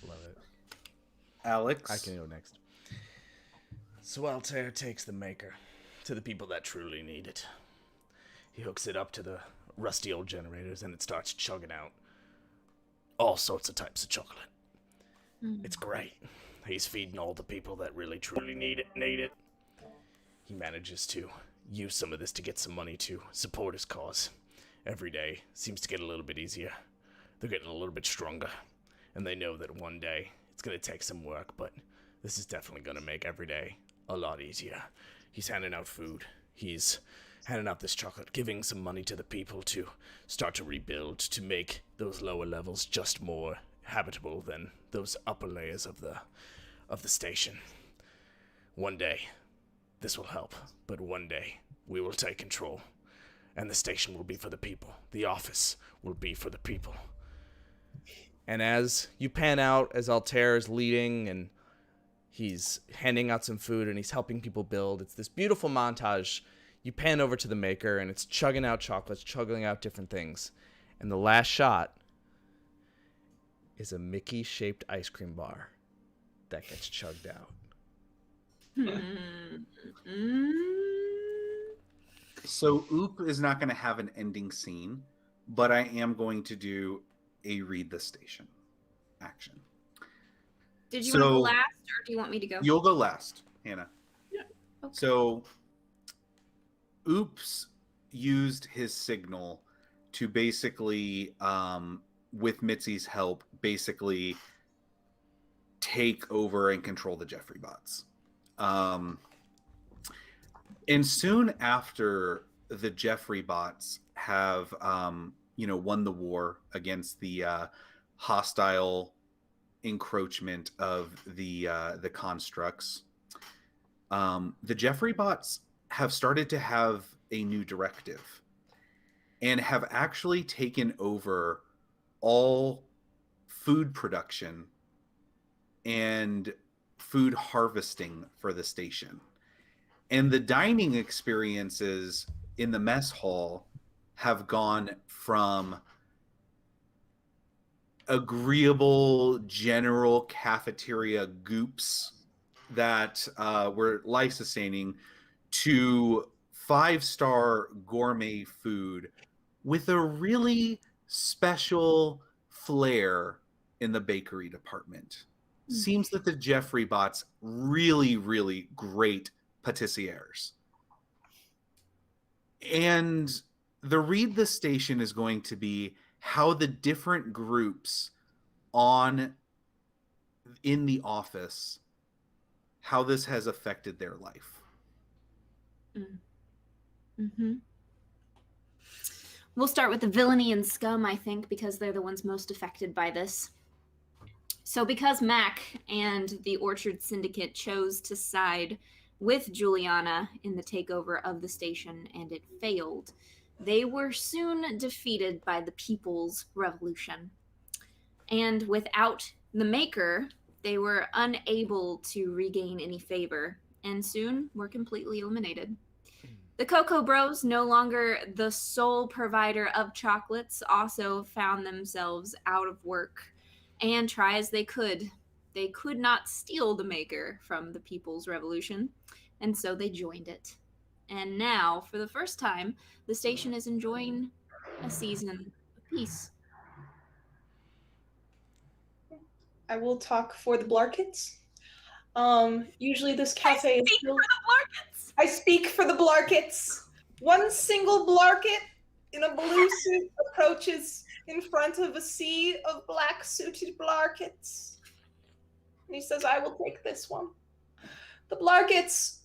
Love it. Alex? I can go next. So Altair takes the maker to the people that truly need it. He hooks it up to the rusty old generators and it starts chugging out all sorts of types of chocolate. It's great. He's feeding all the people that really truly need it. He manages to use some of this to get some money to support his cause. Every day seems to get a little bit easier. They're getting a little bit stronger. And they know that one day it's going to take some work, but this is definitely going to make every day a lot easier. He's handing out food. He's handing out this chocolate, giving some money to the people to start to rebuild, to make those lower levels just more habitable than those upper layers of the station. One day, this will help, but one day we will take control, and the station will be for the people. The office will be for the people. And as you pan out, as Altair is leading and he's handing out some food and he's helping people build, it's this beautiful montage. You pan over to the maker and it's chugging out chocolates, chugging out different things. And the last shot is a Mickey-shaped ice cream bar that gets chugged out. So Oop is not going to have an ending scene, but I am going to do a read the station action. Did you want to go last, or do you want me to go? You'll go last, Hannah. Yeah. Okay. So Oops used his signal to basically, with Mitzi's help, basically take over and control the Jeffrey bots. And soon after the Jeffrey bots have, won the war against the hostile encroachment of the constructs, the Jeffrey bots have started to have a new directive and have actually taken over all food production and food harvesting for the station. And the dining experiences in the mess hall have gone from agreeable general cafeteria goops that were life-sustaining to 5-star gourmet food with a really special flair in the bakery department. Seems that the Jeffrey bots really, really great patissiers. And the read the station is going to be how the different groups in the office, how this has affected their life. We'll start with the villainy and scum, I think, because they're the ones most affected by this. So because Mac and the Orchard Syndicate chose to side with Juliana in the takeover of the station and it failed, they were soon defeated by the People's Revolution. And without the Maker, they were unable to regain any favor and soon were completely eliminated. The Cocoa Bros, no longer the sole provider of chocolates, also found themselves out of work. And try as they could not steal the Maker from the People's Revolution, and so they joined it. And now, for the first time, the station is enjoying a season of peace. I will talk for the Blarkets. Usually this cafe is filled... I speak for the Blarkets. One single Blarket in a blue suit approaches in front of a sea of black-suited Blarkets. And he says, I will take this one. The Blarkets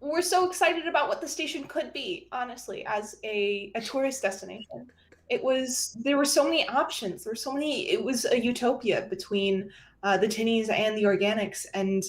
we're so excited about what the station could be, honestly, as a tourist destination. There were so many options. It was a utopia between the tinnies and the organics. And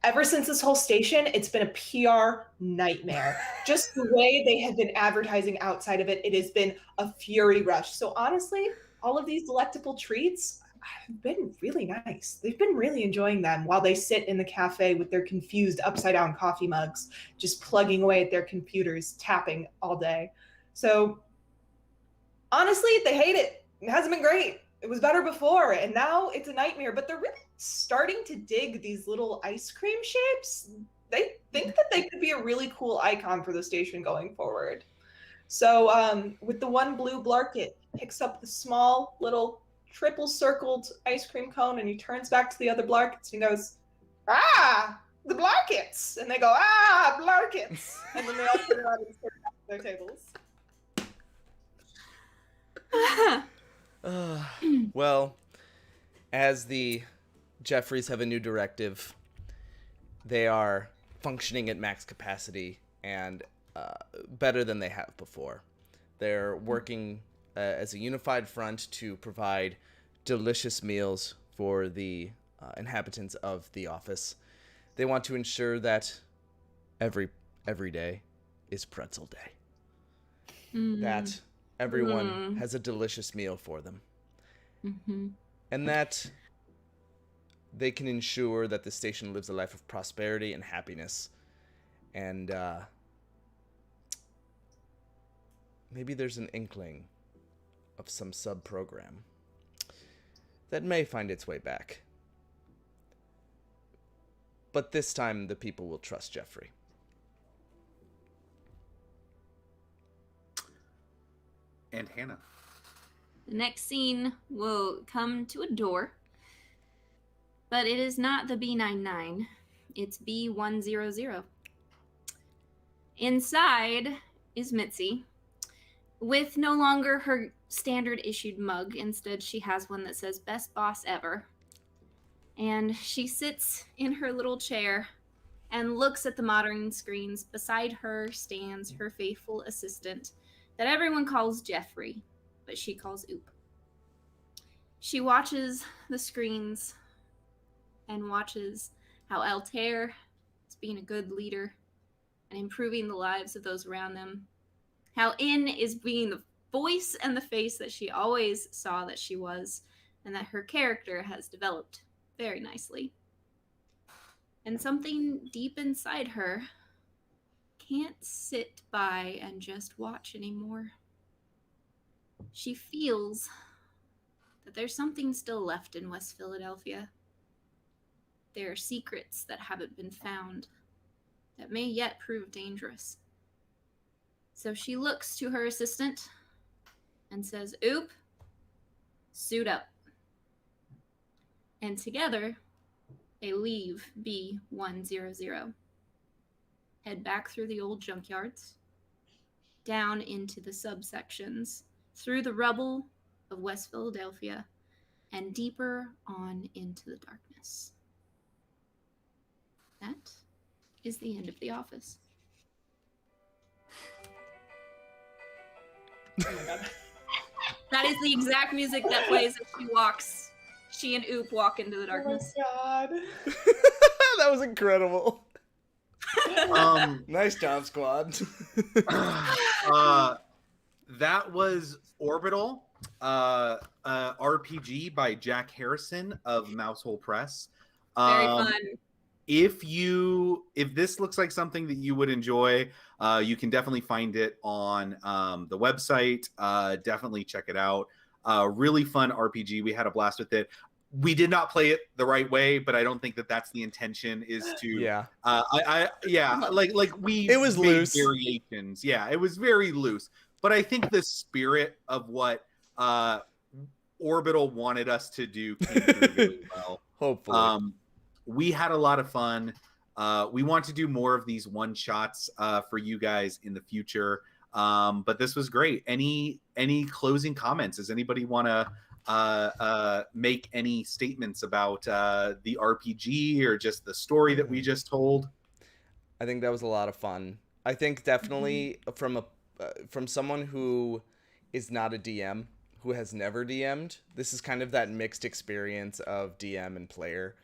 ever since this whole station, it's been a PR nightmare. Just the way they have been advertising outside of it, it has been a fury rush. So honestly, all of these delectable treats have been really nice. They've been really enjoying them while they sit in the cafe with their confused upside down coffee mugs, just plugging away at their computers, tapping all day. So honestly, they hate it. It hasn't been great. It was better before, and now it's a nightmare. But they're really starting to dig these little ice cream shapes. They think that they could be a really cool icon for the station going forward. So with the one blue blark, it picks up the small little triple circled ice cream cone, and he turns back to the other blarkets and he goes, "Ah, the blarkets!" And they go, "Ah, blarkets!" And then they all turn around and start back to their tables. Well, as the Jeffries have a new directive, they are functioning at max capacity and better than they have before. They're working as a unified front to provide delicious meals for the inhabitants of the office. They want to ensure that every day is pretzel day. That everyone has a delicious meal for them. And that they can ensure that the station lives a life of prosperity and happiness. And maybe there's an inkling of some sub-program that may find its way back. But this time the people will trust Jeffrey. And Hannah. The next scene will come to a door, but it is not the B99. It's B100. Inside is Mitzi, with no longer her standard issued mug. Instead, she has one that says "Best Boss Ever." And she sits in her little chair and looks at the modern screens. Beside her stands her faithful assistant that everyone calls Jeffrey, but she calls Oop. She watches the screens and watches how Altair is being a good leader and improving the lives of those around them. How In is being the voice and the face that she always saw that she was, and that her character has developed very nicely. And something deep inside her can't sit by and just watch anymore. She feels that there's something still left in West Philadelphia. There are secrets that haven't been found that may yet prove dangerous. So she looks to her assistant and says, "Oop, suit up." And together, they leave B100. Head back through the old junkyards, down into the subsections, through the rubble of West Philadelphia, and deeper on into the darkness. That is the end of The Office. Oh my god. That is the exact music that plays as she and Oop walk into the darkness. Oh my god. That was incredible. Um, Nice job, squad. That was Orbital, RPG by Jack Harrison of Mousehole Press. Very fun. If this looks like something that you would enjoy, you can definitely find it on the website. Definitely check it out. Really fun RPG. We had a blast with it. We did not play it the right way, but I don't think that that's the intention. Is to Yeah. It was made loose. variations. Yeah, it was very loose. But I think the spirit of what Orbital wanted us to do came through really well. Hopefully. We had a lot of fun. We want to do more of these one shots for you guys in the future. But this was great. Any closing comments? Does anybody want to make any statements about the RPG or just the story that we just told? I think that was a lot of fun. I think definitely from someone who is not a DM, who has never DM'd, this is kind of that mixed experience of DM and player.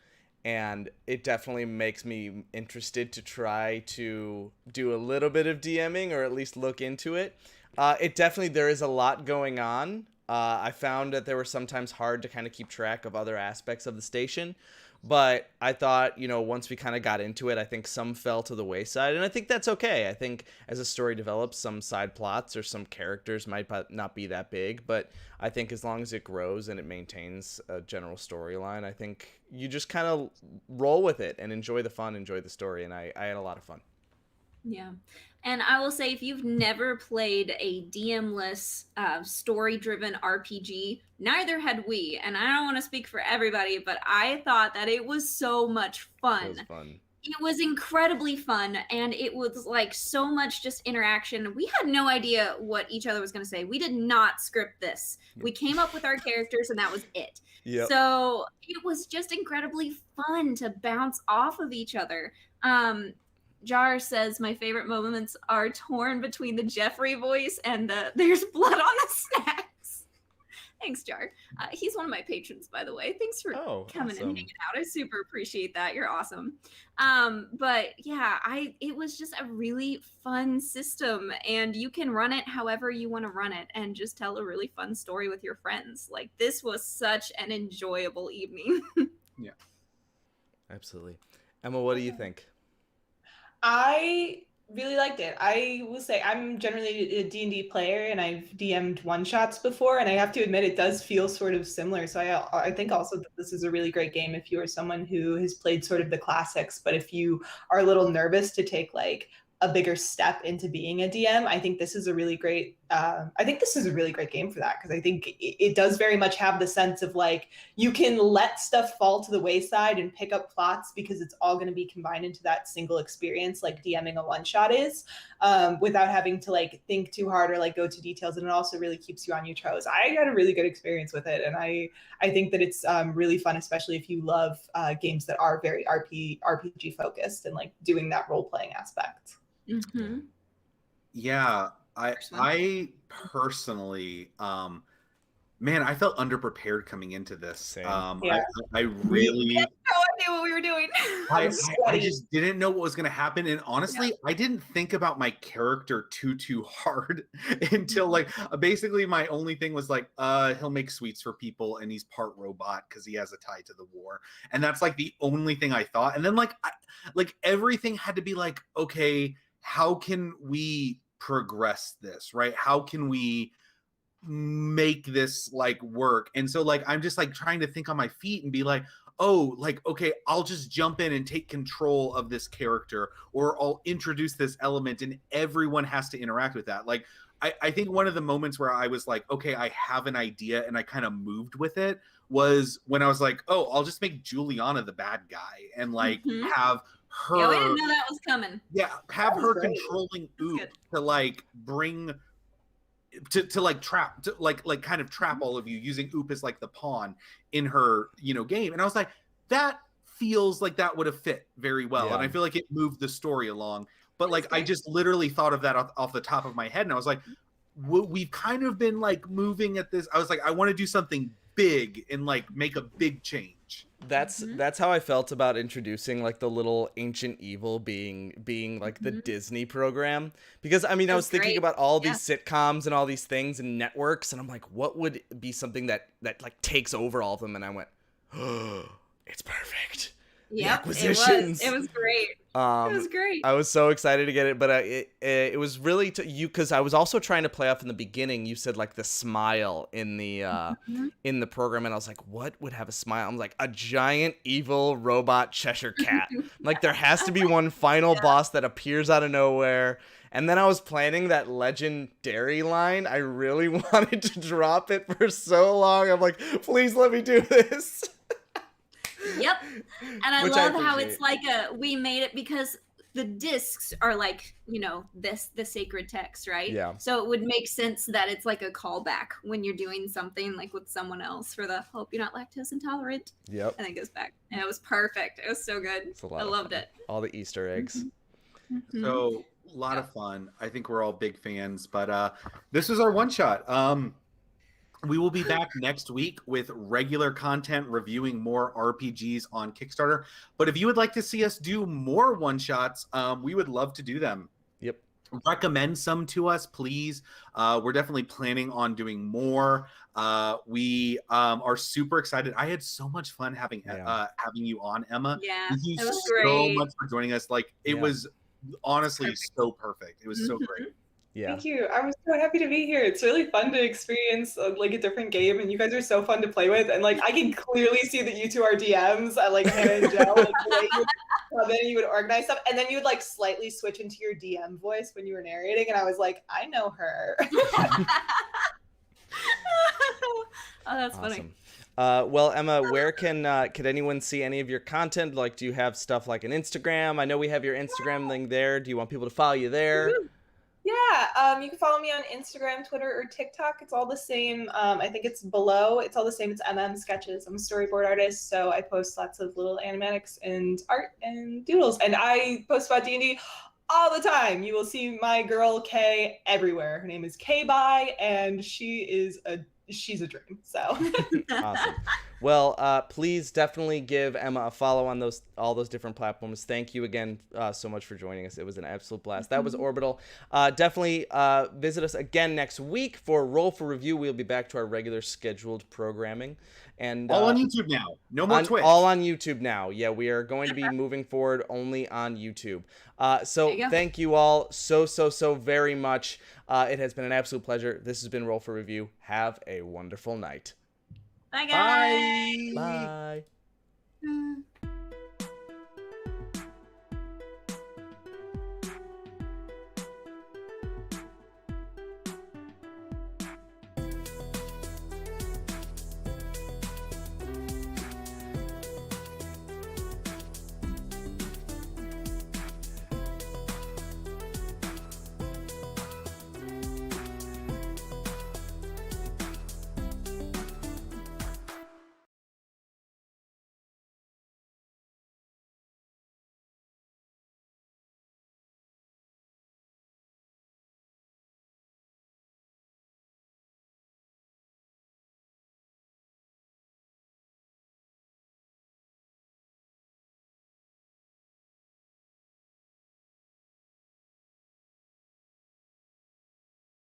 And it definitely makes me interested to try to do a little bit of DMing, or at least look into it. There is a lot going on. I found that there were sometimes hard to kind of keep track of other aspects of the station. But I thought, once we kind of got into it, I think some fell to the wayside. And I think that's okay. I think as a story develops, some side plots or some characters might not be that big. But I think as long as it grows and it maintains a general storyline, I think you just kind of roll with it and enjoy the fun, enjoy the story. And I had a lot of fun. Yeah. And I will say, if you've never played a DM-less, story-driven RPG, neither had we. And I don't want to speak for everybody, but I thought that it was so much fun. It was fun. It was incredibly fun, and it was like so much just interaction. We had no idea what each other was going to say. We did not script this. We came up with our characters, and that was it. Yep. So it was just incredibly fun to bounce off of each other. Jar says, my favorite moments are torn between the Jeffrey voice and the there's blood on the snacks. Thanks, Jar. He's one of my patrons, by the way. Thanks for coming and hanging out. I super appreciate that. You're awesome. But yeah, it was just a really fun system, and you can run it however you want to run it and just tell a really fun story with your friends. Like, this was such an enjoyable evening. Yeah. Absolutely. Emma, what do you think? I really liked it. I will say I'm generally a D&D player, and I've DM'd one-shots before, and I have to admit it does feel sort of similar. So I think also that this is a really great game if you are someone who has played sort of the classics, but if you are a little nervous to take like a bigger step into being a DM, I think this is a really great game for that, because I think it does very much have the sense of like you can let stuff fall to the wayside and pick up plots because it's all going to be combined into that single experience, like DMing a one shot is, without having to like think too hard or like go to details. And it also really keeps you on your toes. I had a really good experience with it, and I think that it's really fun, especially if you love games that are very RPG focused and like doing that role playing aspect. Mm-hmm. Yeah, I personally, man, I felt underprepared coming into this. Same. I really had no idea what we were doing. I just didn't know what was going to happen, and honestly, I didn't think about my character too hard until like basically my only thing was like, he'll make sweets for people, and he's part robot because he has a tie to the war, and that's like the only thing I thought. And then like everything had to be like, okay, how can we progress this, right? How can we make this like work? And so like I'm just like trying to think on my feet and be like, oh, like, okay, I'll just jump in and take control of this character, or I'll introduce this element, and everyone has to interact with that. Like I think one of the moments where I was like, okay, I have an idea, and I kind of moved with it, was when I was like, oh, I'll just make Juliana the bad guy and like have her. Yeah, we didn't know that was coming. Yeah, have her great. controlling Oop to like bring to like trap, to like kind of trap all of you, using Oop as like the pawn in her game. And I was like, that feels like that would have fit very well, and I feel like it moved the story along. But like I just literally thought of that off the top of my head, and I was like, we've kind of been like moving at this. I was like, I want to do something big and like make a big change. That's how I felt about introducing like the little ancient evil being like the Disney program, because I mean I was thinking about all these sitcoms and all these things and networks, and I'm like, what would be something that like takes over all of them? And I went, oh, it's perfect. Yeah, acquisitions. It was great. It was great. I was so excited to get it, but it was really because I was also trying to play off in the beginning. You said like the smile in the program, and I was like, what would have a smile? I'm like, a giant evil robot Cheshire cat. Like there has to be one final boss that appears out of nowhere. And then I was planning that legendary line. I really wanted to drop it for so long. I'm like, please let me do this. Yep. And I love how it's like we made it because the discs are like, the sacred text, right? Yeah. So it would make sense that it's like a callback when you're doing something like with someone else for the hope you're not lactose intolerant. Yep. And it goes back. And it was perfect. It was so good. I loved it. All the Easter eggs. Mhm. So a lot of fun. I think we're all big fans, but this is our one shot. We will be back next week with regular content reviewing more RPGs on Kickstarter. But if you would like to see us do more one shots, we would love to do them. Yep. Recommend some to us, please. We're definitely planning on doing more. We are super excited. I had so much fun having you on, Emma. Yeah, Thank you it was so great. much for joining us. Like, it was honestly so perfect. It was so Mhm. great. Yeah. Thank you. I'm so happy to be here. It's really fun to experience like a different game, and you guys are so fun to play with. And like, I can clearly see that you two are DMs. I like Hannah and Joe. Like, the way you would come in and you would organize stuff, and then you would like slightly switch into your DM voice when you were narrating, and I was like, I know her. Oh, that's funny. Awesome. Well, Emma, where can anyone see any of your content? Like, do you have stuff like an Instagram? I know we have your Instagram link there. Do you want people to follow you there? Yeah, you can follow me on Instagram, Twitter, or TikTok. It's all the same. I think it's below. It's all the same. It's Sketches. I'm a storyboard artist, so I post lots of little animatics and art and doodles. And I post about D&D all the time. You will see my girl Kay everywhere. Her name is Kay and she's a dream. So Awesome. Well, please definitely give Emma a follow on all those different platforms. Thank you again so much for joining us. It was an absolute blast. That was Orbital. Definitely visit us again next week for Roll for Review. We'll be back to our regular scheduled programming. And All on YouTube now. No more Twitch. All on YouTube now. Yeah, we are going to be moving forward only on YouTube. So thank you all so very much. It has been an absolute pleasure. This has been Roll for Review. Have a wonderful night. Bye, guys. Bye. Bye.